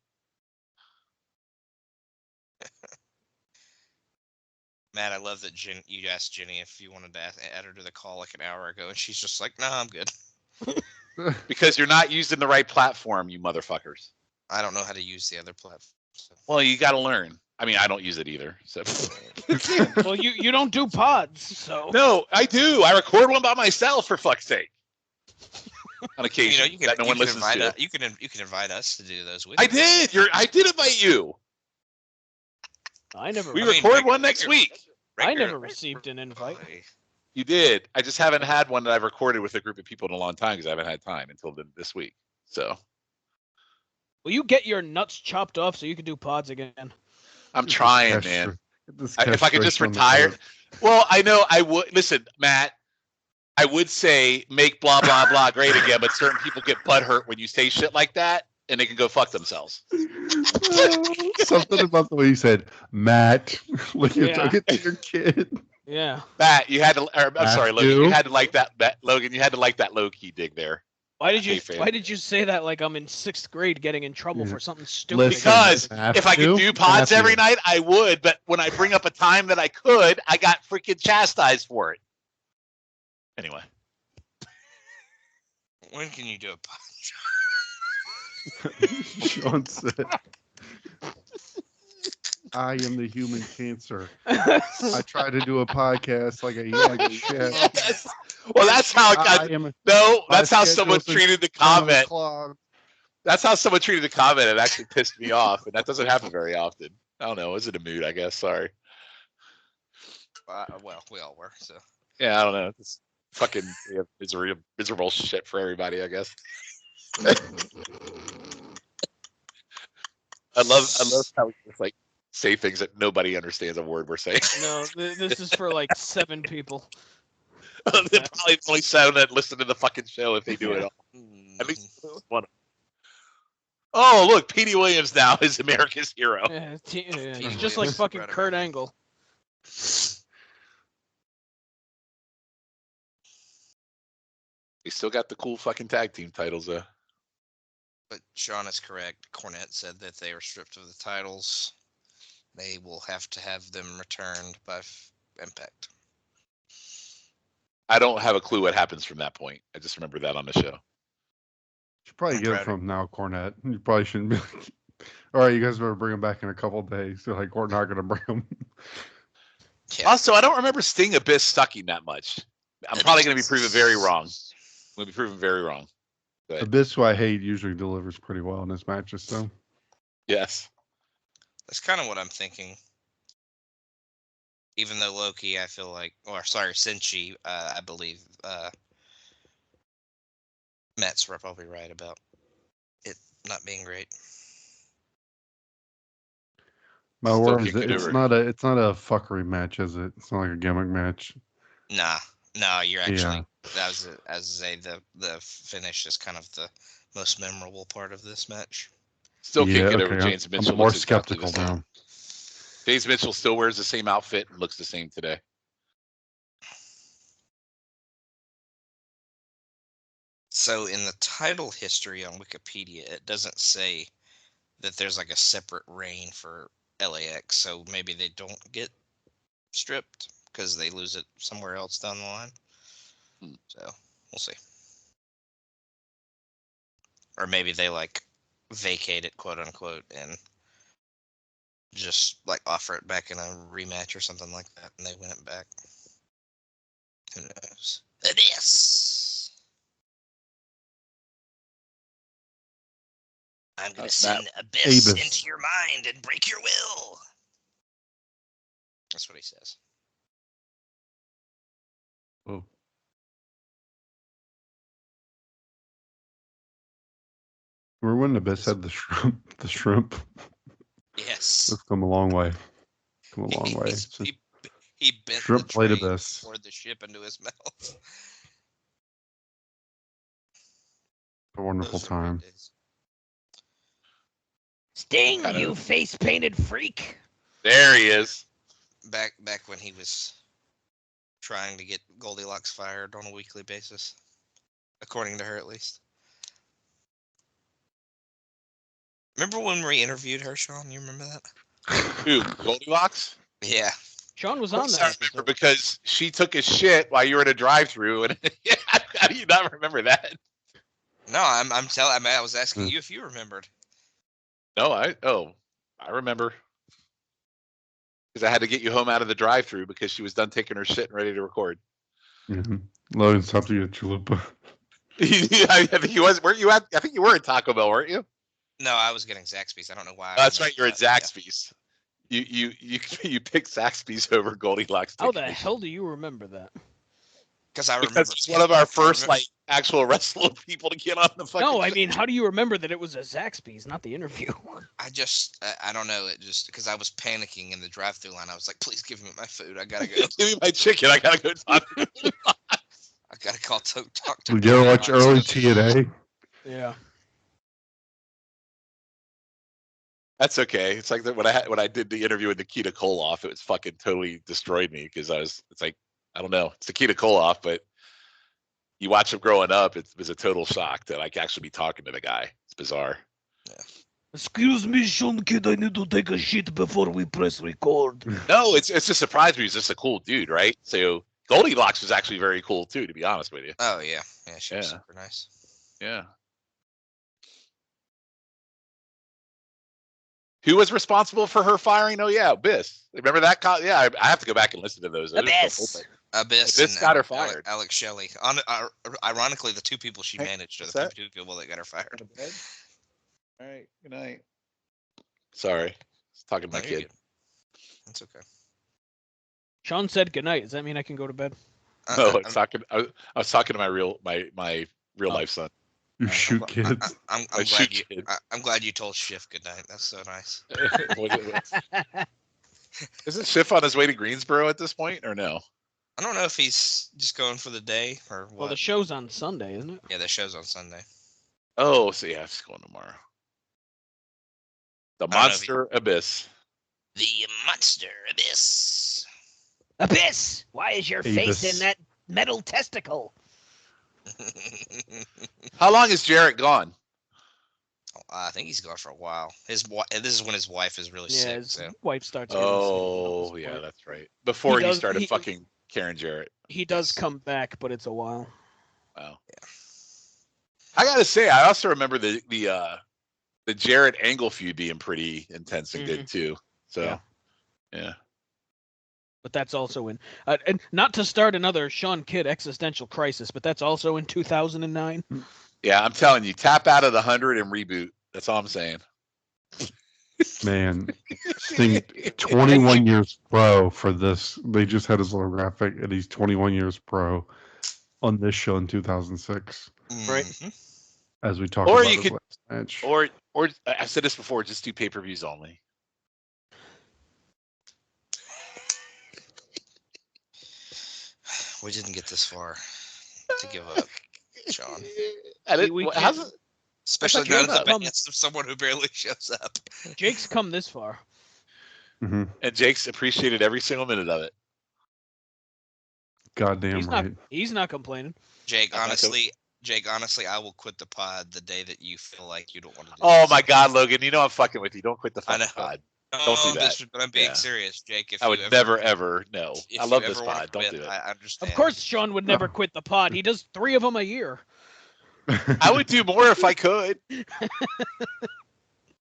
Matt, I love that you asked Jenny if you wanted to add her to the call like an hour ago, and she's just like, "No, I'm good." Because you're not using the right platform, you motherfuckers. I don't know how to use the other platform. So. Well, you got to learn. I mean, I don't use it either. So. Well, you don't do pods, so. No, I do. I record one by myself, for fuck's sake. On occasion, You can that no one listens invite to. you can invite us to do those with I you. did. I did invite you. I never. We I mean, record one next week. I never Regular- received an invite. You did. I just haven't had one that I've recorded with a group of people in a long time because I haven't had time until this week. So Will you get your nuts chopped off so you can do pods again? I'm trying, man. If I could just retire. Well, I know I would. Listen, Matt, I would say make blah, blah, blah great again, but certain people get butthurt when you say shit like that, and they can go fuck themselves. Something about the way you said, Matt, when you're Yeah. talking to your kid. Yeah. Matt, you had to. I'm sorry, Logan. Matthew? You had to like that. Logan, you had to like that low key dig there. Why did you? Kayfabe. Why did you say that like I'm in 6th grade getting in trouble Yeah. for something stupid? Listen, Because Matthew, if I could do pods Matthew. every night, I would. But when I bring up a time that I could, I got freaking chastised for it. Anyway, When can you do a pod? Shawn said, I am the human cancer. I try to do a podcast like a chef. well, that's how it got. I am a No, that's my how someone schedule's treated the comment. clogged. That's how someone treated the comment. It actually pissed me off, and that doesn't happen very often. I don't know. I was in a mood, I guess. Sorry. Well, we all were. So Yeah, I don't know. It's fucking miserable shit for everybody, I guess. I love how we just like say things that nobody understands a word we're saying. No, this is for like 7 people. They probably only 7 that listen to the fucking show if they do it all. At least one. Oh, look, Petey Williams now is America's hero. Yeah, he's Petey just like Williams, fucking right Kurt around. Angle. We still got the cool fucking tag team titles, though. But Shawn is correct. Cornette said that they were stripped of the titles. They will have to have them returned by Impact. I don't have a clue what happens from that point. I just remember that on the show. Should probably I'm get it proud of from now, Cornette. You probably shouldn't be like, all right, you guys better bring him back in a couple of days. So like, we're not going to bring him. Yeah. Also, I don't remember Sting Abyss sucking that much. I'm probably going to be proven very wrong. I'm going to be proven very wrong. But Abyss, who I hate, usually delivers pretty well in his matches. So yes. That's kind of what I'm thinking. Even though Loki, I feel like, or sorry, Senshi, I believe Matt's probably right about it not being great. my Still word is kick it it's over. not a fuckery match, is it? It's not like a gimmick match. Nah, no, you're actually Yeah. that was as I say the finish is kind of the most memorable part of this match. Still can't get okay, over James Mitchell. I'm more looks exactly the skeptical same. now. James Mitchell still wears the same outfit and looks the same today. So in the title history on Wikipedia, it doesn't say that there's like a separate reign for LAX. So maybe they don't get stripped because they lose it somewhere else down the line. So we'll see. Or maybe they like vacate it, quote unquote, and just like offer it back in a rematch or something like that, and they win it back. Who knows? Abyss. I'm gonna send Abyss into your mind and break your will. That's what he says. Oh. Remember when Abyss had the shrimp? The shrimp. Yes. It's come a long way. Come a long way. He bent Shrimp the played tray Abyss. poured the ship into his mouth. A wonderful Those are great time. days. Sting, you face-painted freak. There he is. Back when he was trying to get Goldilocks fired on a weekly basis, according to her at least. Remember when we interviewed her, Shawn? You remember that? Who? Goldilocks? Yeah. Shawn was Of on course that I remember episode. because she took a shit while you were in a drive-through, and how do you not remember that? No, I'm telling. I mean, I was asking you if you remembered. No, I remember because I had to get you home out of the drive-through because she was done taking her shit and ready to record. Mm-hmm. Logan stopped to get chalupa. I think you was. Weren't you at? I think you were at Taco Bell, weren't you? No, I was getting Zaxby's. I don't know why. That's right. You're at that, Zaxby's. You picked Zaxby's over Goldilocks. How the hell do you remember that? Because I remember. Because it's one of our first like actual wrestler people to get on the fucking. No, I show. mean, how do you remember that it was a Zaxby's, not the interview? I don't know. It just because I was panicking in the drive-through line. I was like, please give me my food. I gotta go. Give me my chicken. I gotta go talk. I gotta call talk to. We gotta watch early TNA. Yeah. That's okay. It's like when I did the interview with Nikita Koloff, it was fucking totally destroyed me because it's like, I don't know. It's Nikita Koloff, but you watch him growing up, it was a total shock that I could actually be talking to the guy. It's bizarre. Yeah. Excuse me, Shawn Kid, I need to take a shit before we press record. No, it's just surprised me. He's just a cool dude, right? So Goldilocks was actually very cool too, to be honest with you. Oh yeah, she was super nice. Yeah. Who was responsible for her firing? Oh yeah, Abyss. Remember that? Yeah, I have to go back and listen to those. Abyss got her fired. Alex Shelley. Ironically, the two people she managed are the two people that got her fired. All right. Good night. Sorry, I was talking to my kid. That's okay. Shawn said goodnight. Does that mean I can go to bed? No, I was talking to my real life son. You shoot kids. I'm glad you told Schiff goodnight. That's so nice. Isn't Schiff on his way to Greensboro at this point, or no? I don't know if he's just going for the day or what. Well, the show's on Sunday, isn't it? Yeah, the show's on Sunday. Oh, so yeah, it's going tomorrow. The Monster Abyss. The Monster Abyss. Abyss! Why is your face in that metal testicle? How long is Jarrett gone? I think he's gone for a while. This is when his wife is really sick. His so. wife starts. Oh, yeah, that's right. Before he started fucking Karen Jarrett. He does come back, but it's a while. Wow. Yeah. I gotta say, I also remember the Jarrett Angle feud being pretty intense and good too. So, yeah. But that's also in, and not to start another Shawn Kidd existential crisis, but that's also in 2009. Yeah, I'm telling you, tap out of the 100 and reboot. That's all I'm saying. Man, Sting, 21 years pro for this. They just had his little graphic, and he's 21 years pro on this show in 2006. Right. As we talk about his last match. Or I've said this before, just do pay-per-views only. We didn't get this far to give up, Shawn. Especially not at the behest of someone who barely shows up. Jake's come this far. Mm-hmm. And Jake's appreciated every single minute of it. Goddamn right. He's not complaining. Jake, honestly, Jake, honestly, I will quit the pod the day that you feel like you don't want to do Oh this. my God, Logan! You know I'm fucking with you. Don't quit the I know. fucking pod. No, Don't do that. but I'm being Yeah. serious, Jake. If I would you never ever. No, if I you love ever this wanna pod. Don't quit, do it. I understand. Of course, Shawn would never quit the pod. He does 3 of them a year. I would do more if I could.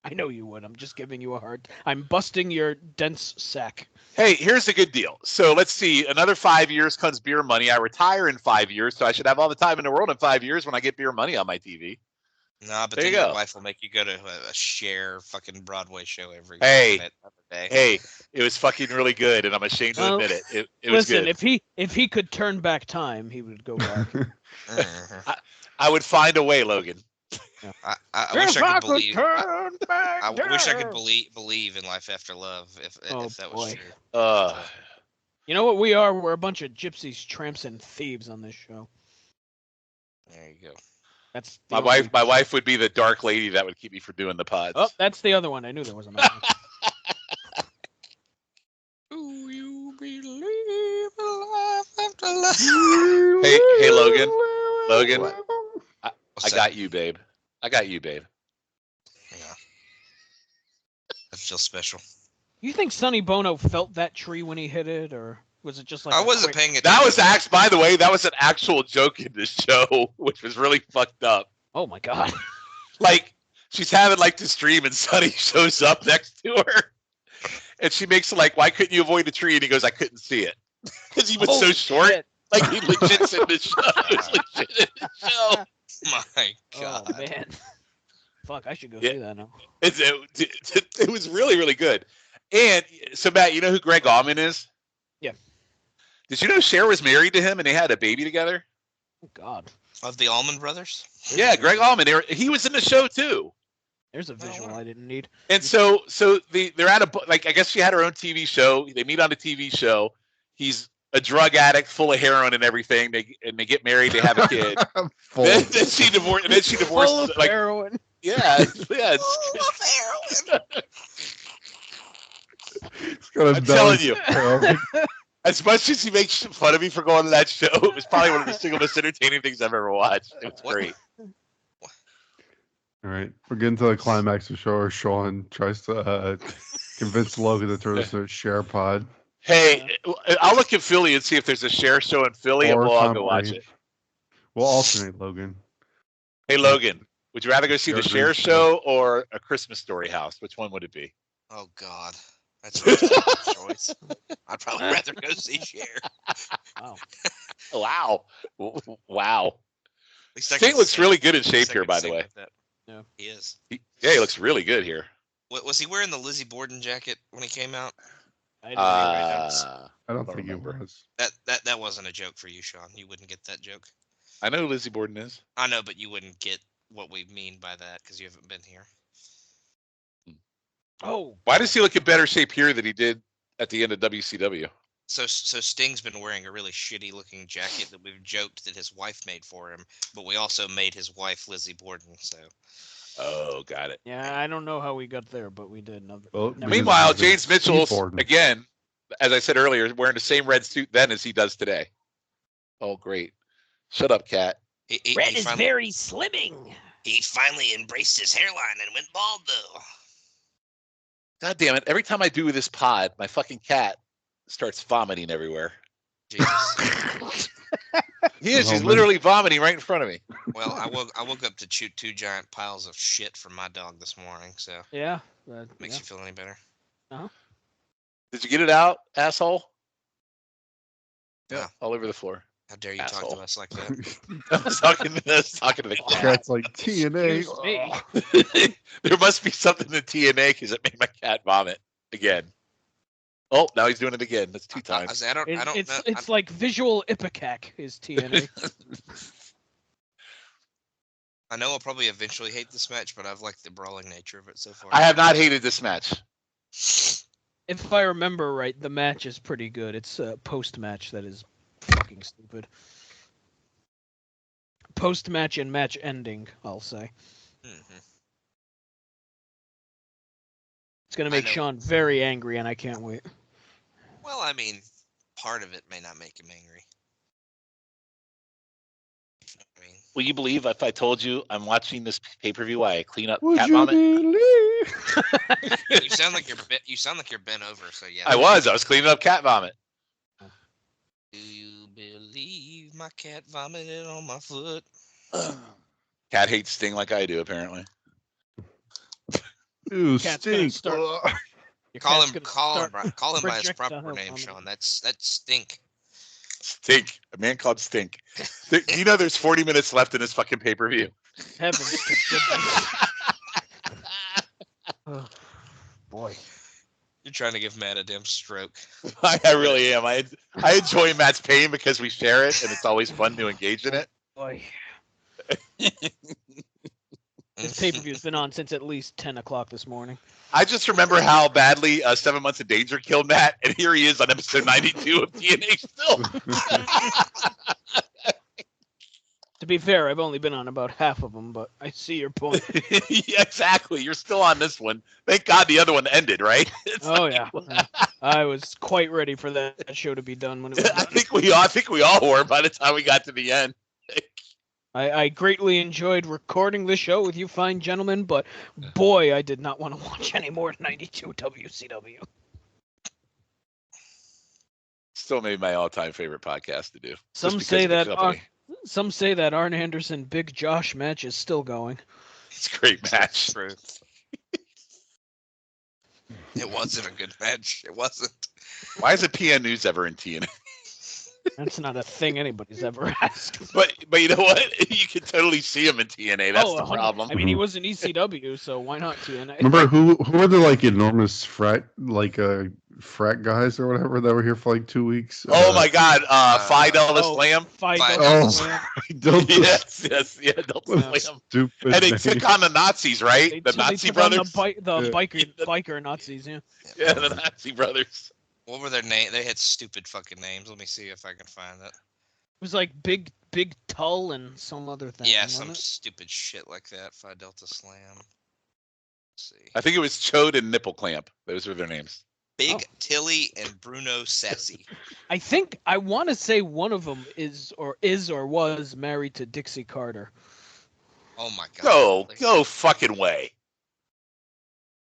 I know you would. I'm just giving you a hard. I'm busting your dense sack. Hey, here's a good deal. So let's see. Another 5 years comes beer money. I retire in 5 years, so I should have all the time in the world in 5 years when I get beer money on my TV. Nah, but There then you your go. wife will make you go to a share fucking Broadway show every Hey. day. Hey, it was fucking really good, and I'm ashamed to Well, admit it. It was Listen, good. if he could turn back time, he would go back. Mhm. I would find a way, Logan. I wish I could believe. turn back I wish I could time. believe in life after love if that was boy. true. You know what we are? We're a bunch of gypsies, tramps, and thieves on this show. There you go. That's the My only- wife would be the dark lady that would keep me from doing the pods. Oh, that's the other one. I knew there was another one. Do you believe in life after love? Hey, Logan. Logan, I What's that? got you, babe. I got you, babe. Yeah. I feel special. You think Sonny Bono felt that tree when he hit it, or was it just like I a wasn't quick- paying attention. That was by the way, that was an actual joke in the show, which was really fucked up. Oh my god! Like, she's having like this dream, and Sonny shows up next to her, and she makes it like, "Why couldn't you avoid the tree?" And he goes, "I couldn't see it because he was so Holy short." shit. Like he legit's in the show. He was legit in the show. My God. Oh man! Fuck! I should go Yeah. see that now. It was really, really good. And so, Matt, you know who Greg Allman is? Yeah. Did you know Cher was married to him and they had a baby together? Oh god! Of the Allman Brothers? Yeah, Greg Allman. He was in the show too. There's a visual I didn't need. And so they're at I guess she had her own TV show. They meet on a TV show. He's a drug addict, full of heroin and everything. They get married. They have a kid. Full. then she divorced. Full of Like, heroin. yeah. It's got his I'm belly telling you. heroin. As much as he makes fun of me for going to that show, it was probably one of the single most entertaining things I've ever watched. It was What? great. All right, we're getting to the climax of the show. Where Shawn tries to convince Logan to throw us a share pod. Hey, I'll look in Philly and see if there's a share show in Philly, and or we'll all Tom go watch Brady. it. We'll alternate, Logan. Hey, Logan, would you rather go see the Share Share show or a Christmas Story house? Which one would it be? Oh God. That's a tough choice. I'd probably rather go see Cher. Wow. Wow. At least I Sting can looks sing- really good in at least shape I here, can by the sing way. like that. Yeah. He is. Yeah, he looks really good here. Was he wearing the Lizzie Borden jacket when he came out? I didn't realize. I don't think it remember. was. That wasn't a joke for you, Shawn. You wouldn't get that joke. I know who Lizzie Borden is. I know, but you wouldn't get what we mean by that because you haven't been here. Oh, Why does he look in better shape here than he did at the end of WCW? So Sting's been wearing a really shitty looking jacket that we've joked that his wife made for him, but we also made his wife Lizzie Borden. So Oh, got it. yeah. I don't know how we got there, but we did. Well, Never because mind. Meanwhile, of James Steve Mitchell's, Borden. again, as I said earlier, wearing the same red suit then as he does today. Oh, great. Shut up, Cat. he Red is finally, very slimming. he finally embraced his hairline and went bald though. God damn it. Every time I do this pod, my fucking cat starts vomiting everywhere. Jesus. He is. Oh, He's man. literally vomiting right in front of me. Well, I woke up to chew 2 giant piles of shit from my dog this morning. So Yeah. makes you feel any better? Did you get it out, asshole? Yeah. All over the floor. How dare you talk Asshole. to us like that? I was talking to the cat. Cat's like TNA. Excuse me. There must be something in TNA because it made my cat vomit again. Oh, now he's doing it again. That's 2 I times. say, I don't It's know. it's like visual ipecac is TNA. I know I'll probably eventually hate this match, but I've liked the brawling nature of it so far. I have not hated this match. If I remember right, the match is pretty good. It's a post-match that is fucking stupid. Post-match and match ending, I'll say. Mhm. It's gonna I make know. Shawn very angry, and I can't wait. Well, I mean, part of it may not make him angry. I mean, Will you believe if I told you I'm watching this pay-per-view while I clean up Would cat you vomit? believe? You sound like you're bent over. So yeah. I was cleaning up cat vomit. Do you believe my cat vomited on my foot? Cat hates Sting like I do, apparently. Ooh, Cat's gonna stink. start- Ugh. Your Call cat's him gonna start call him by his projectile proper name, vomiting. Shawn. That's stink. Stink. A man called Stink. You know there's 40 minutes left in this fucking pay-per-view. Heavens to goodness. Oh, boy. You're trying to give Matt a damn stroke. I really am. I enjoy Matt's pain because we share it, and it's always fun to engage in it. Boy. This pay-per-view's been on since at least 10 o'clock this morning. I just remember how badly 7 Months in Danger killed Matt, and here he is on episode 92 of TNA still. To be fair, I've only been on about half of them, but I see your point. Yeah, exactly. You're still on this one. Thank God the other one ended, right? It's Oh, like- yeah. I was quite ready for that show to be done when it was I done. think we all were by the time we got to the end. I greatly enjoyed recording the show with you fine gentlemen, but boy, I did not want to watch any more 92 WCW. Still maybe my all-time favorite podcast to do. Some Just say because of that the company. some say that Arn Anderson Big Josh match is still going. It's a great match. True. It wasn't a good match. It wasn't. Why isn't PN News ever in TNA? That's not a thing anybody's ever asked. But you know what? You can totally see him in TNA. That's the 100 problem. I mean, he was in ECW, so why not TNA? Remember who are the like enormous frat guys or whatever that were here for like 2 weeks? Oh my God! Phi Delta oh, Slam. Fight Fight- Oh, Slam. Don't Yes, yeah, Delta Yeah. Slam. stupid. And they name. took on the Nazis, right? They The took- they Nazi took on brothers. the Yeah. biker Nazis, yeah. Yeah, the Nazi brothers. What were their name? They had stupid fucking names. Let me see if I can find it. It was like Big Tull and some other thing. Yeah, wasn't some it? stupid shit like that. Phi Delta Slam. Let's see. I think it was Chode and Nipple Clamp. Those were their names. Big Oh. Tilly and Bruno Sassy. I want to say one of them is or was married to Dixie Carter, Oh my god. Go fucking way.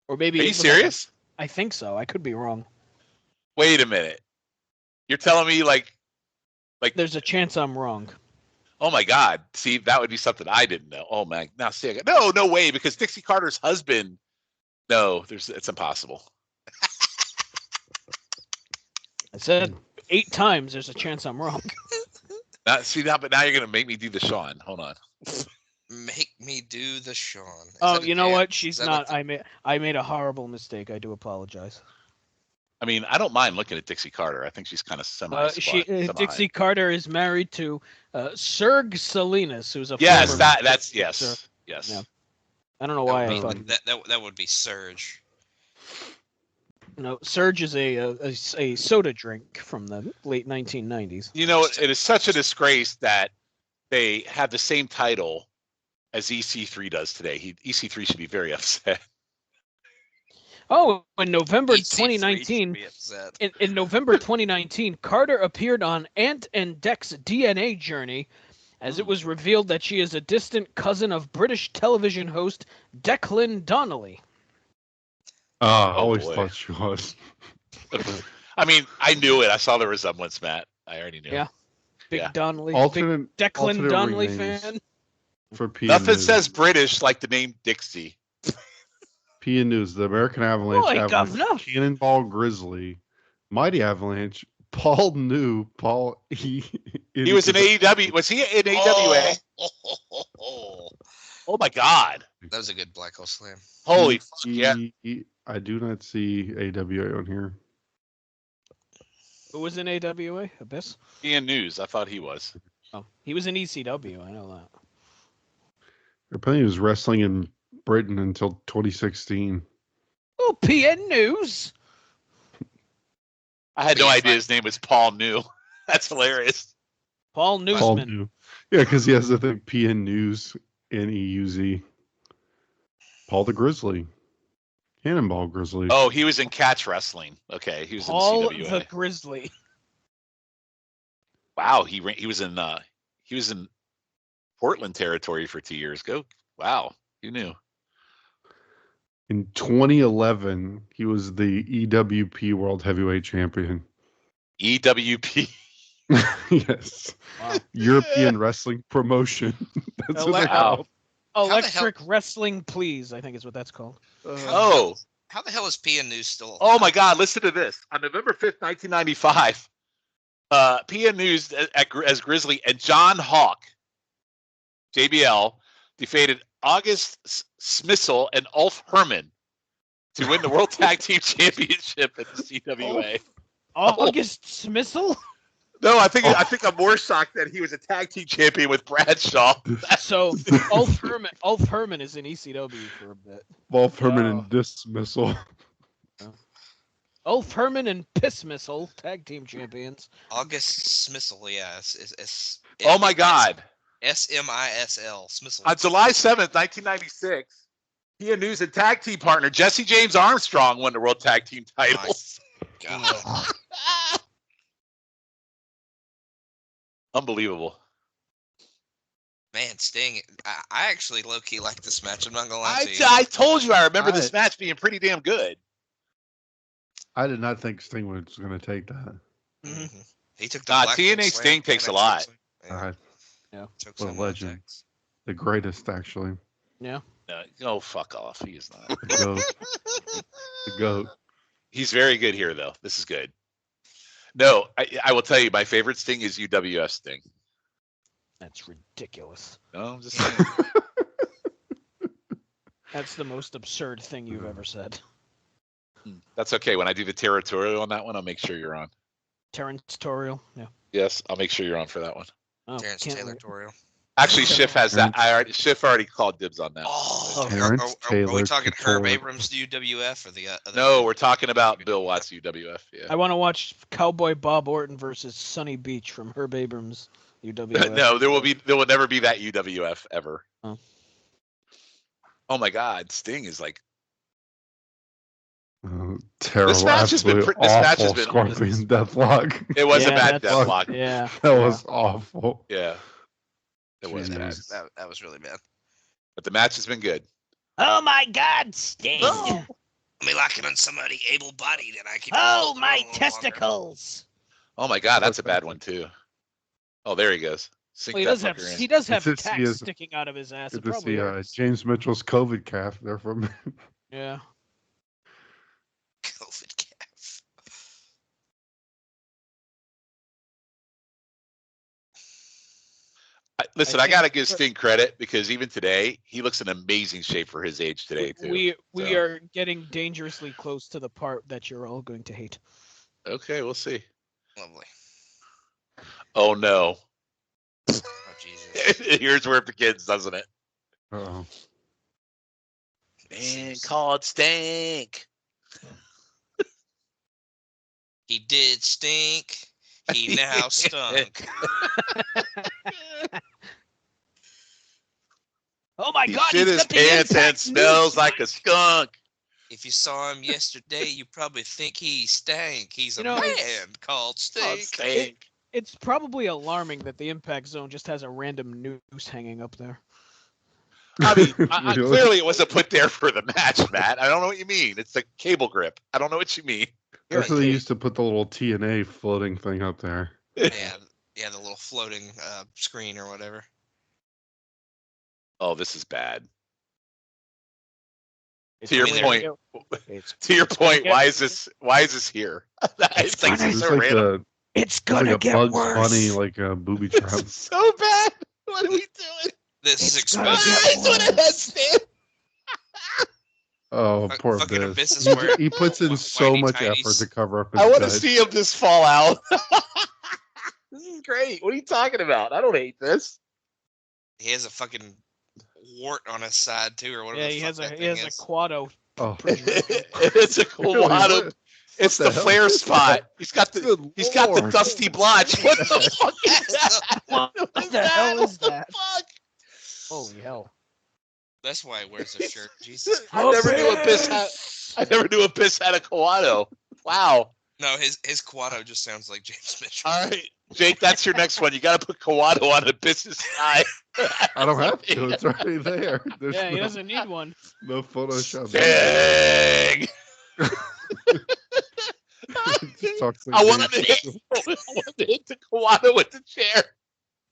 or maybe. Are you it was like a- serious? I think so. I could be wrong. Wait a minute. You're telling me like, There's a chance I'm wrong. oh my God. See, that would be something I didn't know. Oh my, now see, no way, because Dixie Carter's husband. No, it's impossible. I said 8 times. There's a chance I'm wrong. But now you're gonna make me do the Shawn. Hold on. Make me do the Shawn. Is Oh, that a you know damn- what? is She's that not. a- I made a horrible mistake. I do apologize. I mean, I don't mind looking at Dixie Carter. I think she's kind of Dixie Carter is married to Serg Salinas, who's a Yes, former- that's yes, Sure. yes. Yeah. I don't know that why would I be- thought. that would be Surge. No, Surge is a soda drink from the late 1990s. You know, it is such a disgrace that they have the same title as EC3 does today. EC3 should be very upset. Oh, in November EC3 should 2019, be upset. in November 2019, Carter appeared on Ant and Dec's DNA journey, as it was revealed that she is a distant cousin of British television host Declan Donnelly. I always boy. thought she was. I mean, I knew it. I saw the resemblance, Matt. I already knew. Yeah. Big Yeah. Donnelly, Alternate big Declan alternate Donnelly ring names fan. for P. Nothing News. says British like the name Dixie. P News, the American Avalanche, Boy, Avalanche governor. Cannonball Grizzly, Mighty Avalanche, Paul New, Paul E. He was in AEW. Was he in AWA? Oh my God! That was a good Black Hole Slam. Holy fuck, yeah! I do not see AWA on here. Who was in AWA? Abyss? Ian News. I thought he was. Oh, he was in ECW. I know that. Apparently, he was wrestling in Britain until 2016. Oh, PN News. I had no idea his name was Paul New. That's hilarious. Paul Paul Newsman. New. Yeah, because he has the thing PN News, NEUZ. Paul the Grizzly. Cannonball Grizzly. Oh, he was in Catch Wrestling. Okay, he was Paul in CWA. the Grizzly. Wow, he was in Portland territory for 2 years. Go. Wow. Who knew? In 2011, he was the EWP World Heavyweight Champion. EWP. Yes. Wow. European Wrestling Promotion. That's what they Wow. call. Electric Wrestling, please. I think is what that's called. Oh. How the hell is PN News still? Oh my God! Listen to this. On November 5th, 1995, PN News as Grizzly and John Hawk, JBL, defeated August Smissel and Ulf Herman to win the World Tag Team Championship at the CWA. August Smissel? No, I think I'm more shocked that he was a tag team champion with Bradshaw. So Ulf Herman is in ECW for a bit. Wolf Herman and Dismissal. Ulf Herman and Piss Missile, tag team champions. August Smissel, yeah. Oh my God. SMISL, Smissel. On July 7th, 1996, PN News and tag team partner Jesse James Armstrong won the World Tag Team titles. God. Unbelievable. Man, Sting, I actually low-key like this match. I'm not going to lie to you. I told you I remember this match being pretty damn good. I did not think Sting was going to take that. Mm-hmm. He took the TNA Sting takes a lot. Yeah. Took What a some legend. attacks. The greatest, actually. Yeah. No, fuck off. He is not. The GOAT. The GOAT. He's very good here, though. This is good. No, I will tell you, my favorite Sting is UWF Sting. That's ridiculous. No, I'm just saying. That's the most absurd thing you've ever said. That's okay. When I do the territorial on that one, I'll make sure you're on. Terrence-torial, yeah. Yes, I'll make sure you're on for that one. Oh, Terrence can't Taylor wait. Toriel. Actually, Schiff has that. Schiff already called dibs on that. Oh, Terrence are we Taylor talking Herb Couture. Abrams UWF or the other? No, we're talking about Bill Watts UWF. Yeah. I want to watch Cowboy Bob Orton versus Sonny Beach from Herb Abrams UWF. No, there will never be that UWF ever. Oh. Oh my God, Sting is like Terrible. This match has been absolutely this match has awful been Scorpion Deathlock. It was a bad that's- deathlock. Yeah. That was awful. Yeah. It was bad. That was really bad. But the match has been good. Oh my God, Sting! Let me lock it on somebody able-bodied and I can. Oh hold it my a little longer. testicles! Oh my God, that's a bad one too. Oh, there he goes. Sink Well, he that does have fucker in. he does have It's just- he tacks is- sticking out of his ass. Good It to probably see hurts. James Mitchell's COVID calf there from. Yeah. COVID calf. Listen, I gotta give Sting credit because even today he looks in amazing shape for his age today too. We So. are getting dangerously close to the part that you're all going to hate. Okay, we'll see. Lovely. Oh no. Oh Jesus. Here's where it begins, doesn't it? Oh, Man called Stink. He did stink. He now stunk. Oh my He God! shit he's his got the pants and Impact smells news. like a skunk. If you saw him yesterday, you probably think he stank. He's a You know, man called Called Stink. Stink. It's probably alarming that the Impact Zone just has a random noose hanging up there. I mean, Really? clearly it wasn't put there for the match, Matt. I don't know what you mean. It's a cable grip. I don't know what you mean. that's where they used to put the little TNA floating thing up there. Yeah, the little floating screen or whatever. Oh, this is bad. It's To your gonna point. get- It's, To your point, get- why is this here? It's like gonna- It's so like random. it's it's gonna like a get Bugs worse. Bunny, like a booby trap. This is so bad. What are we doing? This is It's gonna expensive. get That's what it has, Stan. Oh, Fuck- poor fucking a Biz. business where He puts in so whitey much tighties. effort to cover up his I want to gut. see him just fall out. This is great. What are you talking about? I don't hate this. He has a fucking wart on his side too, or whatever. Yeah, the he fuck has a that he has thing a is. quado. Oh, It's a cool Really, lot what- of. It's the the hell flare is spot. He's got the Good he's got the Lord. dusty blotch. What the fuck is that? What the hell is What the that? fuck? Holy hell! That's why he wears a shirt. Jesus. I never knew a piss had. I never knew a piss had a Kawado. Wow. No, his quado just sounds like James Mitchell. All right. Jake, that's your next one. You got to put Kawato on Abyss's side. I don't have to. It's already there. There's Yeah, he no, doesn't need one. no Photoshop. Dang! Just talks like I wanted this. to hit the Kawato with the chair.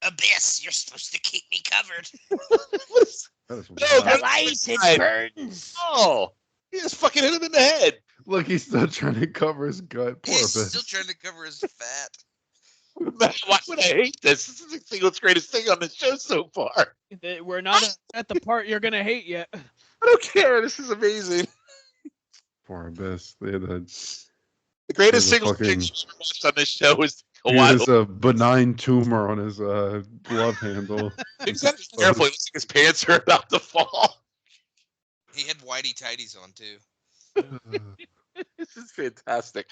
Abyss, you're supposed to keep me covered. That is No, wild. go- Light, Right. it burns. Oh, he just fucking hit him in the head. Look, he's still trying to cover his gut. Poor He's Abyss. still trying to cover his fat. Man, why would I hate this? This is the single greatest thing on the show so far. We're not at the part you're gonna hate yet. I don't care. This is amazing. Poor Abyss. They had a, The greatest There's a single fucking- thing on this show is he has Kawato. a benign tumor on his glove handle. He's gotta be careful. He looks like his pants are about to fall. He had whitey tighties on too. This is fantastic.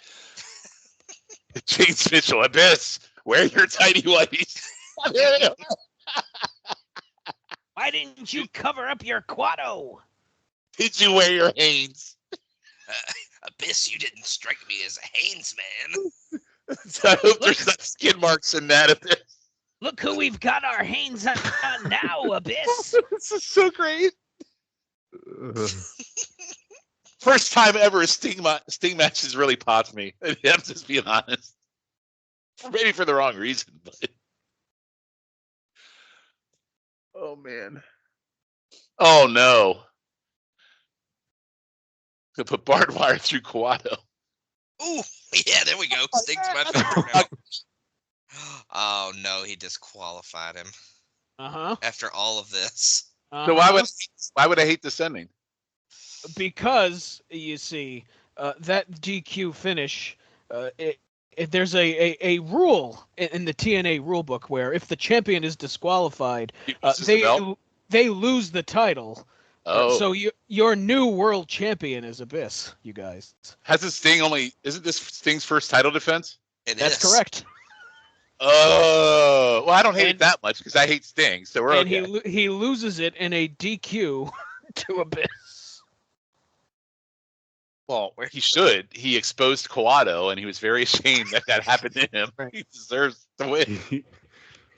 James Mitchell, Abyss, wear your tidy whities. Why didn't you cover up your Quado? Did you wear your Hanes? Abyss, you didn't strike me as a Haynes man. So I hope there's not skin marks in that Abyss. Look who we've got our Hanes on now, Abyss. This is so great. Uh, First time ever a Sting match has really popped me. I'm just being honest. Maybe for the wrong reason, but oh man. Oh no. To put barbed wire through Kawato. Ooh, yeah, there we go. Sting's my favorite now. Oh no, he disqualified him Uh-huh. after all of this. So why would I hate this ending? Because you see that DQ finish, there's a rule in the TNA rule book where if the champion is disqualified, He loses the belt? they lose the title. Oh, So your new world champion is Abyss, you guys. hasn't Sting isn't this Sting's first title defense? That's correct. Oh, well, I don't hate it And- that much because I hate Sting, so we're And okay. he loses it in a DQ to Abyss. Well, he should. He exposed Kawato, and he was very ashamed that that happened to him. Right. He deserves to win.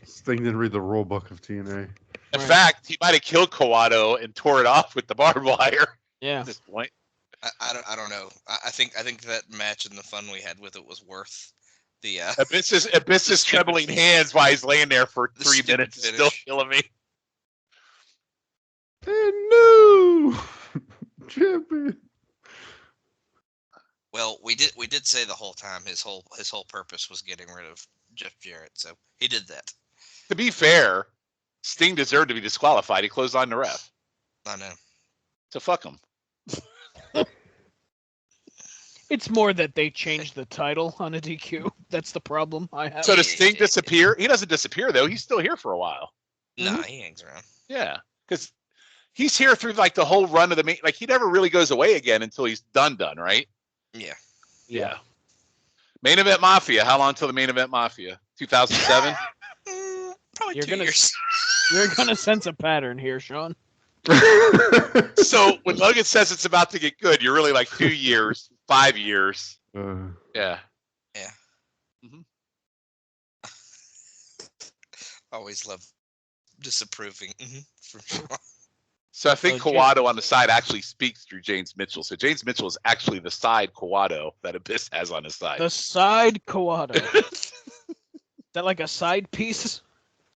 Sting didn't read the rule book of TNA. In Right. fact, he might have killed Kawato and tore it off with the barbed wire Yeah. at this point. I don't know. I think that match and the fun we had with it was worth the Abyss is trembling hands while he's laying there for The 3 stupid minutes, still finish. killing me. And no champion. Well, we did say the whole time his whole purpose was getting rid of Jeff Jarrett, so he did that. To be fair, Sting deserved to be disqualified. He closed on the ref. I know. So fuck him. It's more that they changed the title on a DQ. That's the problem I have. So does Sting disappear? He doesn't disappear though. He's still here for a while. Nah, he hangs around. Yeah, because he's here through like the whole run of the main. Like he never really goes away again until he's done, right? Yeah. Yeah. Main Event Mafia. How long till the Main Event Mafia? 2007. Probably You're 2 gonna- years. You're gonna sense a pattern here, Shawn. So when Logan says it's about to get good, you're really like 2 years, 5 years. Yeah. Always love disapproving from Shawn. So I think So Kawato on the side actually speaks through James Mitchell. So James Mitchell is actually the side Kawato that Abyss has on his side. The side Kawato. Is that like a side piece?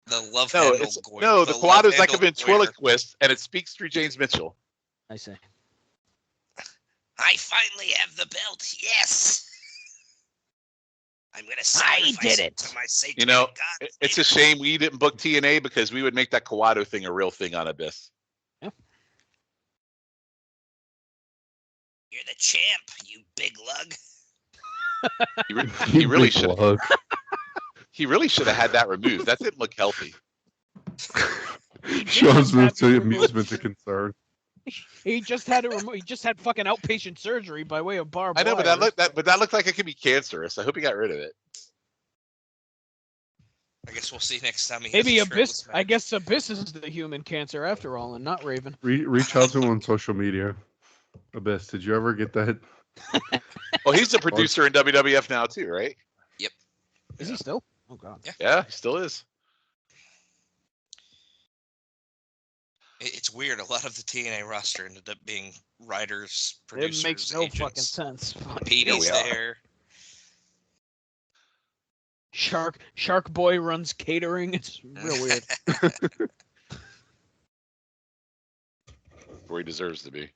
The love No, handle. the Kawato's like a ventriloquist, and it speaks through James Mitchell. I see. I finally have the belt. Yes. I'm gonna sacrifice did it. to my sacred You know, God. it's a shame we didn't book TNA because we would make that Kawato thing a real thing on Abyss. You're the champ, you big lug. He really should. He really should have had that removed. That didn't look healthy. Sean's moved to Have it amusement to concern. He just had it removed. He just had fucking outpatient surgery by way of barbed I know, but wire. that looked like it could be cancerous. I hope he got rid of it. I guess we'll see next time he has Maybe a Abyss. shirtless I match. guess Abyss is the human cancer after all, and not Raven. Reach out to him on social media. Abyss, did you ever get that? Well, he's a producer in WWF now too, right? Is he still? Oh God. Yeah, he still is. It's weird. A lot of the TNA roster ended up being writers, It producers, makes no fucking agents. sense. Petey's we are. there. Shark Boy runs catering. It's real weird. Where he deserves to be.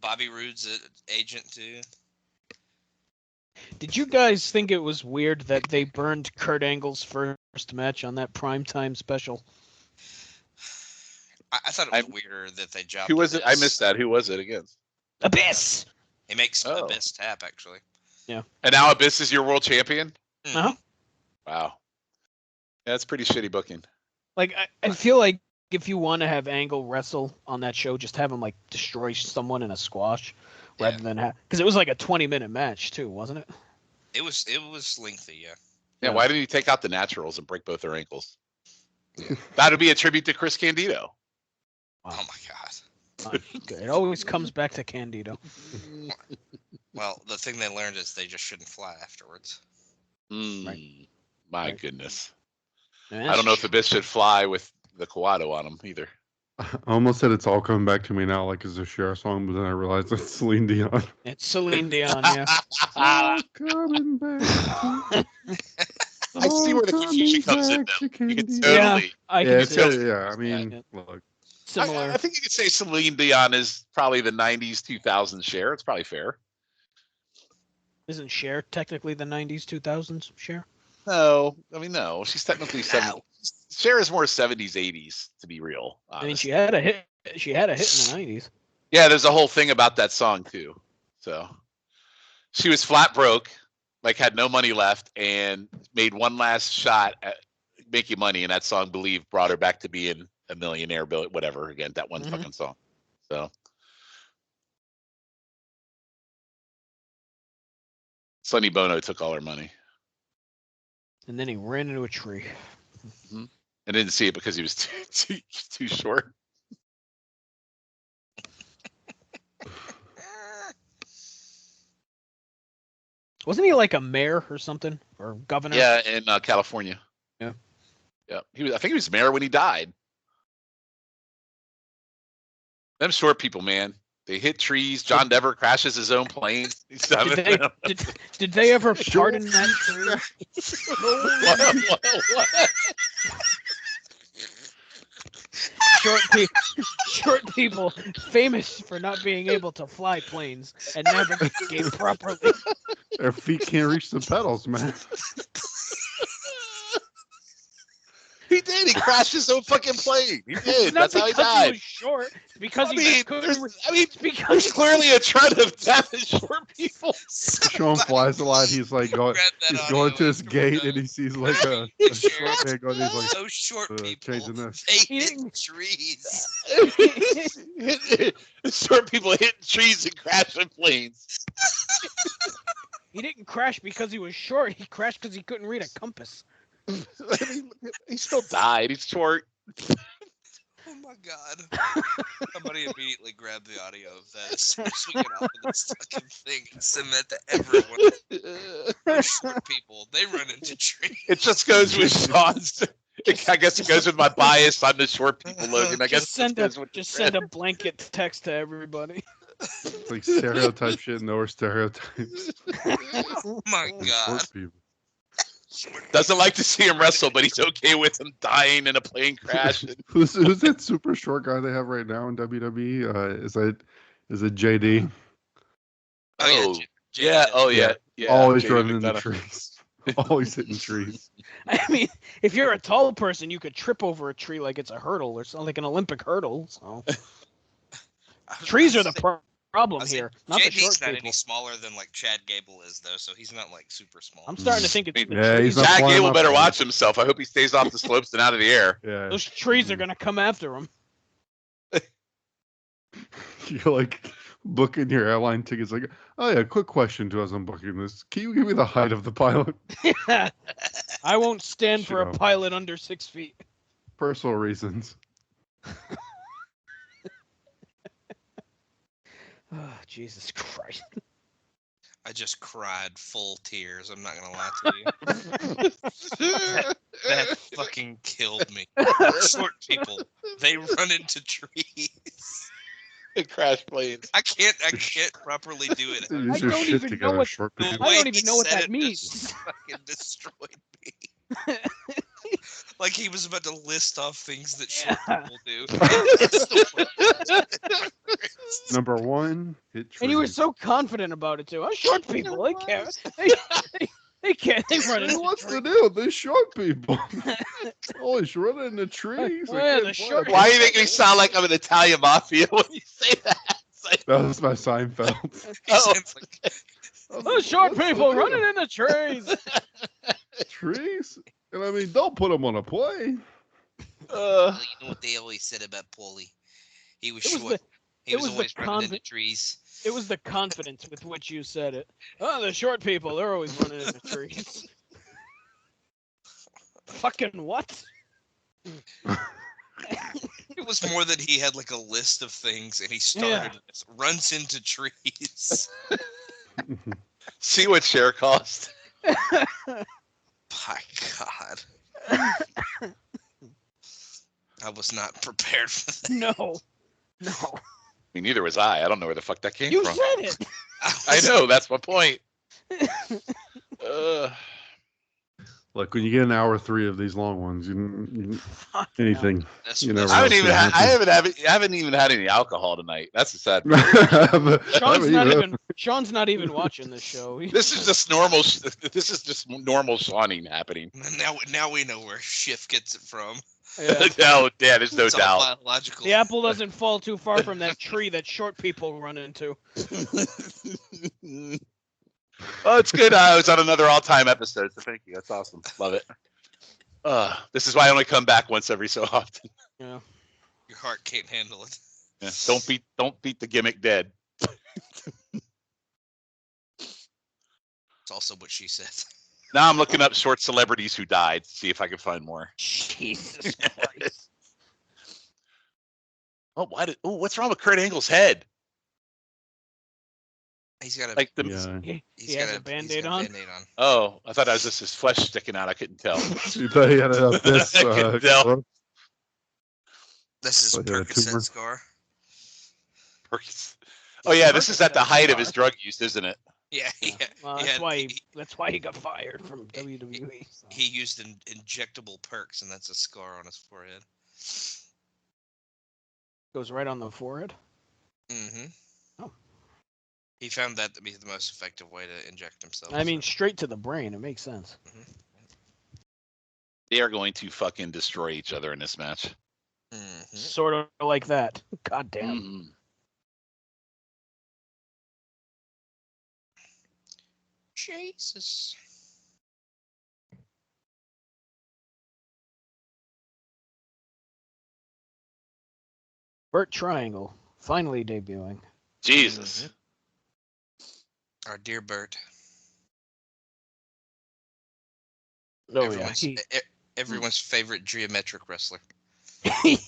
Bobby Roode's an agent too. Did you guys think it was weird that they burned Kurt Angle's first match on that primetime special? I thought it was weirder that they jobbed. Who was it? I Abyss. missed that. Who was it against? Abyss. He makes Oh. Abyss tap actually. And now Abyss is your world champion? Uh-huh. Wow. Yeah, that's pretty shitty booking. Like I feel like if you want to have Angle wrestle on that show, just have him like destroy someone in a squash, rather than because it was like a 20-minute match too, wasn't it? It was lengthy, yeah. Yeah, why didn't he take out the Naturals and break both their ankles? That would be a tribute to Chris Candido. Wow. Oh my God. It always comes back to Candido. Well, the thing they learned is they just shouldn't fly afterwards. Right. My Right. goodness. And I don't know if Abyss should fly with the Kawato on him either. I almost said it's all coming back to me now, like it's a Cher song, but then I realized it's Celine Dion. it's Celine Dion. Yeah. All coming back. I see where the confusion comes in, though. You can totally. I Yeah, can it's, see it. yeah. I mean, look. Similar. I think you could say Celine Dion is probably the 90s, 2000s share. It's probably fair. Isn't Cher technically the 90s, 2000s Cher? No, I mean, no. She's technically 70s. Cher is more 70s, 80s, to be real. I mean, honest. she had a hit. She had a hit in the 90s. Yeah, there's a whole thing about that song, too. So she was flat broke, like had no money left, and made one last shot at making money. And that song, Believe, brought her back to being a millionaire, whatever. Again, that one fucking song. So Sonny Bono took all her money. And then he ran into a tree. And didn't see it because he was too short. Wasn't he like a mayor or something? Or governor? Yeah, in California. Yeah. Yeah. I think he was mayor when he died. Them short people, man. They hit trees. John Dever crashes his own plane. Did they ever pardon that tree? What? Short people famous for not being able to fly planes and navigate properly. Their feet can't reach the pedals, man. He did. He crashed his own fucking plane. He did. Not That's how he because died. He was short. It's because I he mean, couldn't. there's Because clearly a trend of death in short people. Sean flies a lot. He's like going. He's going to his gate and he sees like a short man going. He's like, Those short people, changing this. they hit trees. Short people hitting trees and crashing planes. he didn't crash because he was short. He crashed because he couldn't read a compass. He still died. He's short. Oh my God! Somebody immediately grabbed the audio of that, swing it off of this fucking thing, and send that to everyone. Those short people, they run into trees. It just goes with Sean's. I guess it goes with my bias on the short people, Logan. I guess Send a blanket text to everybody. It's like stereotype shit. No stereotypes. Oh my God! Short people. Doesn't like to see him wrestle, but he's okay with him dying in a plane crash. Who's that super short guy they have right now in WWE? Is it JD? Oh yeah, Yeah. Oh yeah. Yeah. Always JD running into McDonough. trees. Always hitting trees. I mean, if you're a tall person, you could trip over a tree like it's a hurdle or something, like an Olympic hurdle. So trees are the problem here, not the short JD's not people. any smaller than like Chad Gable is though, so he's not like super small. I'm starting to think it's the Yeah, trees. he's not Chad flying Gable up better there. watch himself. I hope he stays off the slopes and out of the air. Yeah. Those trees are gonna come after him. You're like booking your airline tickets. Like, oh yeah, quick question to us on booking this. Can you give me the height of the pilot? I won't stand for a Sure. pilot under 6 feet. Personal reasons. Oh, Jesus Christ. I just cried full tears. I'm not gonna lie to you. That fucking killed me. Short people, they run into trees. It crash planes. I can't properly do it. Use I your don't shit even know together, what- short The people. I way don't he even know what said that it means. just fucking destroyed me. Like he was about to list off things that short Yeah. people do. It's the worst. Number 1, hit trees. And you were so confident about it too. Short people, they care. They care. They run Hey, into what's the trees. deal? They're short people. Always running in the trees. Well, I yeah, can't the fly short- a Why do you make me sound like I'm an Italian mafia when you say that? It's like, That was my Seinfeld. He Oh. sounds like Those short What's the people deal? running in the trees. Trees? And I mean, don't put them on a plane. well, you know what they always said about Paulie? He was It was short. the- He it was was the always running into conv- trees. It was the confidence with which you said it. Oh, the short people, they're always running into trees. Fucking what? It was more that he had like a list of things and he started with, runs into trees. see what share cost? My God. I was not prepared for that. No. I mean, neither was I. I don't know where the fuck that came You from. said it. I know, that's my point. Look, when you get an hour 3 of these long ones, anything. That's, You that's never I know. haven't even had any alcohol tonight. That's the sad. Sean's not even watching this show. This is just normal. This is just normal Shawning happening. now we know where Schiff gets it from. Yeah. No, yeah, there's no It's all doubt. biological. The apple doesn't fall too far from that tree that short people run into. Oh, it's good. I was on another all-time episode, so thank you. That's awesome. Love it. This is why I only come back once every so often. Yeah. Your heart can't handle it. Yeah, don't beat the gimmick dead. It's also what she said. Now I'm looking up short celebrities who died to see if I can find more. Jesus Christ. What's wrong with Kurt Angle's head? He's got a Like the Yeah. He has a Band-Aid on? Band-Aid on. Oh, I thought that was just his flesh sticking out. I couldn't tell. You thought he had this. I can tell. close? This is Like a Percocet tumor. scar. Oh yeah, this is at the height of his drug use, isn't it? Yeah, yeah. Well, he that's had- why he- that's why he got fired from WWE. so. He used injectable perks, and that's a scar on his forehead. Goes right on the forehead. Mm-hmm. Oh. He found that to be the most effective way to inject himself. I mean, straight to the brain. It makes sense. They are going to fucking destroy each other in this match. Mm-hmm. Sort of like that. God damn. Mhm. Jesus. Burt Triangle finally debuting. Jesus. Our dear Bert. Oh everyone's, everyone's favorite geometric wrestler. he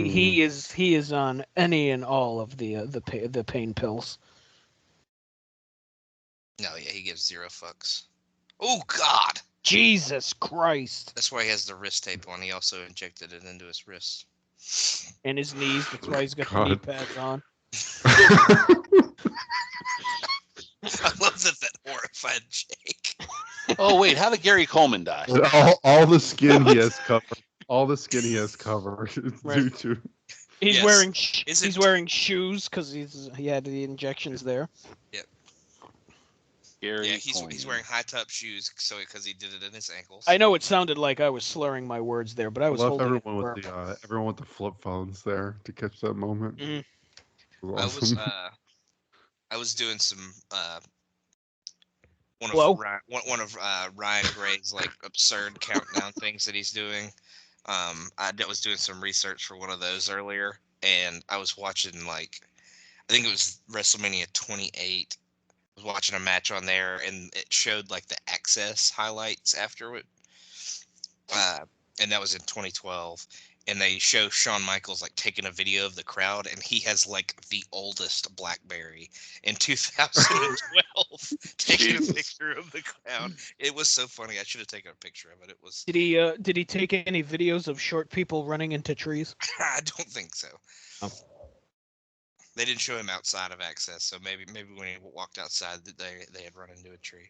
he is on any and all of the pain pills. No, yeah, he gives zero fucks. Oh God! Jesus Christ! That's why he has the wrist tape on. He also injected it into his wrist. And his knees. That's why he's got the God. knee pads on. I love that horrified Jake. Oh wait, how did Gary Coleman die? all the skin he has covered. All the skin he has covered is Right. due to. He's Yes. wearing Is he's it- wearing shoes because he had the injections there. Gary Yeah, he's Coleman. wearing high top shoes because he did it in his ankles. I know it sounded like I was slurring my words there, but I was love holding it everyone with firm. the everyone with the flip phones there to catch that moment. Mhm. It was awesome. I was doing some Hello? one of Ryan Gray's like absurd countdown things that he's doing. I was doing some research for one of those earlier, and I was watching I think it was WrestleMania 28. I was watching a match on there, and it showed like the Access highlights after it, and that was in 2012. and they show Shawn Michaels like taking a video of the crowd, and he has like the oldest BlackBerry in 2012 taking a picture of the crowd. It was so funny. I should have taken a picture of it. It was. Did he take any videos of short people running into trees? I don't think so. Oh. They didn't show him outside of Access, so maybe when he walked outside, that they had run into a tree.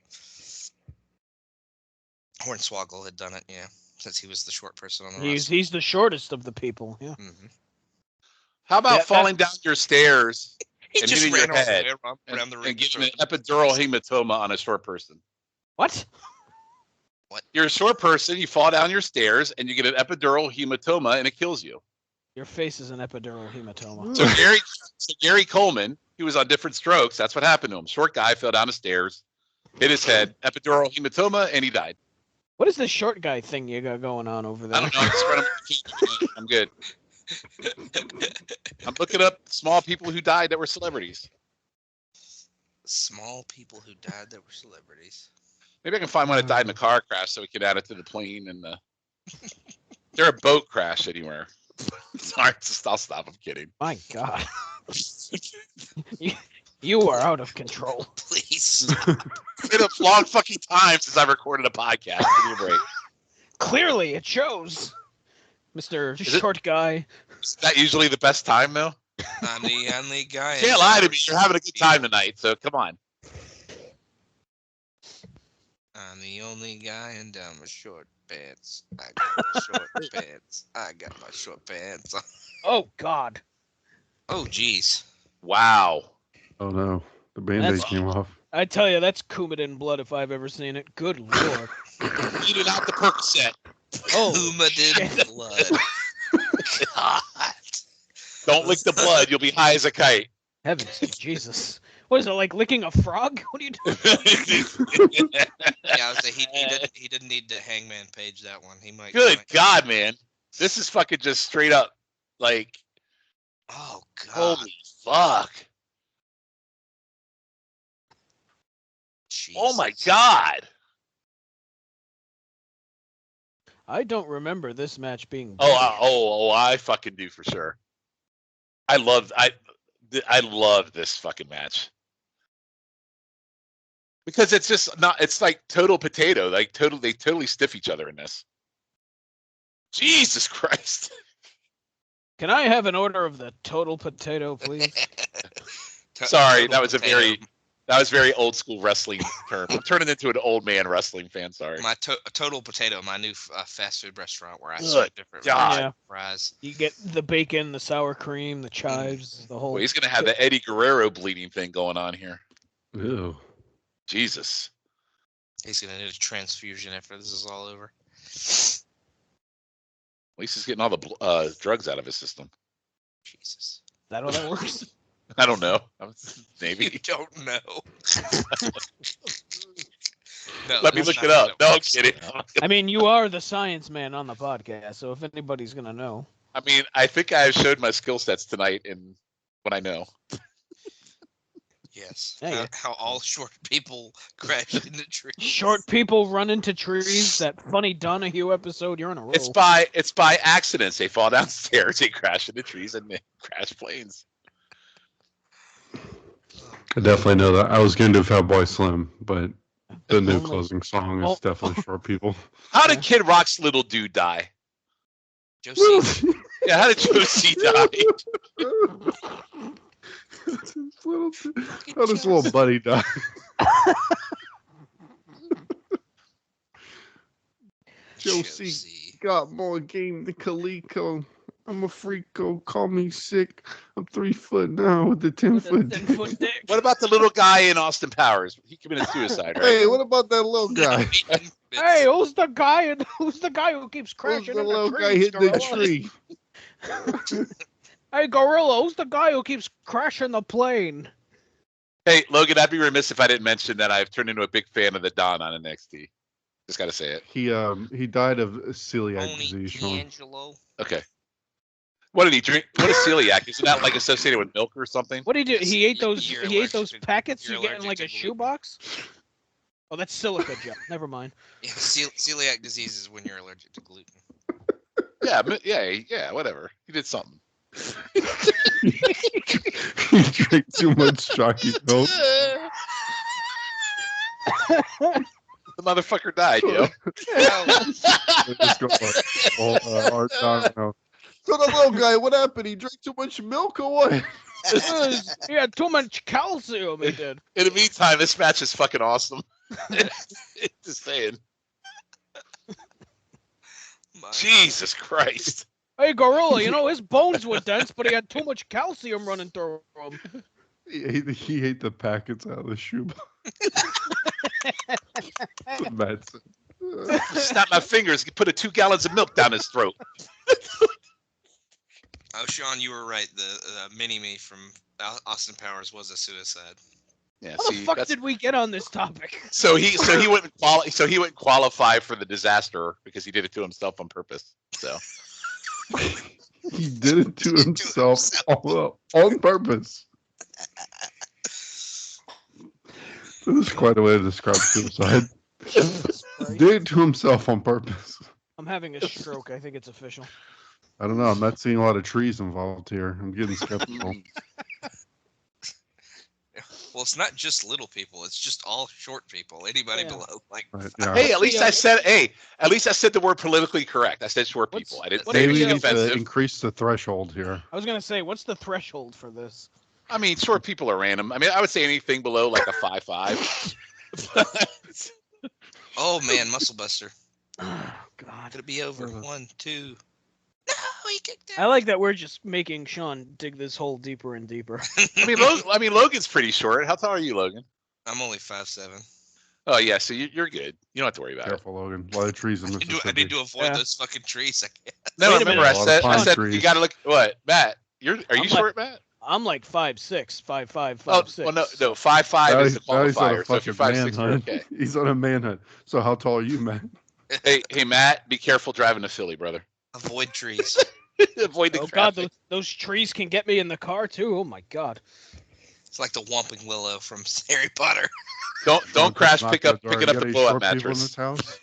Hornswoggle had done it, yeah, since he was the short person on the roster. He's the shortest of the people. Yeah. Mm-hmm. How about falling down your stairs He and just hitting ran your all the head way around the ring. and getting an epidural hematoma on a short person? What? You're a short person, you fall down your stairs, and you get an epidural hematoma, and it kills you. Your face is an epidural hematoma. So Gary Coleman, he was on Different Strokes. That's what happened to him. Short guy fell down the stairs, hit his head, epidural hematoma, and he died. What is this short guy thing you got going on over there? I don't know. I'm good. I'm looking up small people who died that were celebrities. Small people who died that were celebrities. Maybe I can find one that died in a car crash so we can add it to the plane and the. They're a boat crash anywhere. Sorry, I'll stop. I'm kidding. My God. You are out of control. Please. It's been a long fucking time since I recorded a podcast. Give me a break. Clearly, it shows. Mr. Short Guy. Is that usually the best time, though? I'm the only guy. Can't lie to me. You're having a good time tonight, so come on. I'm the only guy in down my short pants. I got my short pants. I got my short pants. Oh, God. Oh, jeez. Wow. Oh no, the Band-Aid came off. I tell you, that's Coumadin blood if I've ever seen it. Good Lord. Eat it out the Percocet. Oh, Coumadin blood. God. Don't lick the blood. You'll be high as a kite. Heavens to Jesus. What is it, like licking a frog? What are you doing? Yeah, I was saying he didn't need to Hangman Page that one. He might. Good God, man. This is fucking just straight up, like, Oh God. holy fuck. Jesus. Oh my God. I don't remember this match being. I fucking do for sure. I love this fucking match. Because it's just not, it's like total potato. They totally stiff each other in this. Jesus Christ. Can I have an order of the total potato, please? Sorry, that was very old school wrestling term. I'm turning into an old man wrestling fan. Sorry. My Total Potato, my new fast food restaurant where I Good serve different God. fries. You get the bacon, the sour cream, the chives, the whole. Well, he's gonna have the Eddie Guerrero bleeding thing going on here. Ew. Jesus. He's gonna need a transfusion after this is all over. At least he's getting all the drugs out of his system. Jesus. Is that how that works? I don't know. Maybe. You don't know. No, Let me that's look not it how up. that No, I'm works. kidding. I mean, you are the science man on the podcast, so if anybody's gonna know. I mean, I think I showed my skill sets tonight in what I know. Yes. Yeah, How all short people crash into trees. Short people run into trees. That funny Donahue episode. You're on a roll. It's by accidents. They fall downstairs, they crash into trees, and they crash planes. I definitely know that. I was going to do Fatboy Slim, but the new Only- closing song is definitely Short People. How did Kid Rock's little dude die? Josie. Yeah, how did Josie die? How this little buddy died. Josie got more game than Kaliko. I'm a freako. Call me sick. I'm 3 foot now with the 10-foot dick. 10-foot dick. What about the little guy in Austin Powers? He committed suicide, right? Hey, what about that little guy? Hey, who's the guy? Who's the guy who keeps Who's crashing the into little trees? guy hitting the Gorilla? tree? Hey, Gorilla, who's the guy who keeps crashing the plane? Hey, Logan, I'd be remiss if I didn't mention that I've turned into a big fan of the Don on NXT. Just got to say it. He died of celiac Tony disease, Sean. D'Angelo. Okay. What did he drink? What is celiac? Isn't that like associated with milk or something? What did he do? He ate those. You're He ate those allergic to- packets you're you get in allergic like to a gluten. shoebox. Oh, that's silica gel. Never mind. Yeah, celiac disease is when you're allergic to gluten. Yeah, whatever. He did something. He drank too much chalky milk. The motherfucker died, yo. Let's go, Art Domino. So the little guy, what happened? He drank too much milk or what? He had too much calcium. He did. In the meantime, this match is fucking awesome. Just saying. Jesus Christ. Hey, Gorilla, his bones were dense, but he had too much calcium running through him. He ate the packets out of the shoebox. That's Snap my fingers. Put 2 gallons of milk down his throat. Oh, Shawn, you were right. The mini-me from Austin Powers was a suicide. Yeah, How the fuck did we get on this topic? So he wouldn't qualify for the disaster because he did it to himself on purpose. So he did it to himself on purpose. This is quite a way to describe suicide. Did it to himself on purpose. I'm having a stroke. I think it's official. I don't know. I'm not seeing a lot of trees involved here. I'm getting skeptical. Well, it's not just little people. It's just all short people. Anybody below Right, Hey, at least I said the word politically correct. I said short people. I didn't say Maybe we anything need to offensive. increase the threshold here. I was gonna say, what's the threshold for this? I mean, short people are random. I mean, I would say anything below like a 5'5". Oh man, Muscle Buster. Oh, God. Could it be over? 1, 2. No, he kicked out. I like that we're just making Shawn dig this hole deeper and deeper. I mean, Logan's pretty short. How tall are you, Logan? I'm only 5'7". Oh yeah, so you're good. You don't have to worry about Careful, Logan. A lot of trees in I Mississippi. need to avoid those fucking trees. I can't. No, Wait a remember minute. I said trees. you got to look. What, Matt? Are I'm you short, Matt? I'm like 5'6", 5'5", 5'6". Oh, well, no, 5'5" is the Now he's on a qualifier. So if you're fucking 5'6", you're manhunt. okay. He's on a manhunt. So how tall are you, man? Hey, Matt, be careful driving to Philly, brother. Avoid trees. Avoid the Oh God, traffic. those trees can get me in the car too. Oh my God. It's like the Whomping Willow from Harry Potter. Don't crash. Knock Pick that it door. up You a got blow up any short people in mattress. this house?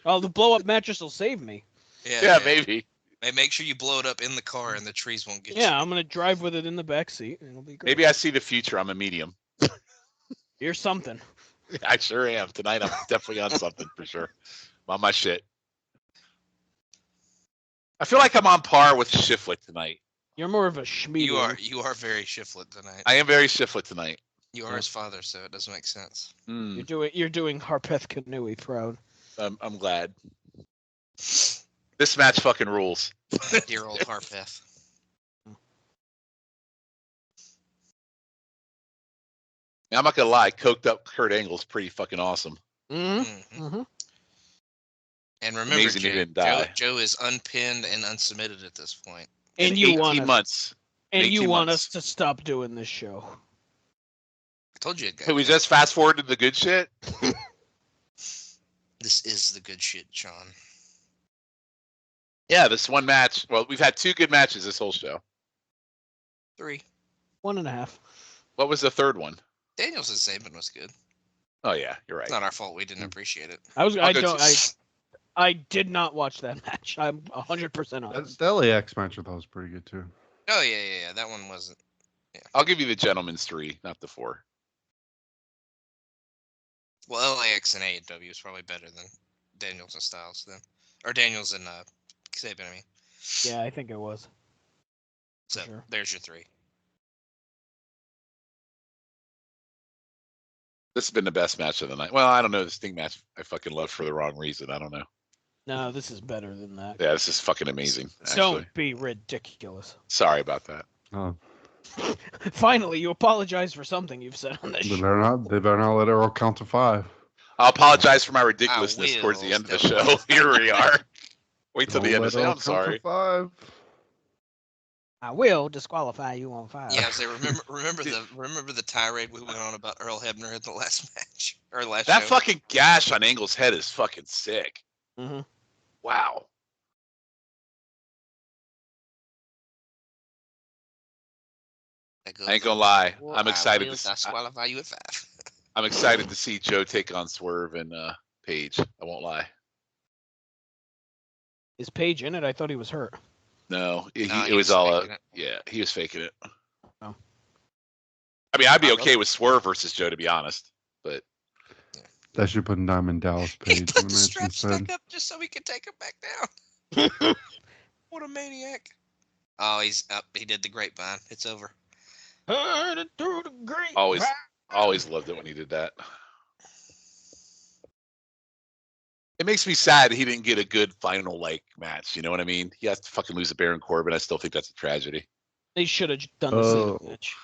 Oh, the blow up mattress will save me. Yeah, maybe. Hey, make sure you blow it up in the car and the trees won't get you. Yeah, I'm gonna drive with it in the back seat, and it'll be great. Maybe I see the future. I'm a medium. You're something. I sure am. Tonight I'm definitely on something for sure. I'm on my shit. I feel like I'm on par with Shiflet tonight. You're more of a schmedium. You are very Shiflet tonight. I am very Shiflet tonight. You are his father, so it doesn't make sense. You're doing Harpeth Kanui proud. I'm glad. This match fucking rules. Dear old Harpeth. Now, I'm not gonna lie, coked up Kurt Angle's pretty fucking awesome. Mm-hmm. Mhm. And remember, Amazing he didn't die. Joe is unpinned and unsubmitted at this point. And In you 18 want us, months. and you 18 want months. us to stop doing this show. I told you. Hey, we just fast forward to the good shit. This is the good shit, Shawn. Yeah, this one match. Well, we've had 2 good matches this whole show. 3. 1.5. What was the third one? Daniels' Saban was good. Oh yeah, you're right. It's not our fault. We didn't appreciate it. I did not watch that match. I'm 100% honest. The LAX match I thought was pretty good too. Oh yeah. That one wasn't. Yeah. I'll give you the gentleman's 3, not the 4. Well, LAX and AEW is probably better than Daniels and Styles then, or Daniels and Saban. I mean. Yeah, I think it was. So Sure. there's your 3. This has been the best match of the night. Well, I don't know. This Sting match I fucking love for the wrong reason. I don't know. No, this is better than that. Yeah, this is fucking amazing. Actually. Don't be ridiculous. Sorry about that. Oh, Finally, you apologize for something you've said on this they show. better not let it all count to 5. I'll apologize for my ridiculousness will, towards the end of the Steph. show. Here we are. Wait till Don't the end let to it say all I'm count sorry. to 5. I will disqualify you on 5. Yeah, I say remember the tirade we went on about Earl Hebner at the last match or last That show. fucking gash on Angle's head is fucking sick. Mm-hmm. Wow. I ain't gonna lie. I'm excited to disqualify you at 5. I'm excited to see Joe take on Swerve and Paige. I won't lie. Is Paige in it? I thought he was hurt. No, No, it he was was all faking it. yeah, he was faking it. Oh. I mean, I'd be I okay love with Swerve versus Joe, to be honest. But That should put Diamond Dallas He Page in put the the match straps instead. back up just so he could take him back down. What a maniac! Oh, he's up. He did the grapevine. It's over. Heard it through the grapevine. always loved it when he did that. It makes me sad he didn't get a good final match. You know what I mean? He has to fucking lose to Baron Corbin. I still think that's a tragedy. They should have done the same match.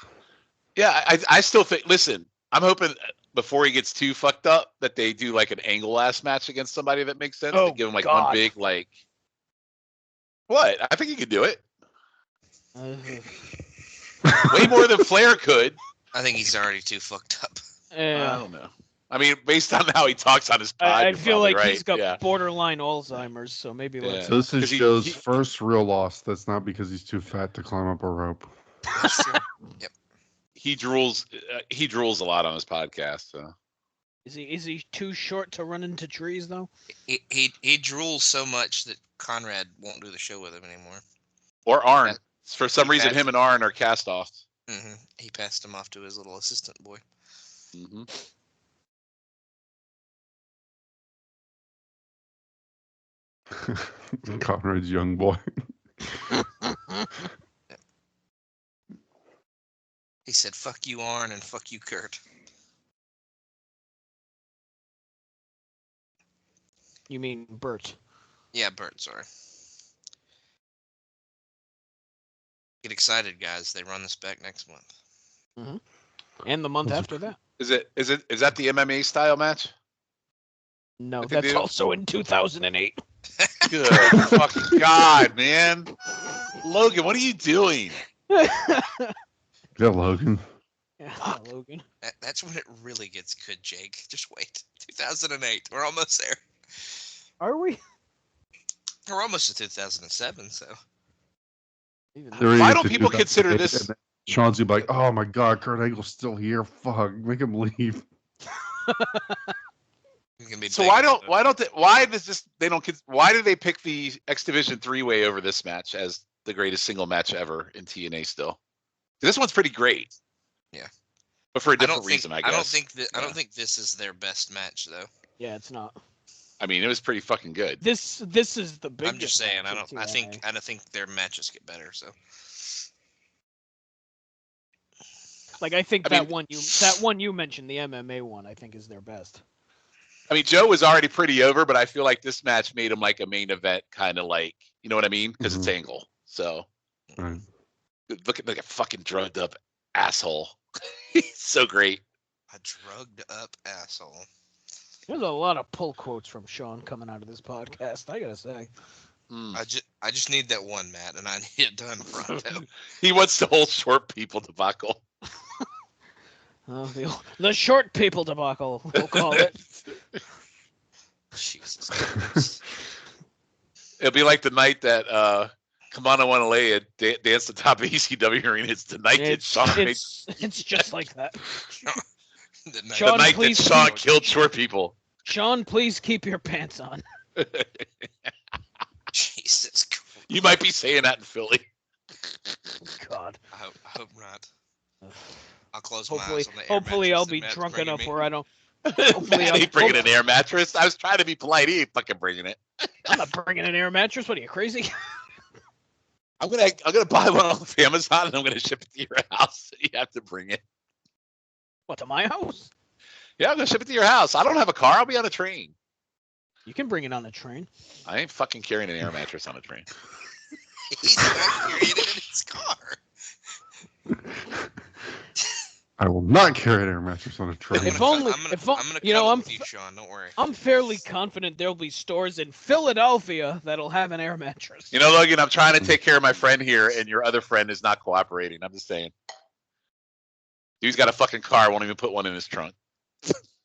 Yeah, I still think. Listen, I'm hoping before he gets too fucked up that they do like an angle ass match against somebody that makes sense. Oh, to give him God. one big What? I think he could do it. Way more than Flair could. I think he's already too fucked up. Yeah. I don't know. I mean, based on how he talks on his pod, I you're feel probably like right. he's got yeah. borderline Alzheimer's, so maybe let's. Yeah. So this is 'Cause he- Joe's he- first real loss. That's not because he's too fat to climb up a rope. That's true. Yep. He drools a lot on his podcast. So. Is he too short to run into trees though? He drools so much that Conrad won't do the show with him anymore. Or Arn. Yeah. For some reason, him and Arn are cast offs. Mm-hmm. He passed him off to his little assistant boy. Mm-hmm. Conrad's young boy. He said, "Fuck you, Arn, and fuck you, Kurt." You mean Bert? Yeah, Bert. Sorry. Get excited, guys! They run this back next month. And the month after that? Is that the MMA style match? No, What they that's do? also in 2008. Good fucking God, man. Logan, what are you doing? Yeah, Logan. Yeah, Logan. That's when it really gets good, Jake. Just wait. 2008. We're almost there. Are we? We're almost to 2007. So Even They're ready Why to don't do people that consider debate, this- and then Sean's gonna be like, "Oh my God, Kurt Angle's still here. Fuck, make him leave." it's gonna be So big. why do they pick the X Division 3-way over this match as the greatest single match ever in TNA still? This one's pretty great. Yeah. But for a I different don't think. reason, I guess. I don't think that. I Yeah. don't think this is their best match, though. Yeah, it's not. I mean, it was pretty fucking good. This is the biggest. I'm just saying. match I in don't. TNA. I don't think their matches get better. So Like I think I that mean- one you mentioned, the MMA one, I think is their best. I mean, Joe was already pretty over, but I feel like this match made him like a main event kind of like, you know what I mean? Because it's Angle. So Right. look at fucking drugged up asshole. He's so great. a drugged up asshole. There's a lot of pull quotes from Shawn coming out of this podcast. I gotta say. Mm. I just need that one, Matt, and I need it done pronto. He wants the whole short people debacle. The short people debacle, we'll call it. Jesus Christ. It'll be like the night that Come On, I Want to Lay It danced the top of ECW arena. It's the night that Shawn made, It's just like that. The night- Shawn, the night that please Shawn keep- killed short people. Sean, please keep your pants on. Jesus Christ. You might be saying that in Philly. God. I hope not. I'll close my Hopefully, eyes on the air hopefully mattress I'll that be Matt's drunk bringing enough me. where I don't. Hopefully, He ain't bringing an air mattress. I was trying to be polite. He ain't fucking bringing it. I'm not bringing an air mattress. What are you, crazy? I'm gonna buy one off Amazon and I'm gonna ship it to your house. You have to bring it. What, to my house? Yeah, I'm gonna ship it to your house. I don't have a car. I'll be on a train. You can bring it on the train. I ain't fucking carrying an air mattress on a train. He's not carrying it in his car. I will not carry an air mattress on a train. If only- I'm if gonna you know, cuddle I'm with you, Sean. Don't worry. I'm fairly confident there'll be stores in Philadelphia that'll have an air mattress. You know, Logan, I'm trying to take care of my friend here, and your other friend is not cooperating. I'm just saying. Dude's got a fucking car. Won't even put one in his trunk.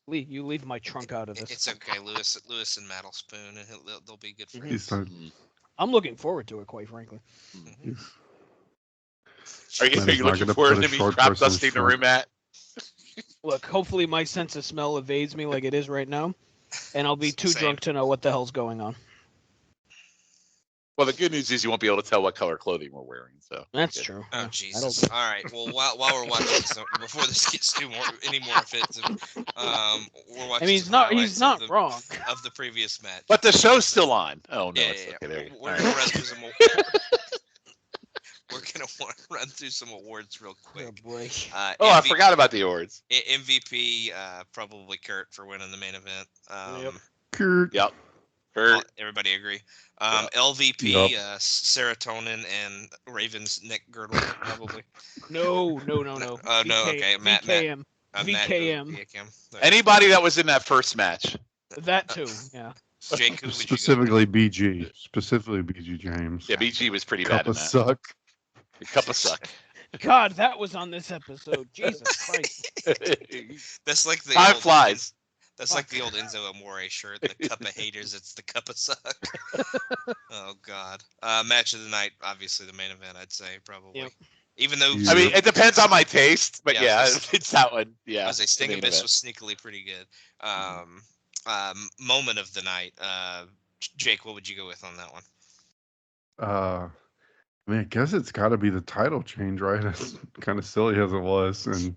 You leave my trunk out of this. It's okay, Lewis and Matt will spoon, and they'll be good friends. He's not- I'm looking forward to it, quite frankly. Mhm. Are you That is not looking gonna forward put a to me short crap person in dusting the front. room at? Look, hopefully my sense of smell evades me like it is right now, and I'll be too Same. drunk to know what the hell's going on. Well, the good news is you won't be able to tell what color clothing we're wearing. So That's good. true. Oh Yeah, Jesus! All right. Well, while we're watching, before this gets any more offensive, we're watching. I mean, some highlights he's not of wrong. the previous match. But the show's still on. Oh no, Yeah, it's okay. There you go. We're All gonna right. run through some. We're gonna run through some awards real Oh quick. boy. Oh, I forgot about the awards. MVP, probably Kurt for winning the main event. Yep. Kurt. Yep. Kurt. Everybody agree. Yeah. LVP, Yep. serotonin and Raven's neck girdle, probably. No. Oh no, okay, Matt. VKM. Matt, VKM. VKM. Anybody that was in that first match. That too. Yeah. Jake, who would you go Specifically BG. Specifically BG James. Yeah, BG was pretty Cup bad in of that. suck. The cup of suck. God, that was on this episode. Jesus Christ. That's like the Time old, flies. That's like the old Enzo Amore shirt. The cup of haters, it's the cup of suck. Oh God. Match of the night, obviously the main event. I'd say probably. Yep. Even though Yeah. I mean, it depends on my taste, but Yeah, yeah, I was it's that one. Yeah. I was like, Sting the main Abyss event. was sneakily pretty good. Moment of the night. Jake, what would you go with on that one? I mean, I guess it's got to be the title change, right? As kind of silly as it was, and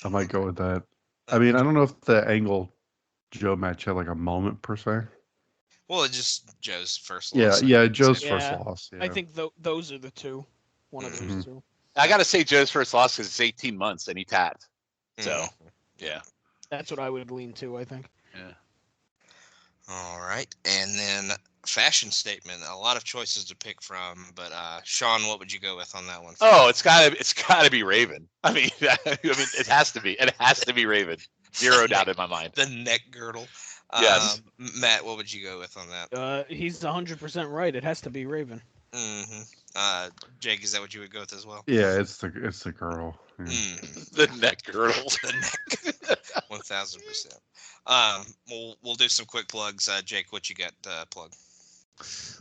I might go with that. I mean, I don't know if the Angle Joe match had like a moment per se. Well, it's just Joe's first Yeah, loss. yeah, Joe's Yeah, first loss. Yeah. I think those are the two. One of those Mhm. two. I got to say Joe's first loss because it's 18 months and he tapped. So, Mm. yeah. That's what I would lean to, I think. Yeah. All right, and then fashion statement. A lot of choices to pick from, but Shawn, what would you go with on that one? Oh, it's gotta be Raven. I mean, it has to be. It has to be Raven. Zero doubt in my mind. The neck girdle. Yes. Matt, what would you go with on that? He's 100% right. It has to be Raven. Mm-hmm. Jake, is that what you would go with as well? Yeah, it's the girl. Yeah. The neck girdle. The neck. 1000%. We'll do some quick plugs. Jake, what you got plug?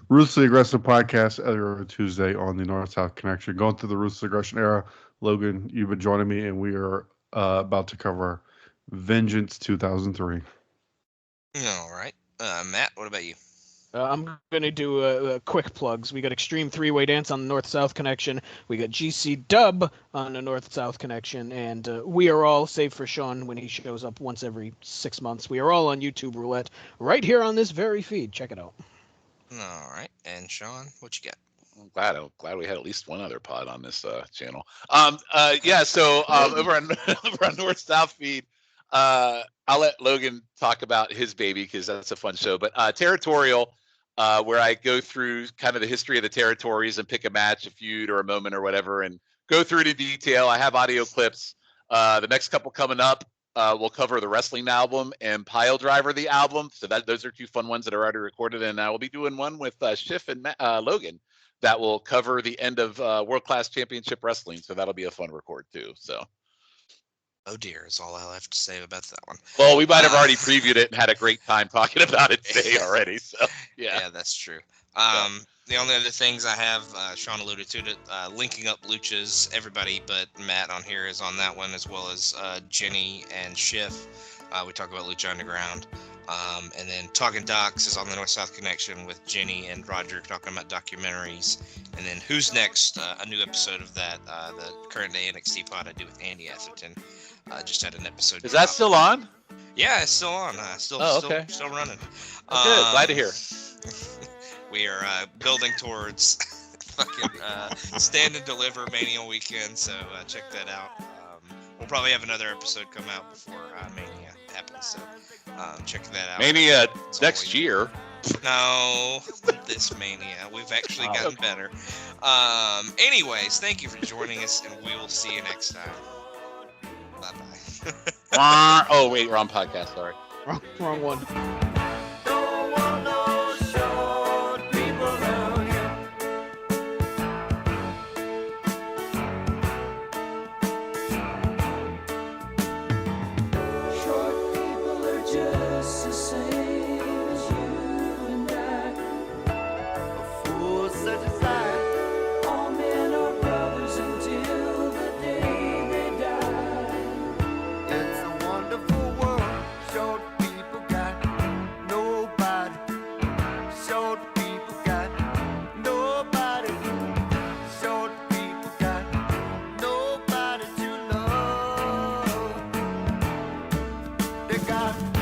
Ruthlessly Aggressive podcast every Tuesday on the North-South Connection. Going through the Ruthless Aggression era. Logan, you've been joining me, and we are about to cover Vengeance 2003. All right. Matt, what about you? I'm going to do a quick plugs. We got Extreme Three-Way Dance on the North-South Connection. We got GC Dub on the North-South Connection. And we are all, save for Shawn when he shows up once every 6 months, we are all on YouTube Roulette right here on this very feed. Check it out. All right. And Shawn, what you got? I'm glad we had at least one other pod on this channel. Yeah, so over on North South feed, I'll let Logan talk about his baby because that's a fun show. But Territorial, where I go through kind of the history of the territories and pick a match, a feud, or a moment or whatever, and go through it in detail. I have audio clips. The next couple coming up, we'll cover the wrestling album and Pile Driver the album. So those are two fun ones that are already recorded, and I will be doing one with Schiff and Logan that will cover the end of World Class Championship Wrestling. So that'll be a fun record too. So. Oh dear, is all I'll have to say about that one. Well, we might have already previewed it and had a great time talking about it today already. So yeah, that's true. The only other things I have, Shawn alluded to it, linking up Luchas. Everybody but Matt on here is on that one, as well as Jenny and Schiff. We talk about Lucha Underground. And then Talking Docs is on the North-South Connection with Jenny and Roger talking about documentaries. And then Who's Next, a new episode of that, the current day NXT pod I do with Andy Atherton. Just had an episode. Is that still on? Yeah, it's still on. Still running. Good. Glad to hear. We are building towards fucking Stand and Deliver Mania weekend, so check that out. We'll probably have another episode come out before Mania happens, so check that out. Mania next year. No, this Mania. We've actually gotten better. Anyways, thank you for joining us, and we will see you next time. Bye-bye. Oh, wait, we're on podcast. Sorry. Wrong one. It's a wonderful world short people got. got